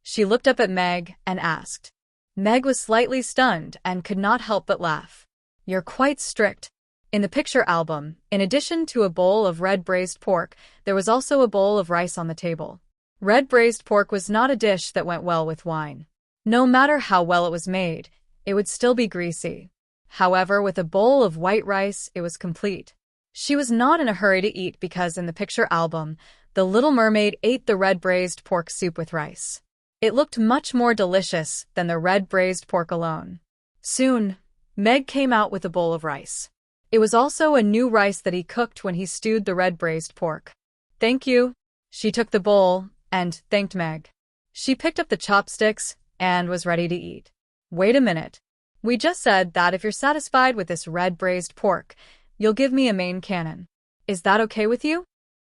She looked up at Meg and asked. Meg was slightly stunned and could not help but laugh. "You're quite strict." In the picture album, in addition to a bowl of red braised pork, there was also a bowl of rice on the table. Red braised pork was not a dish that went well with wine. No matter how well it was made, it would still be greasy. However, with a bowl of white rice, it was complete. She was not in a hurry to eat because in the picture album, the Little Mermaid ate the red braised pork soup with rice. It looked much more delicious than the red braised pork alone. Soon, Meg came out with a bowl of rice. It was also a new rice that he cooked when he stewed the red braised pork. "Thank you." She took the bowl and thanked Meg. She picked up the chopsticks and was ready to eat. "Wait a minute. We just said that if you're satisfied with this red braised pork, you'll give me a main cannon. Is that okay with you?"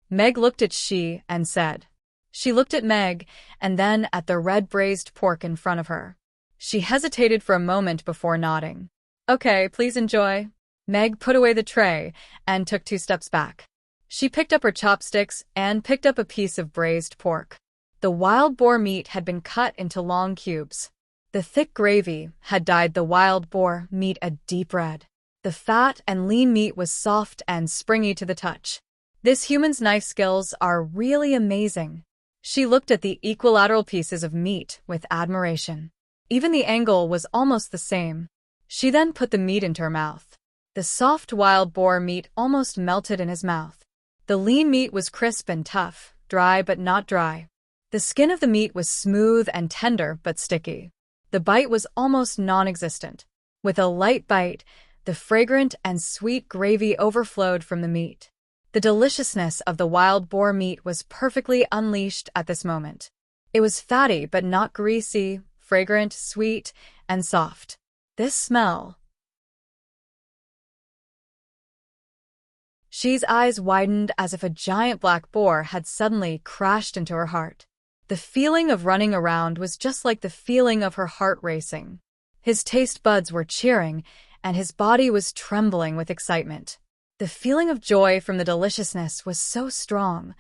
Meg looked at she and said. She looked at Meg and then at the red braised pork in front of her. She hesitated for a moment before nodding. "Okay, please enjoy." Meg put away the tray and took 2 steps back. She picked up her chopsticks and picked up a piece of braised pork. The wild boar meat had been cut into long cubes. The thick gravy had dyed the wild boar meat a deep red. The fat and lean meat was soft and springy to the touch. This human's knife skills are really amazing. She looked at the equilateral pieces of meat with admiration. Even the angle was almost the same. She then put the meat into her mouth. The soft wild boar meat almost melted in his mouth. The lean meat was crisp and tough, dry but not dry. The skin of the meat was smooth and tender but sticky. The bite was almost non-existent. With a light bite, the fragrant and sweet gravy overflowed from the meat. The deliciousness of the wild boar meat was perfectly unleashed at this moment. It was fatty but not greasy, fragrant, sweet, and soft. This smell. She's eyes widened as if a giant black boar had suddenly crashed into her heart. The feeling of running around was just like the feeling of her heart racing. His taste buds were cheering, and his body was trembling with excitement. The feeling of joy from the deliciousness was so strong.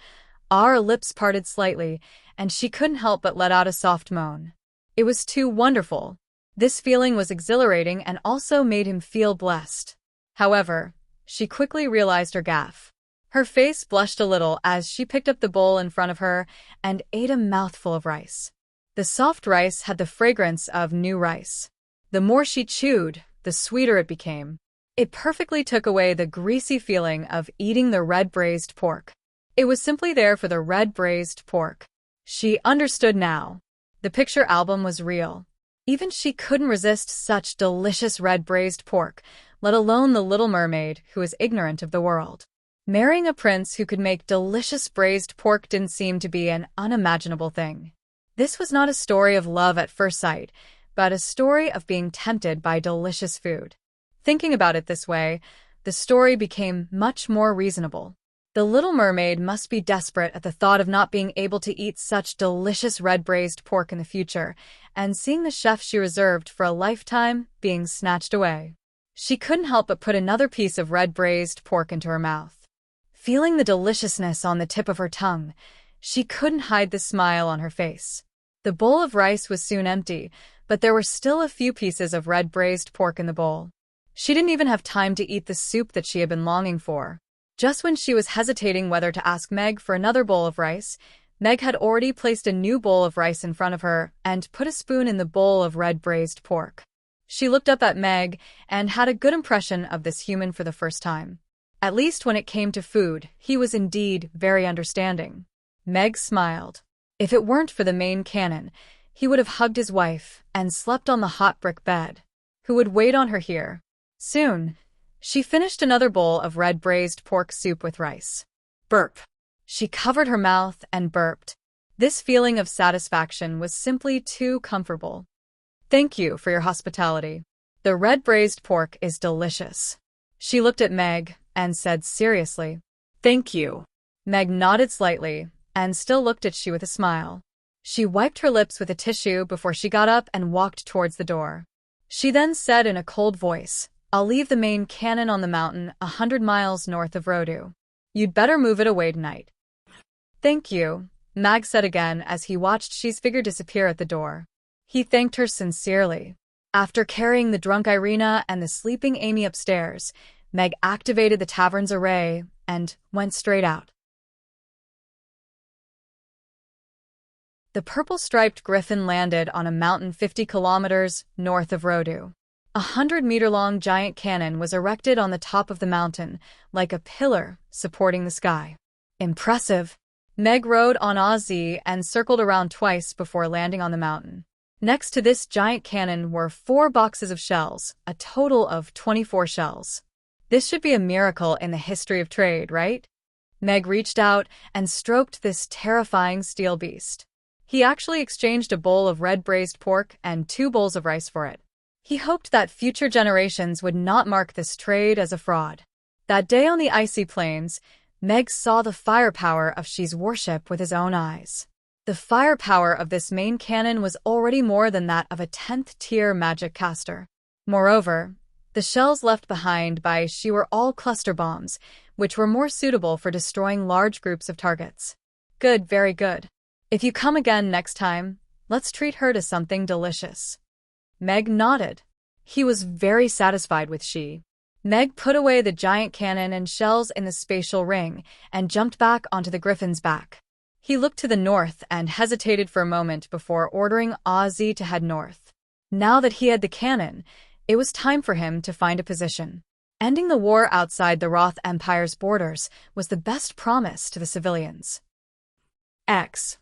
Our lips parted slightly, and she couldn't help but let out a soft moan. It was too wonderful. This feeling was exhilarating and also made him feel blessed. However, she quickly realized her gaffe. Her face blushed a little as she picked up the bowl in front of her and ate a mouthful of rice. The soft rice had the fragrance of new rice. The more she chewed, the sweeter it became. It perfectly took away the greasy feeling of eating the red braised pork. It was simply there for the red braised pork. She understood now. The picture album was real. Even she couldn't resist such delicious red braised pork, let alone the Little Mermaid, who was ignorant of the world. Marrying a prince who could make delicious braised pork didn't seem to be an unimaginable thing. This was not a story of love at first sight, but a story of being tempted by delicious food. Thinking about it this way, the story became much more reasonable. The Little Mermaid must be desperate at the thought of not being able to eat such delicious red braised pork in the future, and seeing the chef she reserved for a lifetime being snatched away. She couldn't help but put another piece of red braised pork into her mouth. Feeling the deliciousness on the tip of her tongue, she couldn't hide the smile on her face. The bowl of rice was soon empty, but there were still a few pieces of red braised pork in the bowl. She didn't even have time to eat the soup that she had been longing for. Just when she was hesitating whether to ask Meg for another bowl of rice, Meg had already placed a new bowl of rice in front of her and put a spoon in the bowl of red braised pork. She looked up at Meg and had a good impression of this human for the first time. At least when it came to food, he was indeed very understanding. Meg smiled. If it weren't for the main cannon, he would have hugged his wife and slept on the hot brick bed. Who would wait on her here? Soon, she finished another bowl of red braised pork soup with rice. Burp. She covered her mouth and burped. This feeling of satisfaction was simply too comfortable. Thank you for your hospitality. The red braised pork is delicious. She looked at Meg and said seriously, "Thank you." Meg nodded slightly and still looked at she with a smile. She wiped her lips with a tissue before she got up and walked towards the door. She then said in a cold voice, "I'll leave the main cannon on the mountain 100 miles north of Rodu. You'd better move it away tonight." "Thank you," Mag said again as he watched she's figure disappear at the door. He thanked her sincerely. After carrying the drunk Irina and the sleeping Amy upstairs, Meg activated the tavern's array and went straight out. The purple-striped griffin landed on a mountain 50 kilometers north of Rodu. 100-meter-long giant cannon was erected on the top of the mountain, like a pillar supporting the sky. Impressive. Meg rode on Ozzy and circled around twice before landing on the mountain. Next to this giant cannon were 4 boxes of shells, a total of 24 shells. This should be a miracle in the history of trade, right? Meg reached out and stroked this terrifying steel beast. He actually exchanged a bowl of red braised pork and 2 bowls of rice for it. He hoped that future generations would not mark this trade as a fraud. That day on the icy plains, Meg saw the firepower of Shi's warship with his own eyes. The firepower of this main cannon was already more than that of a 10th-tier magic caster. Moreover, the shells left behind by Shi were all cluster bombs, which were more suitable for destroying large groups of targets. Good, very good. If you come again next time, let's treat her to something delicious. Meg nodded. He was very satisfied with Shi. Meg put away the giant cannon and shells in the spatial ring and jumped back onto the griffin's back. He looked to the north and hesitated for a moment before ordering Ozzy to head north. Now that he had the cannon, it was time for him to find a position. Ending the war outside the Roth Empire's borders was the best promise to the civilians. X.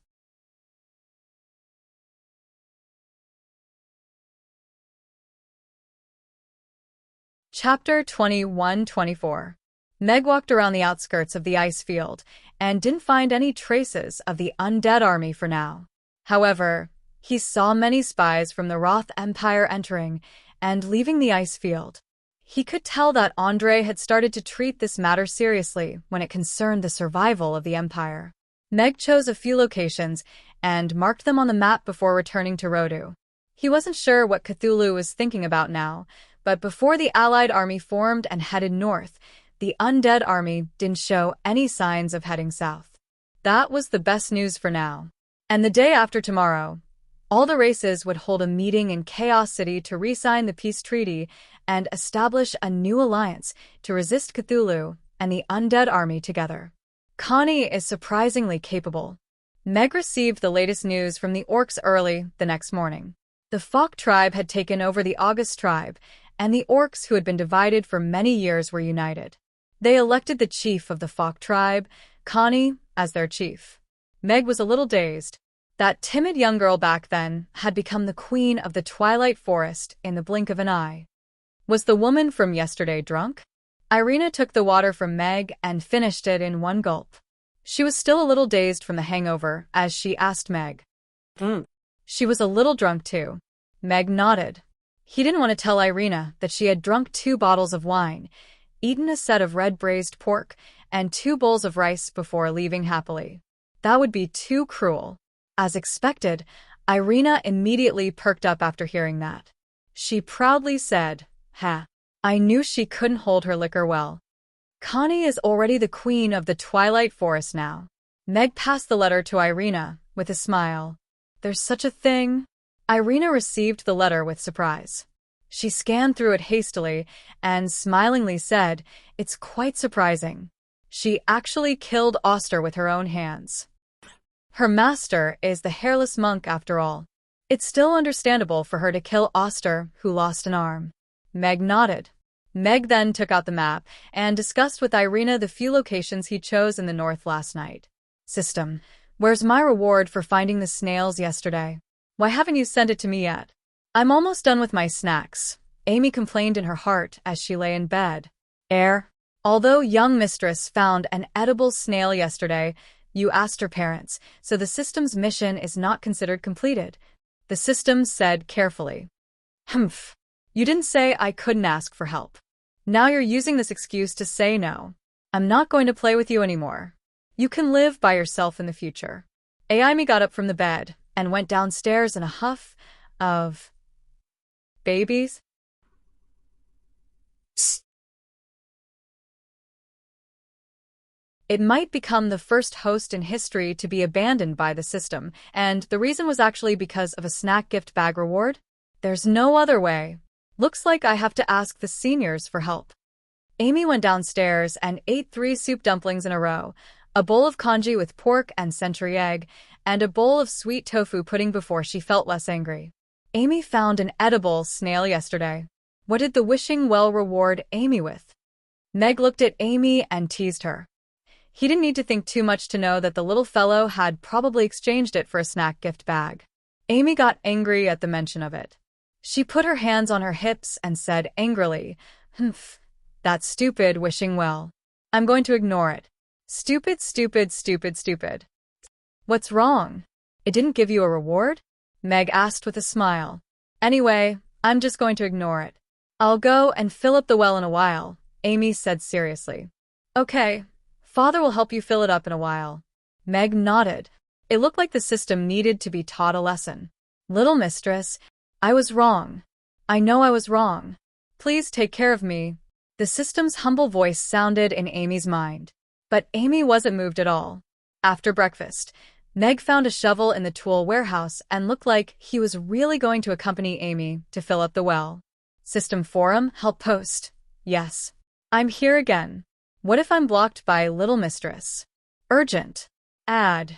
Chapter 21-24. Meg walked around the outskirts of the ice field and didn't find any traces of the undead army for now. However, he saw many spies from the Roth Empire entering and leaving the ice field. He could tell that Andre had started to treat this matter seriously when it concerned the survival of the Empire. Meg chose a few locations and marked them on the map before returning to Rodu. He wasn't sure what Cthulhu was thinking about now, but before the Allied army formed and headed north, the undead army didn't show any signs of heading south. That was the best news for now. And the day after tomorrow, all the races would hold a meeting in Chaos City to re-sign the peace treaty and establish a new alliance to resist Cthulhu and the undead army together. Connie is surprisingly capable. Meg received the latest news from the orcs early the next morning. The Fok tribe had taken over the August tribe, and the orcs who had been divided for many years were united. They elected the chief of the Fok tribe, Connie, as their chief. Meg was a little dazed. That timid young girl back then had become the queen of the Twilight Forest in the blink of an eye. Was the woman from yesterday drunk? Irina took the water from Meg and finished it in one gulp. She was still a little dazed from the hangover as she asked Meg. She was a little drunk too. Meg nodded. He didn't want to tell Irina that she had drunk 2 bottles of wine, eaten a set of red braised pork, and 2 bowls of rice before leaving happily. That would be too cruel. As expected, Irina immediately perked up after hearing that. She proudly said, "Ha! I knew she couldn't hold her liquor well." Connie is already the queen of the Twilight Forest now. Meg passed the letter to Irina with a smile. There's such a thing? Irina received the letter with surprise. She scanned through it hastily and smilingly said, "It's quite surprising. She actually killed Oster with her own hands." Her master is the hairless monk after all. It's still understandable for her to kill Oster, who lost an arm. Meg nodded. Meg then took out the map and discussed with Irina the few locations he chose in the north last night. System, where's my reward for finding the snails yesterday? Why haven't you sent it to me yet? I'm almost done with my snacks, Amy complained in her heart as she lay in bed. Although young mistress found an edible snail yesterday, you asked her parents, so the system's mission is not considered completed. The system said carefully. Humph. You didn't say I couldn't ask for help. Now you're using this excuse to say no. I'm not going to play with you anymore. You can live by yourself in the future. Amy got up from the bed and went downstairs in a huff of babies. Psst. It might become the first host in history to be abandoned by the system, and the reason was actually because of a snack gift bag reward. There's no other way. Looks like I have to ask the seniors for help. Amy went downstairs and ate 3 soup dumplings in a row, a bowl of congee with pork and century egg, and a bowl of sweet tofu pudding before she felt less angry. Amy found an edible snail yesterday. What did the wishing well reward Amy with? Meg looked at Amy and teased her. He didn't need to think too much to know that the little fellow had probably exchanged it for a snack gift bag. Amy got angry at the mention of it. She put her hands on her hips and said angrily, Humph, that's stupid wishing well. I'm going to ignore it. Stupid, stupid, stupid, stupid. What's wrong? It didn't give you a reward? Meg asked with a smile. Anyway, I'm just going to ignore it. I'll go and fill up the well in a while, Amy said seriously. Okay, Father will help you fill it up in a while. Meg nodded. It looked like the system needed to be taught a lesson. Little mistress, I was wrong. I know I was wrong. Please take care of me. The system's humble voice sounded in Amy's mind. But Amy wasn't moved at all. After breakfast, Meg found a shovel in the tool warehouse and looked like he was really going to accompany Amy to fill up the well. System forum, help post. Yes. I'm here again. What if I'm blocked by Little Mistress? Urgent. Add.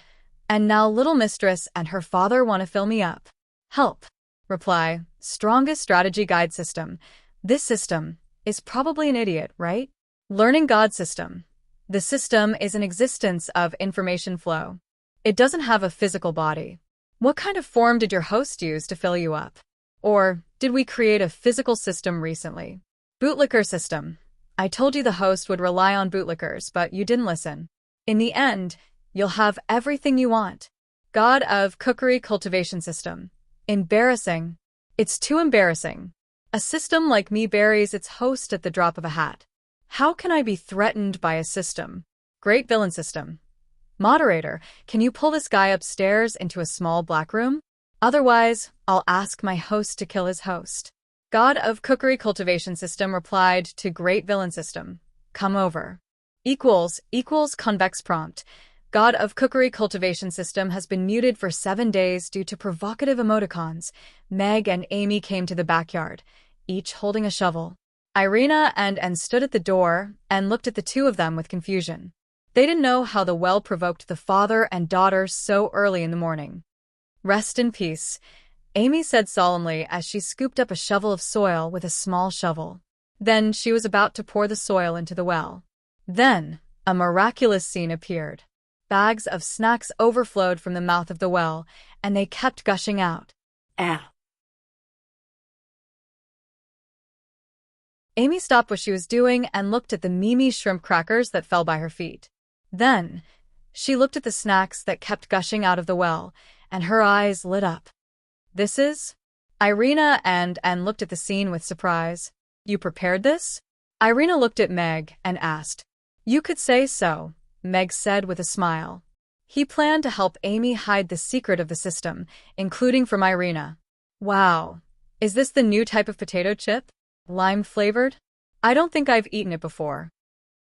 And now Little Mistress and her father want to fill me up. Help. Reply, strongest strategy guide system. This system is probably an idiot, right? Learning God system. The system is an existence of information flow. It doesn't have a physical body. What kind of form did your host use to fill you up? Or did we create a physical system recently? Bootlicker system. I told you the host would rely on bootlickers, but you didn't listen. In the end, you'll have everything you want. God of cookery cultivation system. Embarrassing. It's too embarrassing. A system like me buries its host at the drop of a hat. How can I be threatened by a system? Great villain system. Moderator, can you pull this guy upstairs into a small black room? Otherwise, I'll ask my host to kill his host. God of cookery cultivation system replied to great villain system. Come over. Equals convex prompt. God of cookery cultivation system has been muted for 7 days due to provocative emoticons. Meg and Amy came to the backyard, each holding a shovel. Irina and stood at the door and looked at the two of them with confusion. They didn't know how the well provoked the father and daughter so early in the morning. Rest in peace, Amy said solemnly as she scooped up a shovel of soil with a small shovel. Then she was about to pour the soil into the well. Then, a miraculous scene appeared. Bags of snacks overflowed from the mouth of the well, and they kept gushing out. Ow. Amy stopped what she was doing and looked at the Mimi shrimp crackers that fell by her feet. Then, she looked at the snacks that kept gushing out of the well, and her eyes lit up. This is? Irina and looked at the scene with surprise. You prepared this? Irina looked at Meg and asked. You could say so, Meg said with a smile. He planned to help Amy hide the secret of the system, including from Irina. Wow. Is this the new type of potato chip? Lime-flavored? I don't think I've eaten it before.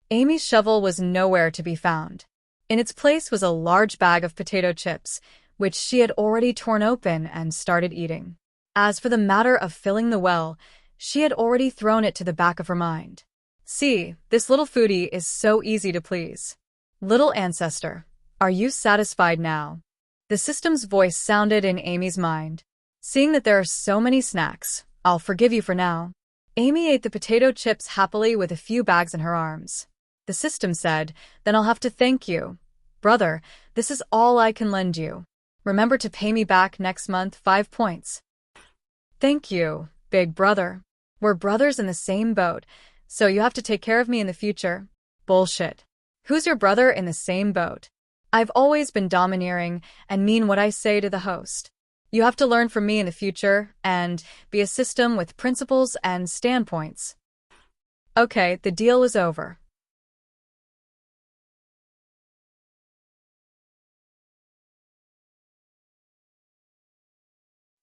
Amy's shovel was nowhere to be found. In its place was a large bag of potato chips, which she had already torn open and started eating. As for the matter of filling the well, she had already thrown it to the back of her mind. See, this little foodie is so easy to please. Little ancestor, are you satisfied now? The system's voice sounded in Amy's mind. Seeing that there are so many snacks, I'll forgive you for now. Amy ate the potato chips happily with a few bags in her arms. The system said, then I'll have to thank you. Brother, this is all I can lend you. Remember to pay me back next month 5 points. Thank you, big brother. We're brothers in the same boat, so you have to take care of me in the future. Bullshit. Who's your brother in the same boat? I've always been domineering and mean what I say to the host. You have to learn from me in the future and be a system with principles and standpoints. Okay, the deal is over.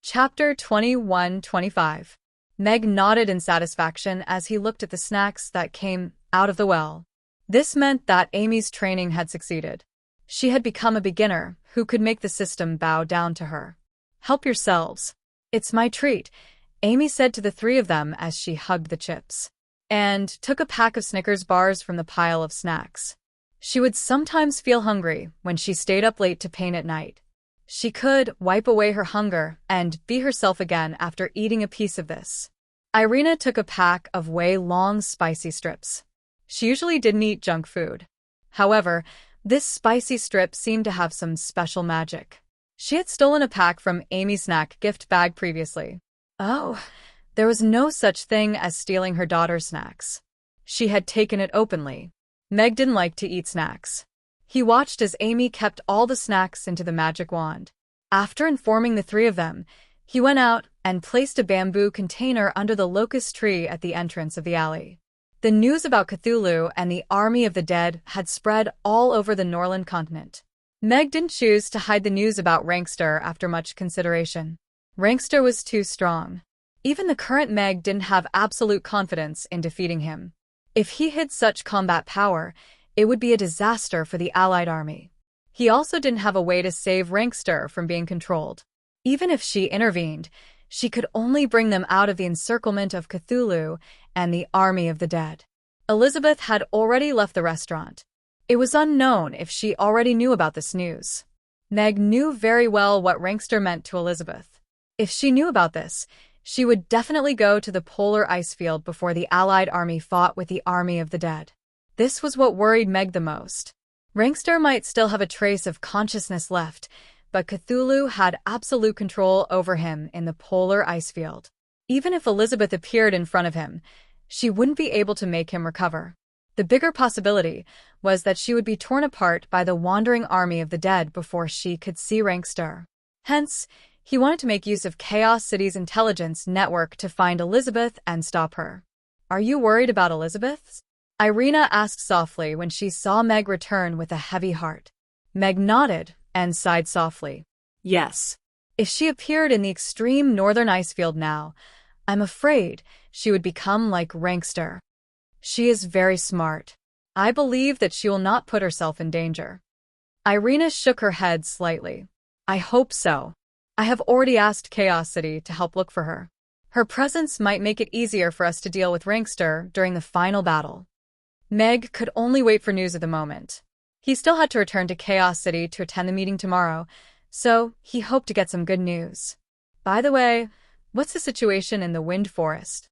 Chapter 21-25. Meg nodded in satisfaction as he looked at the snacks that came out of the well. This meant that Amy's training had succeeded. She had become a beginner who could make the system bow down to her. Help yourselves. It's my treat, Amy said to the three of them as she hugged the chips, and took a pack of Snickers bars from the pile of snacks. She would sometimes feel hungry when she stayed up late to paint at night. She could wipe away her hunger and be herself again after eating a piece of this. Irina took a pack of way-long spicy strips. She usually didn't eat junk food. However, this spicy strip seemed to have some special magic. She had stolen a pack from Amy's snack gift bag previously. Oh, there was no such thing as stealing her daughter's snacks. She had taken it openly. Meg didn't like to eat snacks. He watched as Amy kept all the snacks into the magic wand. After informing the three of them, he went out and placed a bamboo container under the locust tree at the entrance of the alley. The news about Cthulhu and the army of the dead had spread all over the Norland continent. Meg didn't choose to hide the news about Rankster after much consideration. Rankster was too strong. Even the current Meg didn't have absolute confidence in defeating him. If he hid such combat power, it would be a disaster for the Allied army. He also didn't have a way to save Rankster from being controlled. Even if she intervened, she could only bring them out of the encirclement of Cthulhu and the army of the dead. Elizabeth had already left the restaurant. It was unknown if she already knew about this news. Meg knew very well what Rankster meant to Elizabeth. If she knew about this, she would definitely go to the polar ice field before the Allied army fought with the army of the dead. This was what worried Meg the most. Rankster might still have a trace of consciousness left, but Cthulhu had absolute control over him in the polar ice field. Even if Elizabeth appeared in front of him, she wouldn't be able to make him recover. The bigger possibility was that she would be torn apart by the wandering army of the dead before she could see Rankster. Hence, he wanted to make use of Chaos City's intelligence network to find Elizabeth and stop her. Are you worried about Elizabeth? Irina asked softly when she saw Meg return with a heavy heart. Meg nodded and sighed softly. Yes. If she appeared in the extreme northern ice field now, I'm afraid she would become like Rankster. She is very smart. I believe that she will not put herself in danger. Irina shook her head slightly. I hope so. I have already asked Chaos City to help look for her. Her presence might make it easier for us to deal with Rankster during the final battle. Meg could only wait for news at the moment. He still had to return to Chaos City to attend the meeting tomorrow, so he hoped to get some good news. By the way, what's the situation in the Wind Forest?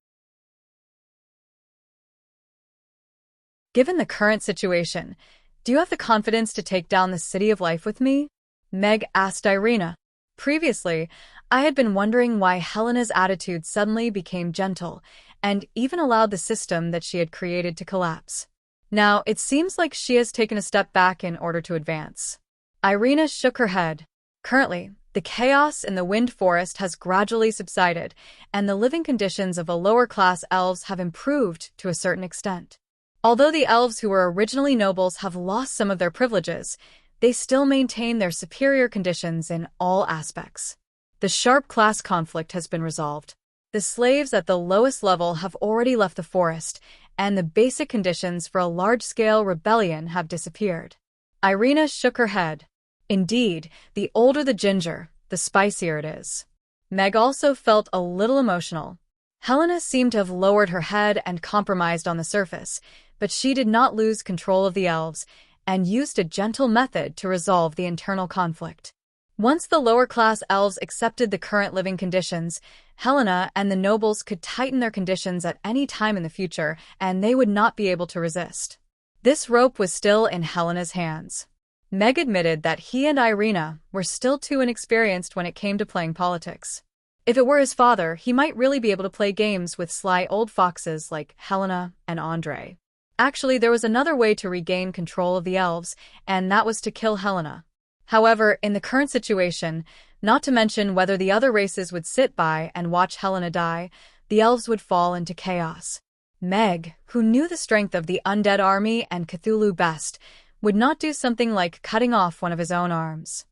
Given the current situation, do you have the confidence to take down the City of Life with me? Meg asked Irina. Previously, I had been wondering why Helena's attitude suddenly became gentle and even allowed the system that she had created to collapse. Now, it seems like she has taken a step back in order to advance. Irina shook her head. Currently, the chaos in the Wind Forest has gradually subsided, and the living conditions of the lower-class elves have improved to a certain extent. Although the elves who were originally nobles have lost some of their privileges, they still maintain their superior conditions in all aspects. The sharp class conflict has been resolved. The slaves at the lowest level have already left the forest, and the basic conditions for a large-scale rebellion have disappeared. Irina shook her head. Indeed, the older the ginger, the spicier it is. Meg also felt a little emotional. Helena seemed to have lowered her head and compromised on the surface, but she did not lose control of the elves and used a gentle method to resolve the internal conflict. Once the lower-class elves accepted the current living conditions, Helena and the nobles could tighten their conditions at any time in the future, and they would not be able to resist. This rope was still in Helena's hands. Meg admitted that he and Irina were still too inexperienced when it came to playing politics. If it were his father, he might really be able to play games with sly old foxes like Helena and Andre. Actually, there was another way to regain control of the elves, and that was to kill Helena. However, in the current situation, not to mention whether the other races would sit by and watch Helena die, the elves would fall into chaos. Meg, who knew the strength of the undead army and Cthulhu best, would not do something like cutting off one of his own arms.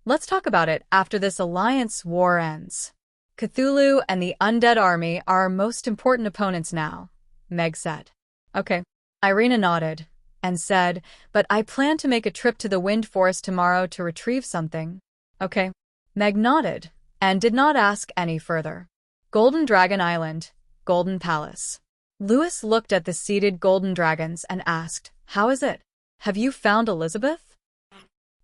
Let's talk about it after this alliance war ends. Cthulhu and the undead army are our most important opponents now, Meg said. Okay. Irina nodded and said, but I plan to make a trip to the Wind Forest tomorrow to retrieve something. Okay. Meg nodded and did not ask any further. Golden Dragon Island, Golden Palace. Lewis looked at the seated golden dragons and asked, how is it? Have you found Elizabeth?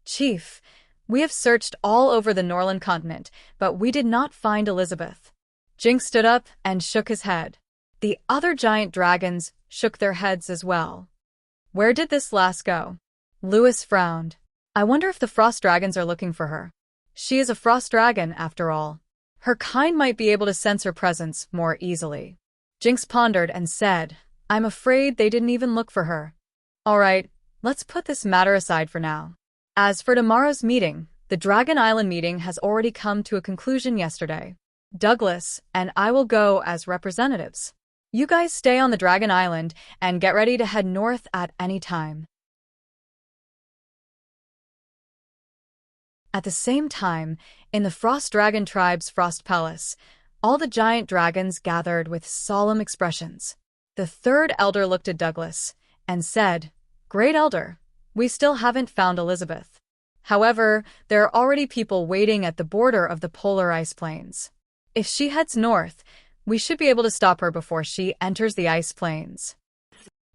Chief, we have searched all over the Norland continent, but we did not find Elizabeth. Jinx stood up and shook his head. The other giant dragons shook their heads as well. Where did this last go? Lewis frowned. I wonder if the frost dragons are looking for her. She is a frost dragon, after all. Her kind might be able to sense her presence more easily. Jinx pondered and said, I'm afraid they didn't even look for her. All right, let's put this matter aside for now. As for tomorrow's meeting, the Dragon Island meeting has already come to a conclusion yesterday. Douglas and I will go as representatives. You guys stay on the Dragon Island and get ready to head north at any time. At the same time, in the Frost Dragon tribe's Frost Palace, all the giant dragons gathered with solemn expressions. The third elder looked at Douglas and said, Great Elder, we still haven't found Elizabeth. However, there are already people waiting at the border of the polar ice plains. If she heads north, we should be able to stop her before she enters the ice plains.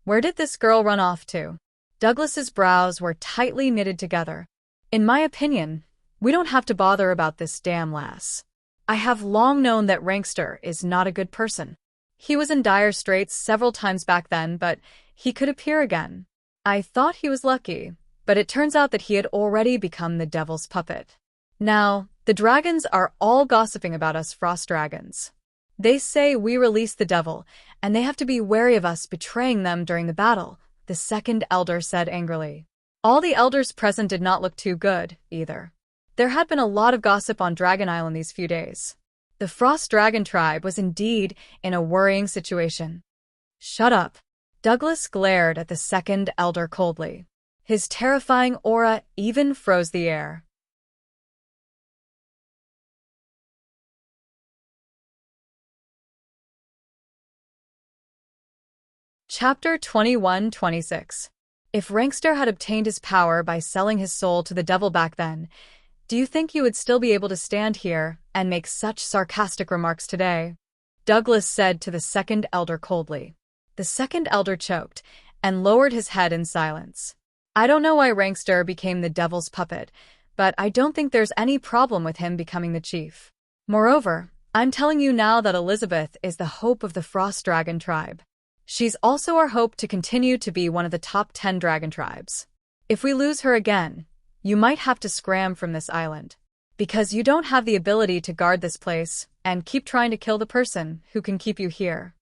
Where did this girl run off to? Douglas's brows were tightly knitted together. In my opinion, we don't have to bother about this damn lass. I have long known that Rankster is not a good person. He was in dire straits several times back then, but he could appear again. I thought he was lucky, but it turns out that he had already become the devil's puppet. Now, the dragons are all gossiping about us frost dragons. They say we release the devil, and they have to be wary of us betraying them during the battle, the second elder said angrily. All the elders present did not look too good, either. There had been a lot of gossip on Dragon Island these few days. The Frost Dragon tribe was indeed in a worrying situation. Shut up. Douglas glared at the second elder coldly. His terrifying aura even froze the air. Chapter 21-26. If Rankster had obtained his power by selling his soul to the devil back then, do you think you would still be able to stand here and make such sarcastic remarks today? Douglas said to the second elder coldly. The second elder choked and lowered his head in silence. I don't know why Rankster became the devil's puppet, but I don't think there's any problem with him becoming the chief. Moreover, I'm telling you now that Elizabeth is the hope of the Frost Dragon tribe. She's also our hope to continue to be one of the top 10 dragon tribes. If we lose her again, you might have to scram from this island. Because you don't have the ability to guard this place and keep trying to kill the person who can keep you here.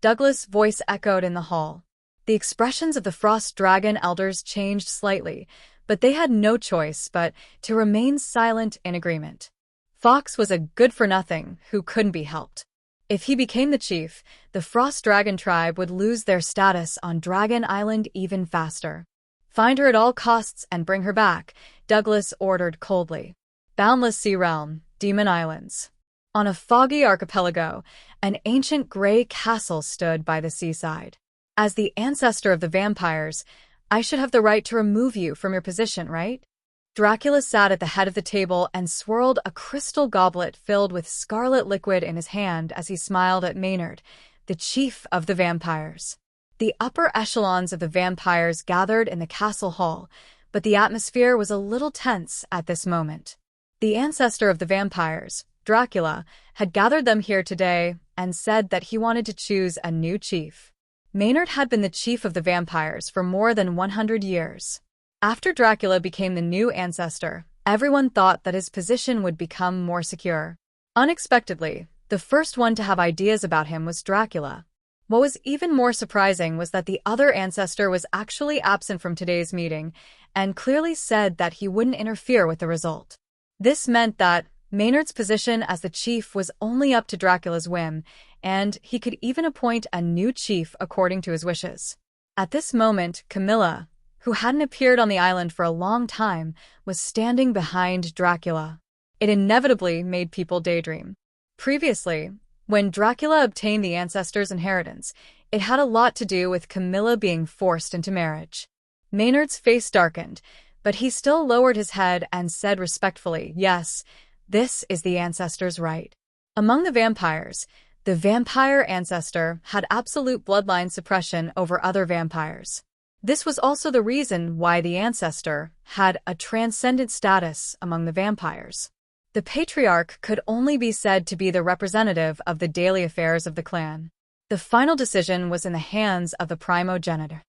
Douglas' voice echoed in the hall. The expressions of the Frost Dragon elders changed slightly, but they had no choice but to remain silent in agreement. Fox was a good-for-nothing who couldn't be helped. If he became the chief, the Frost Dragon tribe would lose their status on Dragon Island even faster. Find her at all costs and bring her back, Douglas ordered coldly. Boundless Sea Realm, Demon Islands. On a foggy archipelago, an ancient gray castle stood by the seaside. As the ancestor of the vampires, I should have the right to remove you from your position, right? Dracula sat at the head of the table and swirled a crystal goblet filled with scarlet liquid in his hand as he smiled at Maynard, the chief of the vampires. The upper echelons of the vampires gathered in the castle hall, but the atmosphere was a little tense at this moment. The ancestor of the vampires, Dracula, had gathered them here today and said that he wanted to choose a new chief. Maynard had been the chief of the vampires for more than 100 years. After Dracula became the new ancestor, everyone thought that his position would become more secure. Unexpectedly, the first one to have ideas about him was Dracula. What was even more surprising was that the other ancestor was actually absent from today's meeting and clearly said that he wouldn't interfere with the result. This meant that Maynard's position as the chief was only up to Dracula's whim, and he could even appoint a new chief according to his wishes. At this moment, Camilla, who hadn't appeared on the island for a long time, was standing behind Dracula. It inevitably made people daydream. Previously, when Dracula obtained the ancestor's inheritance, it had a lot to do with Camilla being forced into marriage. Maynard's face darkened, but he still lowered his head and said respectfully, "Yes, this is the ancestor's right." Among the vampires, the vampire ancestor had absolute bloodline suppression over other vampires. This was also the reason why the ancestor had a transcendent status among the vampires. The patriarch could only be said to be the representative of the daily affairs of the clan. The final decision was in the hands of the primogenitor.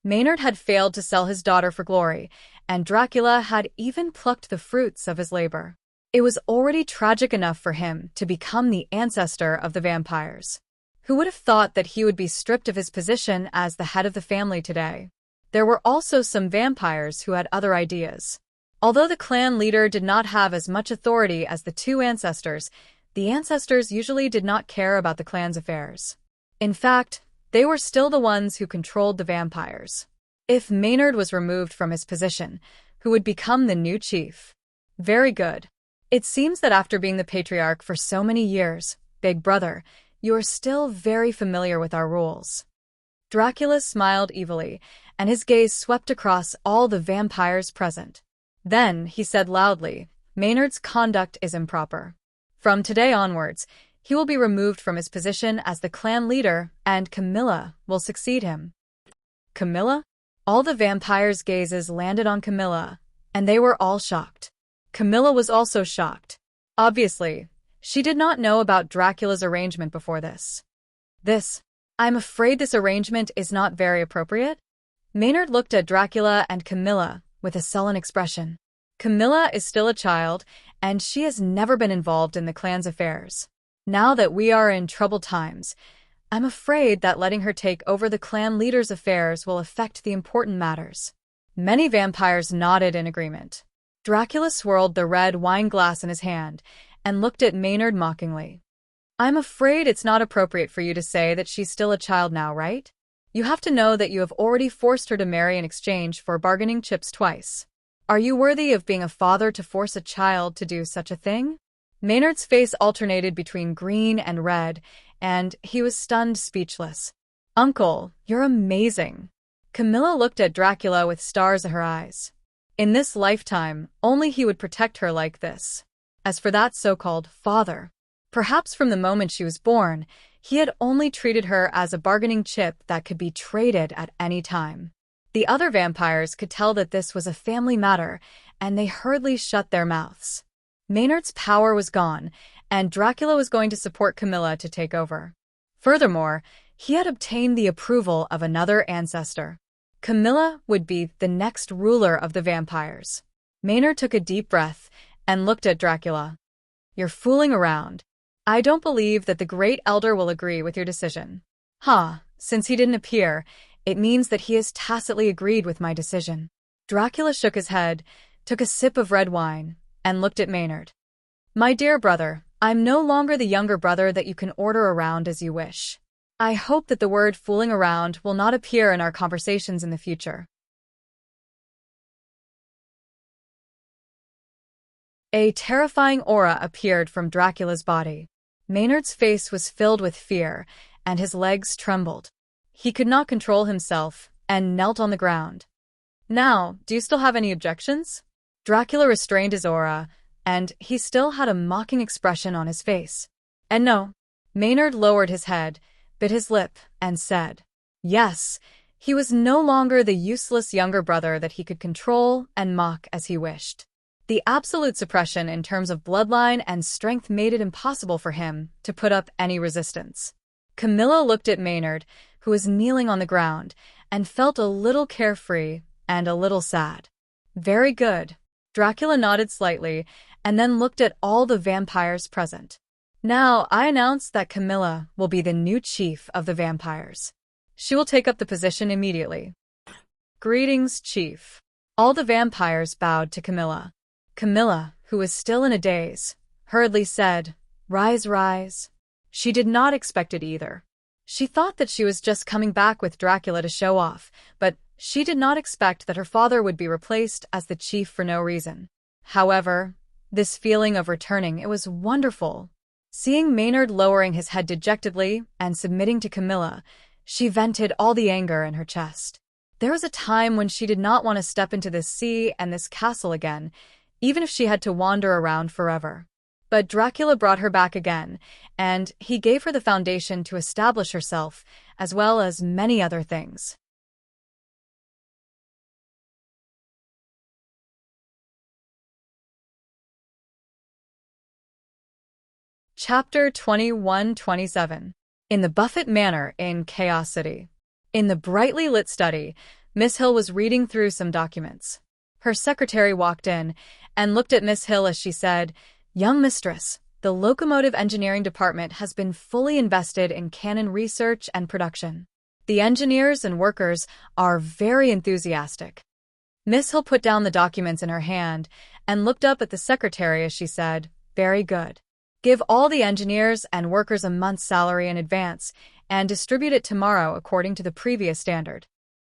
Maynard had failed to sell his daughter for glory, and Dracula had even plucked the fruits of his labor. It was already tragic enough for him to become the ancestor of the vampires. Who would have thought that he would be stripped of his position as the head of the family today? There were also some vampires who had other ideas. Although the clan leader did not have as much authority as the two ancestors, the ancestors usually did not care about the clan's affairs. In fact, they were still the ones who controlled the vampires. If Maynard was removed from his position, who would become the new chief? Very good. It seems that after being the patriarch for so many years, Big Brother, you are still very familiar with our rules. Dracula smiled evilly, and his gaze swept across all the vampires present. Then he said loudly, "Maynard's conduct is improper. From today onwards, he will be removed from his position as the clan leader, and Camilla will succeed him." Camilla? All the vampires' gazes landed on Camilla, and they were all shocked. Camilla was also shocked. Obviously, she did not know about Dracula's arrangement before this. I'm afraid this arrangement is not very appropriate." Maynard looked at Dracula and Camilla with a sullen expression. Camilla is still a child, and she has never been involved in the clan's affairs. Now that we are in troubled times, I'm afraid that letting her take over the clan leader's affairs will affect the important matters. Many vampires nodded in agreement. Dracula swirled the red wine glass in his hand and looked at Maynard mockingly. "I'm afraid it's not appropriate for you to say that she's still a child now, right? You have to know that you have already forced her to marry in exchange for bargaining chips twice. Are you worthy of being a father to force a child to do such a thing?" Maynard's face alternated between green and red, and he was stunned speechless. "Uncle, you're amazing." Camilla looked at Dracula with stars in her eyes. In this lifetime, only he would protect her like this. As for that so-called father, perhaps from the moment she was born, he had only treated her as a bargaining chip that could be traded at any time. The other vampires could tell that this was a family matter, and they hurriedly shut their mouths. Maynard's power was gone, and Dracula was going to support Camilla to take over. Furthermore, he had obtained the approval of another ancestor. Camilla would be the next ruler of the vampires. Maynard took a deep breath and looked at Dracula. "You're fooling around. I don't believe that the Great Elder will agree with your decision." Since he didn't appear, it means that he has tacitly agreed with my decision." Dracula shook his head, took a sip of red wine, and looked at Maynard. "My dear brother, I'm no longer the younger brother that you can order around as you wish. I hope that the word fooling around will not appear in our conversations in the future." A terrifying aura appeared from Dracula's body. Maynard's face was filled with fear, and his legs trembled. He could not control himself, and knelt on the ground. "Now, do you still have any objections?" Dracula restrained his aura, and he still had a mocking expression on his face. "And no." Maynard lowered his head, bit his lip, and said, "Yes." He was no longer the useless younger brother that he could control and mock as he wished. The absolute suppression in terms of bloodline and strength made it impossible for him to put up any resistance. Camilla looked at Maynard, who was kneeling on the ground, and felt a little carefree and a little sad. Very good. Dracula nodded slightly and then looked at all the vampires present. Now, I announce that Camilla will be the new chief of the vampires. She will take up the position immediately. Greetings, Chief. All the vampires bowed to Camilla. Camilla, who was still in a daze, hurriedly said, "Rise, rise." She did not expect it either. She thought that she was just coming back with Dracula to show off, but she did not expect that her father would be replaced as the chief for no reason. However, this feeling of returning, it was wonderful. Seeing Maynard lowering his head dejectedly and submitting to Camilla, she vented all the anger in her chest. There was a time when she did not want to step into this sea and this castle again, even if she had to wander around forever. But Dracula brought her back again, and he gave her the foundation to establish herself, as well as many other things. Chapter 21-27. In the Buffett Manor in Chaos City. In the brightly lit study, Miss Hill was reading through some documents. Her secretary walked in and looked at Miss Hill as she said, "Young mistress, the locomotive engineering department has been fully invested in cannon research and production. The engineers and workers are very enthusiastic." Miss Hill put down the documents in her hand and looked up at the secretary as she said, "Very good. Give all the engineers and workers a month's salary in advance and distribute it tomorrow according to the previous standard."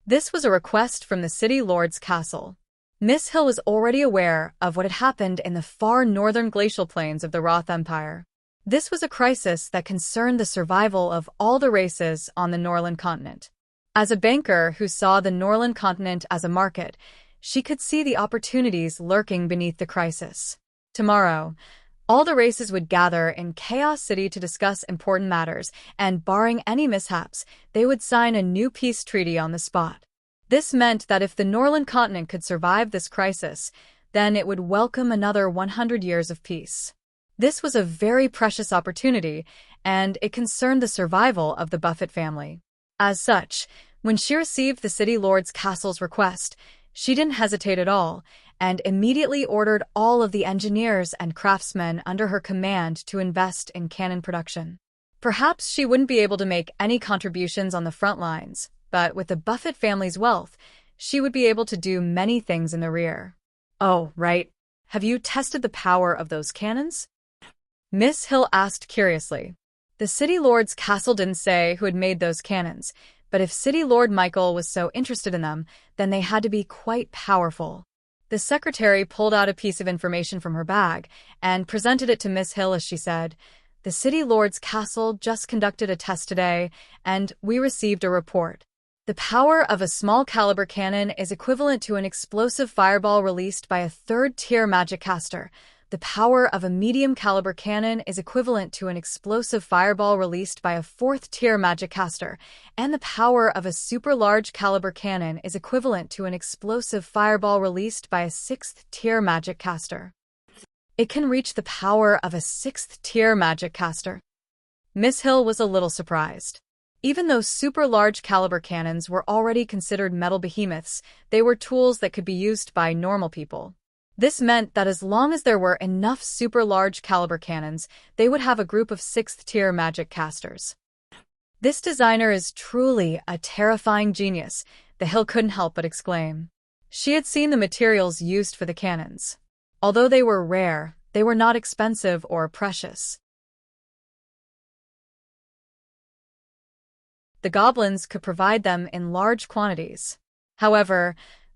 This was a request from the City Lord's castle. Miss Hill was already aware of what had happened in the far northern glacial plains of the Roth Empire. This was a crisis that concerned the survival of all the races on the Norland continent. As a banker who saw the Norland continent as a market, she could see the opportunities lurking beneath the crisis. Tomorrow, all the races would gather in Chaos City to discuss important matters, and barring any mishaps, they would sign a new peace treaty on the spot. This meant that if the Norland continent could survive this crisis, then it would welcome another 100 years of peace. This was a very precious opportunity, and it concerned the survival of the Buffett family. As such, when she received the City Lord's castle's request, she didn't hesitate at all, and immediately ordered all of the engineers and craftsmen under her command to invest in cannon production. Perhaps she wouldn't be able to make any contributions on the front lines, but with the Buffett family's wealth, she would be able to do many things in the rear. "Oh, right. Have you tested the power of those cannons?" Miss Hill asked curiously. The City Lord's castle didn't say who had made those cannons, but if City Lord Michael was so interested in them, then they had to be quite powerful. The secretary pulled out a piece of information from her bag and presented it to Miss Hill as she said, "The City Lord's castle just conducted a test today, and we received a report. The power of a small caliber cannon is equivalent to an explosive fireball released by a third-tier magic caster. The power of a medium caliber cannon is equivalent to an explosive fireball released by a fourth-tier magic caster, and the power of a super large caliber cannon is equivalent to an explosive fireball released by a sixth-tier magic caster. It can reach the power of a sixth-tier magic caster." Miss Hill was a little surprised. Even though super large caliber cannons were already considered metal behemoths, they were tools that could be used by normal people. This meant that as long as there were enough super large caliber cannons, they would have a group of sixth-tier magic casters. "This designer is truly a terrifying genius," the Hill couldn't help but exclaim. She had seen the materials used for the cannons. Although they were rare, they were not expensive or precious. The goblins could provide them in large quantities. However,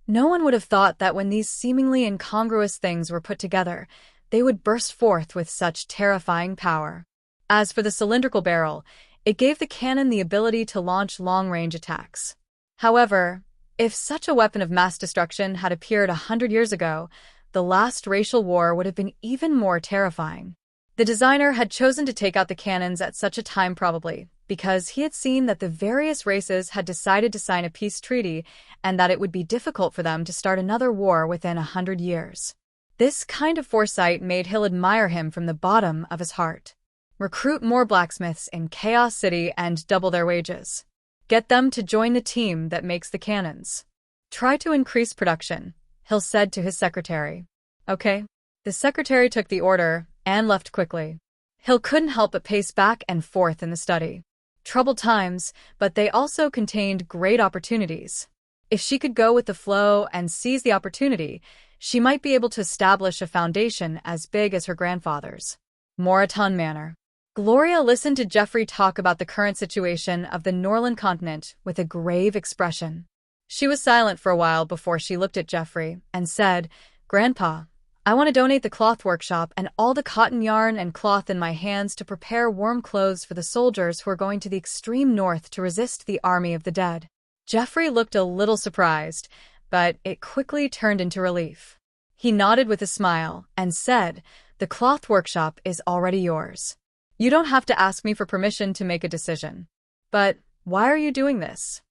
no one would have thought that when these seemingly incongruous things were put together, they would burst forth with such terrifying power. As for the cylindrical barrel, it gave the cannon the ability to launch long-range attacks. However, if such a weapon of mass destruction had appeared 100 years ago, the last racial war would have been even more terrifying. The designer had chosen to take out the cannons at such a time probably because he had seen that the various races had decided to sign a peace treaty and that it would be difficult for them to start another war within 100 years. This kind of foresight made Hill admire him from the bottom of his heart. Recruit more blacksmiths in Chaos City and double their wages. Get them to join the team that makes the cannons. Try to increase production, Hill said to his secretary. Okay. The secretary took the order and left quickly. Hill couldn't help but pace back and forth in the study. Troubled times, but they also contained great opportunities. If she could go with the flow and seize the opportunity, she might be able to establish a foundation as big as her grandfather's. Moraton Manor. Gloria listened to Geoffrey talk about the current situation of the Norland continent with a grave expression. She was silent for a while before she looked at Geoffrey and said, "Grandpa, I want to donate the cloth workshop and all the cotton yarn and cloth in my hands to prepare warm clothes for the soldiers who are going to the extreme north to resist the army of the dead." Geoffrey looked a little surprised, but it quickly turned into relief. He nodded with a smile and said, "The cloth workshop is already yours. You don't have to ask me for permission to make a decision. But why are you doing this?"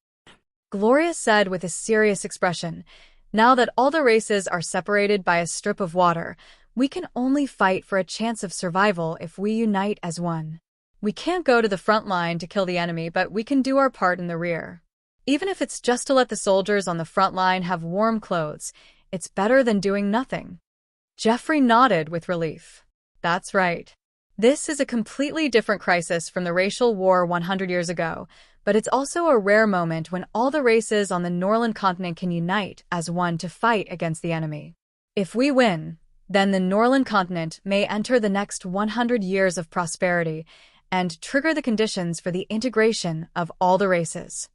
Gloria said with a serious expression, "Now that all the races are separated by a strip of water, we can only fight for a chance of survival if we unite as one. We can't go to the front line to kill the enemy, but we can do our part in the rear. Even if it's just to let the soldiers on the front line have warm clothes, it's better than doing nothing." Geoffrey nodded with relief. "That's right. This is a completely different crisis from the racial war 100 years ago, but it's also a rare moment when all the races on the Norland continent can unite as one to fight against the enemy. If we win, then the Norland continent may enter the next 100 years of prosperity and trigger the conditions for the integration of all the races.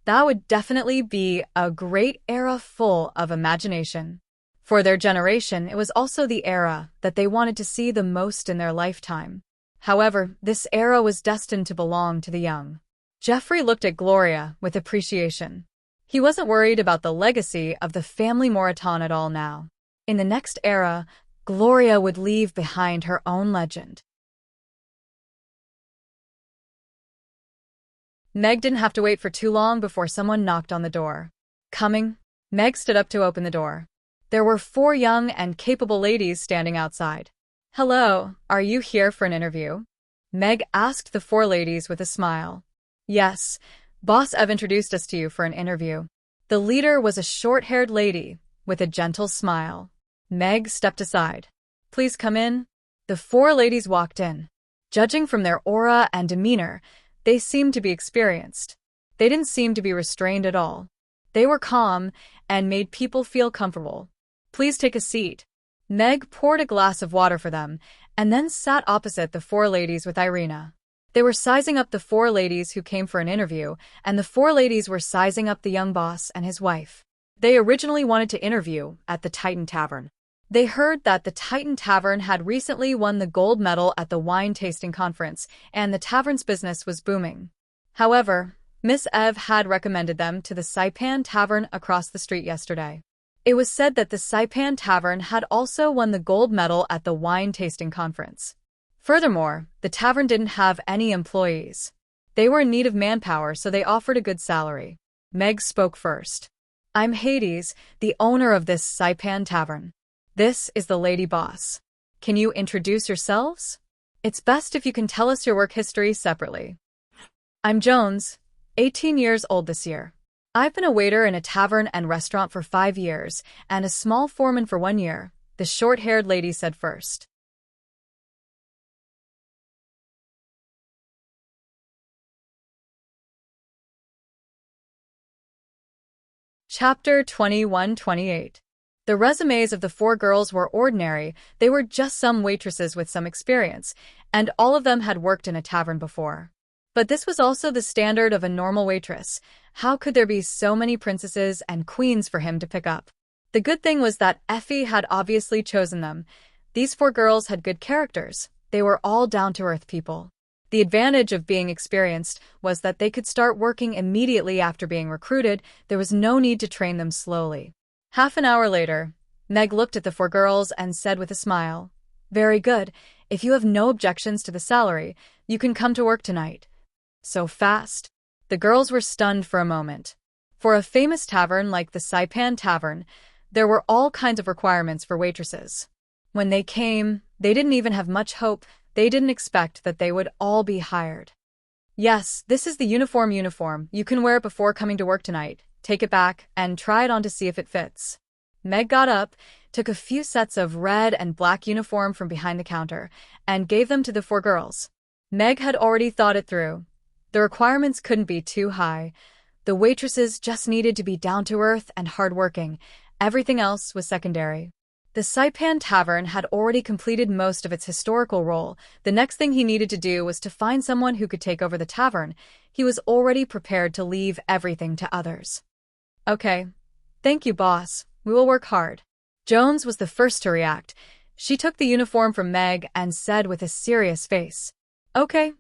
That would definitely be a great era full of imagination." For their generation, it was also the era that they wanted to see the most in their lifetime. However, this era was destined to belong to the young. Geoffrey looked at Gloria with appreciation. He wasn't worried about the legacy of the family Moraton at all now. In the next era, Gloria would leave behind her own legend. Meg didn't have to wait for too long before someone knocked on the door. "Coming?" Meg stood up to open the door. There were 4 young and capable ladies standing outside. "Hello, are you here for an interview?" Meg asked the 4 ladies with a smile. "Yes, Boss Ev introduced us to you for an interview." The leader was a short-haired lady with a gentle smile. Meg stepped aside. "Please come in." The 4 ladies walked in. Judging from their aura and demeanor, they seemed to be experienced. They didn't seem to be restrained at all. They were calm and made people feel comfortable. "Please take a seat." Meg poured a glass of water for them and then sat opposite the 4 ladies with Irina. They were sizing up the 4 ladies who came for an interview, and the 4 ladies were sizing up the young boss and his wife. They originally wanted to interview at the Titan Tavern. They heard that the Titan Tavern had recently won the gold medal at the wine tasting conference, and the tavern's business was booming. However, Miss Ev had recommended them to the Saipan Tavern across the street yesterday. It was said that the Saipan Tavern had also won the gold medal at the wine tasting conference. Furthermore, the tavern didn't have any employees. They were in need of manpower, so they offered a good salary. Meg spoke first. "I'm Hades, the owner of this Saipan Tavern. This is the lady boss. Can you introduce yourselves? It's best if you can tell us your work history separately." "I'm Jones, 18 years old this year. I've been a waiter in a tavern and restaurant for 5 years, and a small foreman for 1 year," the short-haired lady said first. Chapter 21-28. The resumes of the 4 girls were ordinary. They were just some waitresses with some experience, and all of them had worked in a tavern before. But this was also the standard of a normal waitress. How could there be so many princesses and queens for him to pick up? The good thing was that Effie had obviously chosen them. These 4 girls had good characters. They were all down-to-earth people. The advantage of being experienced was that they could start working immediately after being recruited. There was no need to train them slowly. Half an hour later, Meg looked at the 4 girls and said with a smile, "Very good. If you have no objections to the salary, you can come to work tonight." So fast. The girls were stunned for a moment. For a famous tavern like the Saipan Tavern, there were all kinds of requirements for waitresses. When they came, they didn't even have much hope. They didn't expect that they would all be hired. Yes, this is the uniform. You can wear it before coming to work tonight. Take it back and try it on to see if it fits. Meg got up, took a few sets of red and black uniform from behind the counter, and gave them to the four girls. Meg had already thought it through. The requirements couldn't be too high. The waitresses just needed to be down-to-earth and hardworking. Everything else was secondary. The Saipan Tavern had already completed most of its historical role. The next thing he needed to do was to find someone who could take over the tavern. He was already prepared to leave everything to others. Okay. Thank you, boss. We will work hard. Jones was the first to react. She took the uniform from Meg and said with a serious face, "Okay.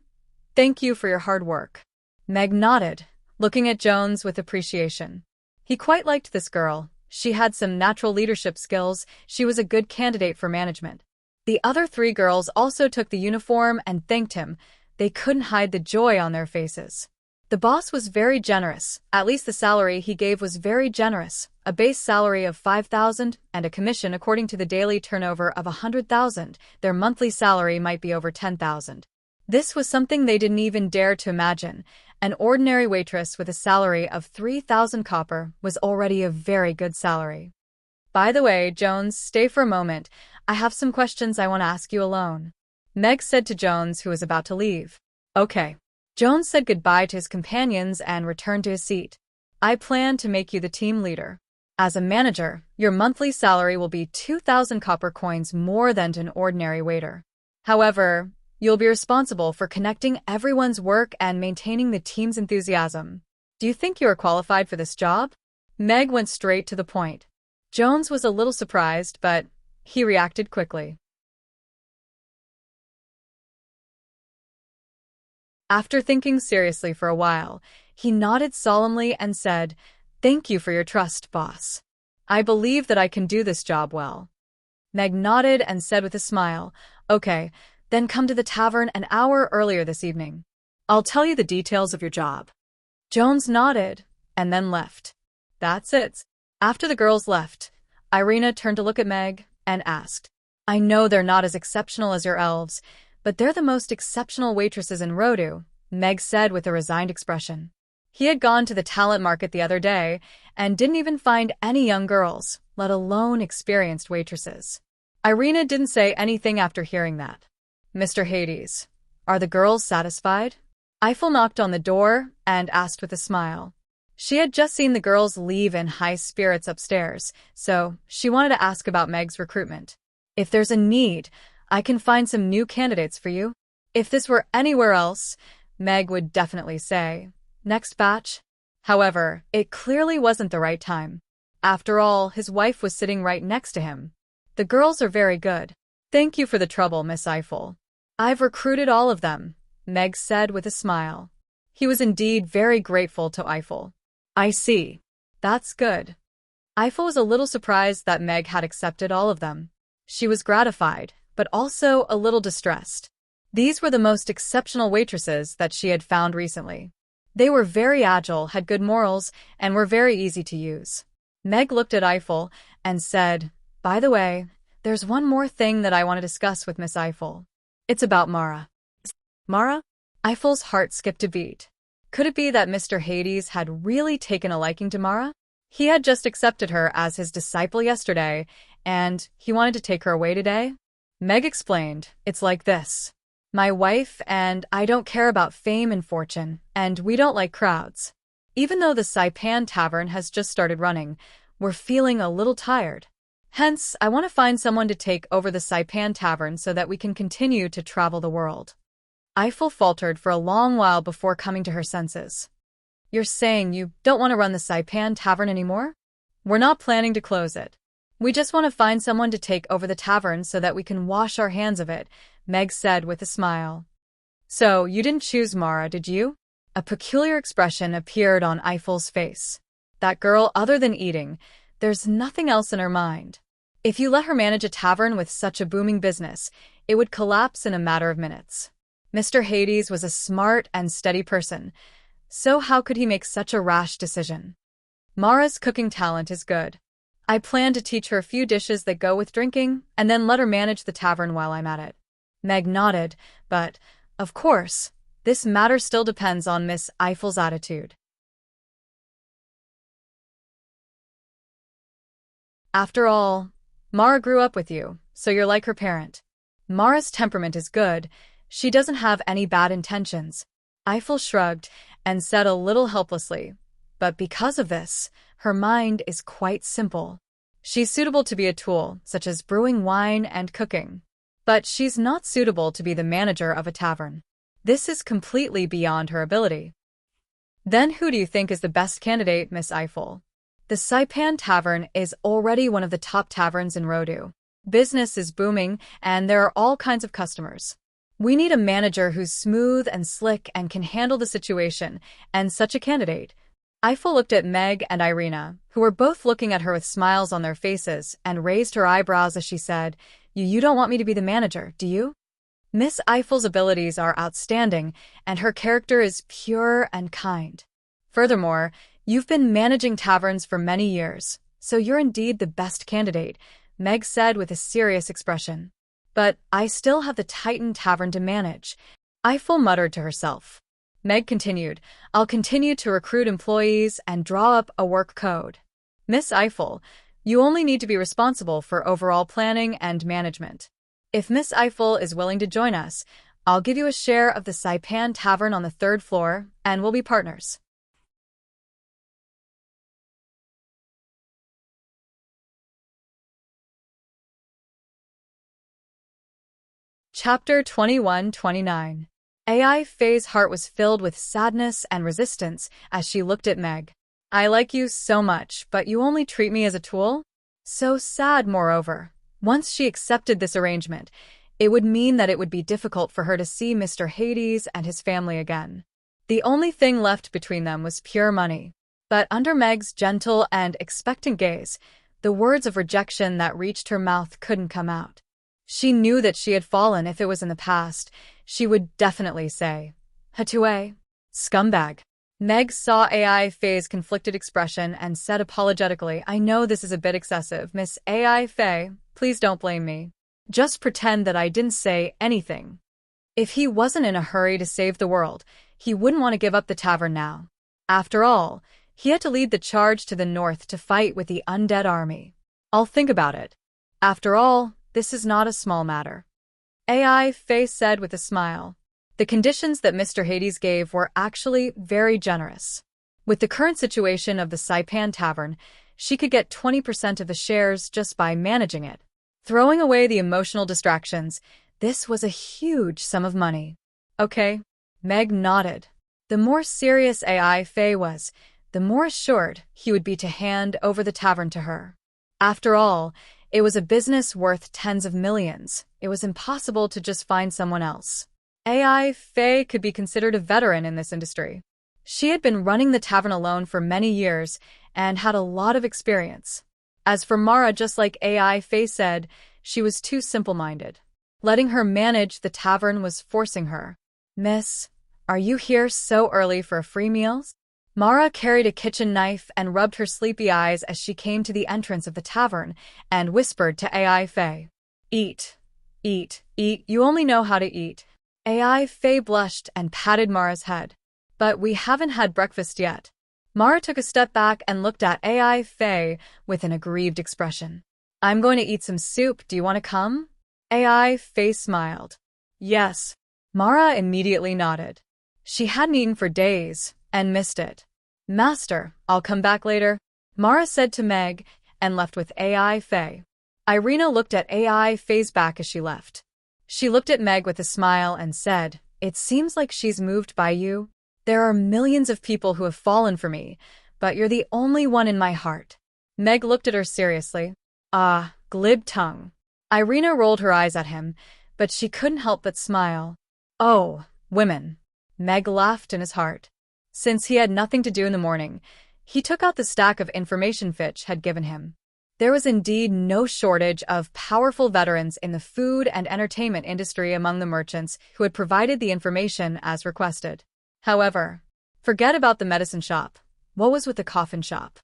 Thank you for your hard work." Meg nodded, looking at Jones with appreciation. He quite liked this girl. She had some natural leadership skills. She was a good candidate for management. The other three girls also took the uniform and thanked him. They couldn't hide the joy on their faces. The boss was very generous. At least the salary he gave was very generous. A base salary of 5,000 and a commission according to the daily turnover of 100,000. Their monthly salary might be over 10,000. This was something they didn't even dare to imagine. An ordinary waitress with a salary of 3,000 copper was already a very good salary. By the way, Jones, stay for a moment. I have some questions I want to ask you alone. Meg said to Jones, who was about to leave. Okay. Jones said goodbye to his companions and returned to his seat. I plan to make you the team leader. As a manager, your monthly salary will be 2,000 copper coins more than to an ordinary waiter. However, you'll be responsible for connecting everyone's work and maintaining the team's enthusiasm. Do you think you are qualified for this job? Meg went straight to the point. Jones was a little surprised, but he reacted quickly. After thinking seriously for a while, he nodded solemnly and said, "Thank you for your trust, boss. I believe that I can do this job well." Meg nodded and said with a smile, "Okay, then come to the tavern an hour earlier this evening. I'll tell you the details of your job." Jones nodded and then left. That's it. After the girls left, Irina turned to look at Meg and asked, "I know they're not as exceptional as your elves, but they're the most exceptional waitresses in Rodu," Meg said with a resigned expression. He had gone to the talent market the other day and didn't even find any young girls, let alone experienced waitresses. Irina didn't say anything after hearing that. "Mr. Hades, are the girls satisfied?" Eiffel knocked on the door and asked with a smile. She had just seen the girls leave in high spirits upstairs, so she wanted to ask about Meg's recruitment. "If there's a need, I can find some new candidates for you." If this were anywhere else, Meg would definitely say, "Next batch." However, it clearly wasn't the right time. After all, his wife was sitting right next to him. "The girls are very good. Thank you for the trouble, Miss Eiffel. I've recruited all of them," Meg said with a smile. He was indeed very grateful to Eiffel. "I see. That's good." Eiffel was a little surprised that Meg had accepted all of them. She was gratified, but also a little distressed. These were the most exceptional waitresses that she had found recently. They were very agile, had good morals, and were very easy to use. Meg looked at Eiffel and said, "By the way, there's one more thing that I want to discuss with Miss Eiffel. It's about Mara." Mara? Eiffel's heart skipped a beat. Could it be that Mr. Hades had really taken a liking to Mara? He had just accepted her as his disciple yesterday, and he wanted to take her away today? Meg explained, "It's like this. My wife and I don't care about fame and fortune, and we don't like crowds. Even though the Saipan Tavern has just started running, we're feeling a little tired. Hence, I want to find someone to take over the Saipan Tavern so that we can continue to travel the world." Eiffel faltered for a long while before coming to her senses. "You're saying you don't want to run the Saipan Tavern anymore?" "We're not planning to close it. We just want to find someone to take over the tavern so that we can wash our hands of it," Meg said with a smile. "So, you didn't choose Mara, did you?" A peculiar expression appeared on Eiffel's face. That girl, other than eating, there's nothing else in her mind. If you let her manage a tavern with such a booming business, it would collapse in a matter of minutes. Mr. Hades was a smart and steady person, so how could he make such a rash decision? Mara's cooking talent is good. I plan to teach her a few dishes that go with drinking, and then let her manage the tavern while I'm at it. Meg nodded, but, of course, this matter still depends on Miss Eiffel's attitude. After all, Mara grew up with you, so you're like her parent. Mara's temperament is good. She doesn't have any bad intentions. Eiffel shrugged and said a little helplessly, but because of this, her mind is quite simple. She's suitable to be a tool, such as brewing wine and cooking. But she's not suitable to be the manager of a tavern. This is completely beyond her ability. Then who do you think is the best candidate, Miss Eiffel? The Saipan Tavern is already one of the top taverns in Rodu. Business is booming, and there are all kinds of customers. We need a manager who's smooth and slick and can handle the situation, and such a candidate. Eiffel looked at Meg and Irina, who were both looking at her with smiles on their faces, and raised her eyebrows as she said, You don't want me to be the manager, do you? Miss Eiffel's abilities are outstanding, and her character is pure and kind. Furthermore, you've been managing taverns for many years, so you're indeed the best candidate, Meg said with a serious expression. But I still have the Titan Tavern to manage, Eiffel muttered to herself. Meg continued, I'll continue to recruit employees and draw up a work code. Miss Eiffel, you only need to be responsible for overall planning and management. If Miss Eiffel is willing to join us, I'll give you a share of the Saipan Tavern on the 3rd floor, and we'll be partners. Chapter 21-29. AI Faye's heart was filled with sadness and resistance as she looked at Meg. I like you so much, but you only treat me as a tool? So sad, moreover. Once she accepted this arrangement, it would mean that it would be difficult for her to see Mr. Hades and his family again. The only thing left between them was pure money. But under Meg's gentle and expectant gaze, the words of rejection that reached her mouth couldn't come out. She knew that she had fallen. If it was in the past, she would definitely say, Hatue, scumbag. Meg saw AI Faye's conflicted expression and said apologetically, I know this is a bit excessive, Miss AI Faye, please don't blame me. Just pretend that I didn't say anything. If he wasn't in a hurry to save the world, he wouldn't want to give up the tavern now. After all, he had to lead the charge to the north to fight with the undead army. I'll think about it. After all, this is not a small matter. AI Faye said with a smile. The conditions that Mr. Hades gave were actually very generous. With the current situation of the Saipan Tavern, she could get 20% of the shares just by managing it. Throwing away the emotional distractions, this was a huge sum of money. Okay, Meg nodded. The more serious AI Faye was, the more assured he would be to hand over the tavern to her. After all, it was a business worth tens of millions. It was impossible to just find someone else. AI Faye could be considered a veteran in this industry. She had been running the tavern alone for many years and had a lot of experience. As for Mara, just like AI Faye said, she was too simple-minded. Letting her manage the tavern was forcing her. Miss, are you here so early for a free meal? Mara carried a kitchen knife and rubbed her sleepy eyes as she came to the entrance of the tavern and whispered to AI Faye. Eat, eat, eat, you only know how to eat. AI Faye blushed and patted Mara's head. But we haven't had breakfast yet. Mara took a step back and looked at AI Faye with an aggrieved expression. I'm going to eat some soup, do you want to come? AI Faye smiled. Yes. Mara immediately nodded. She hadn't eaten for days and missed it. Master, I'll come back later, Mara said to Meg and left with AI Faye. Irina looked at AI Faye's back as she left. She looked at Meg with a smile and said, It seems like she's moved by you. There are millions of people who have fallen for me, but you're the only one in my heart. Meg looked at her seriously. Ah, glib tongue. Irina rolled her eyes at him, but she couldn't help but smile. Oh, women. Meg laughed in his heart. Since he had nothing to do in the morning, he took out the stack of information Fitch had given him. There was indeed no shortage of powerful veterans in the food and entertainment industry among the merchants who had provided the information as requested. However, forget about the medicine shop. What was with the coffin shop?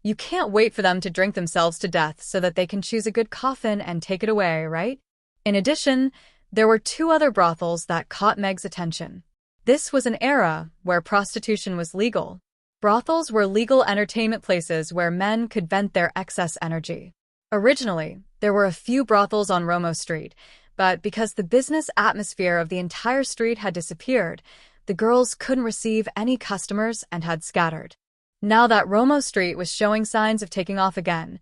You can't wait for them to drink themselves to death so that they can choose a good coffin and take it away, right? In addition, there were two other brothels that caught Meg's attention. This was an era where prostitution was legal. Brothels were legal entertainment places where men could vent their excess energy. Originally, there were a few brothels on Romo Street, but because the business atmosphere of the entire street had disappeared, the girls couldn't receive any customers and had scattered. Now that Romo Street was showing signs of taking off again,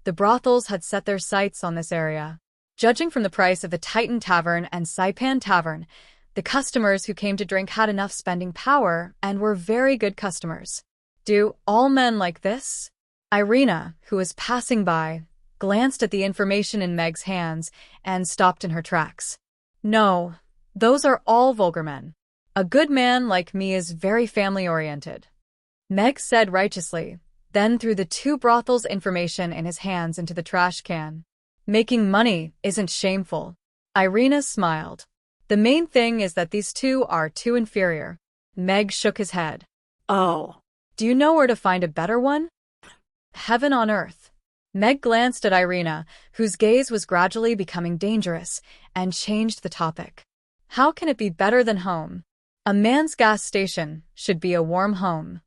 the brothels had set their sights on this area. Judging from the price of the Titan Tavern and Saipan Tavern, the customers who came to drink had enough spending power and were very good customers. Do all men like this? Irina, who was passing by, glanced at the information in Meg's hands and stopped in her tracks. No, those are all vulgar men. A good man like me is very family-oriented. Meg said righteously, then threw the two brothels' information in his hands into the trash can. Making money isn't shameful. Irina smiled. The main thing is that these two are too inferior. Meg shook his head. Oh. Do you know where to find a better one? Heaven on earth. Meg glanced at Irina, whose gaze was gradually becoming dangerous, and changed the topic. How can it be better than home? A man's gas station should be a warm home.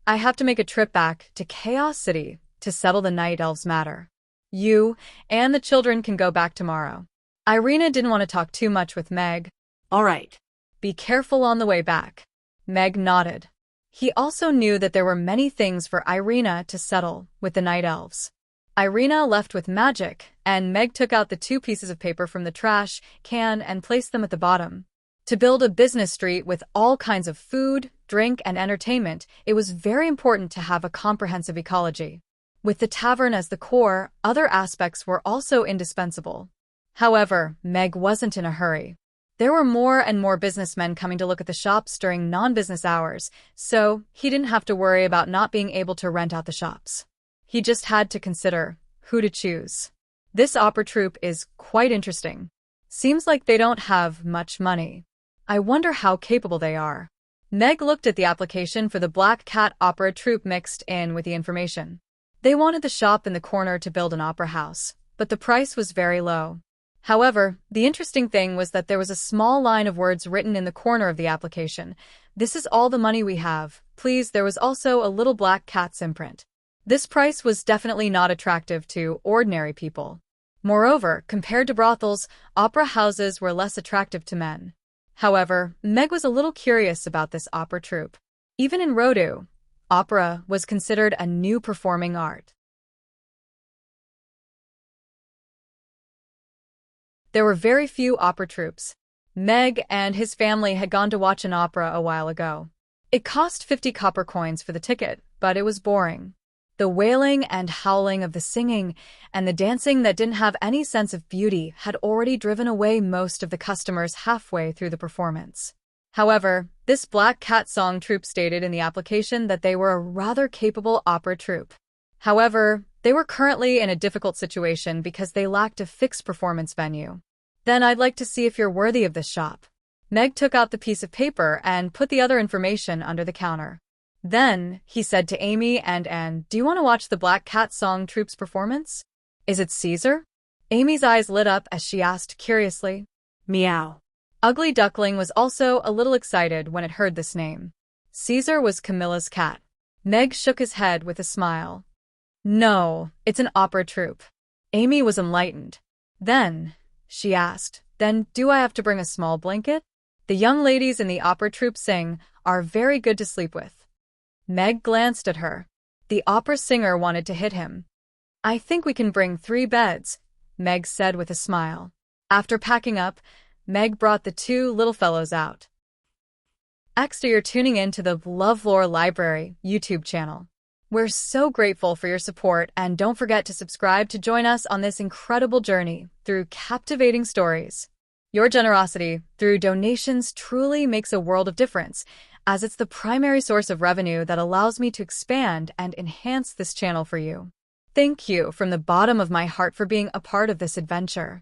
I have to make a trip back to Chaos City to settle the Night Elves matter. You and the children can go back tomorrow. Irina didn't want to talk too much with Meg. All right. Be careful on the way back. Meg nodded. He also knew that there were many things for Irina to settle with the Night Elves. Irina left with magic, and Meg took out the two pieces of paper from the trash can and placed them at the bottom. To build a business street with all kinds of food, drink, and entertainment, it was very important to have a comprehensive ecology. With the tavern as the core, other aspects were also indispensable. However, Meg wasn't in a hurry. There were more and more businessmen coming to look at the shops during non-business hours, so he didn't have to worry about not being able to rent out the shops. He just had to consider who to choose. This opera troupe is quite interesting. Seems like they don't have much money. I wonder how capable they are. Meg looked at the application for the Black Cat Opera Troupe mixed in with the information. They wanted the shop in the corner to build an opera house, but the price was very low. However, the interesting thing was that there was a small line of words written in the corner of the application. This is all the money we have. Please, there was also a little black cat's imprint. This price was definitely not attractive to ordinary people. Moreover, compared to brothels, opera houses were less attractive to men. However, Meg was a little curious about this opera troupe. Even in Rodu, opera was considered a new performing art. There were very few opera troupes. Meg and his family had gone to watch an opera a while ago. It cost 50 copper coins for the ticket, but it was boring. The wailing and howling of the singing and the dancing that didn't have any sense of beauty had already driven away most of the customers halfway through the performance. However, this Black Cat Song troupe stated in the application that they were a rather capable opera troupe. However, they were currently in a difficult situation because they lacked a fixed performance venue. Then I'd like to see if you're worthy of this shop. Meg took out the piece of paper and put the other information under the counter. Then, he said to Amy and Anne, do you want to watch the Black Cat Song troupe's performance? Is it Caesar? Amy's eyes lit up as she asked curiously. Meow. Ugly Duckling was also a little excited when it heard this name. Caesar was Camilla's cat. Meg shook his head with a smile. No, it's an opera troupe. Amy was enlightened. Then, she asked, then do I have to bring a small blanket? The young ladies in the opera troupe sing, are very good to sleep with. Meg glanced at her. The opera singer wanted to hit him. I think we can bring 3 beds, Meg said with a smile. After packing up, Meg brought the 2 little fellows out. Extra, you're tuning in to the LoveLore Library YouTube channel. We're so grateful for your support, and don't forget to subscribe to join us on this incredible journey through captivating stories. Your generosity through donations truly makes a world of difference, as it's the primary source of revenue that allows me to expand and enhance this channel for you. Thank you from the bottom of my heart for being a part of this adventure.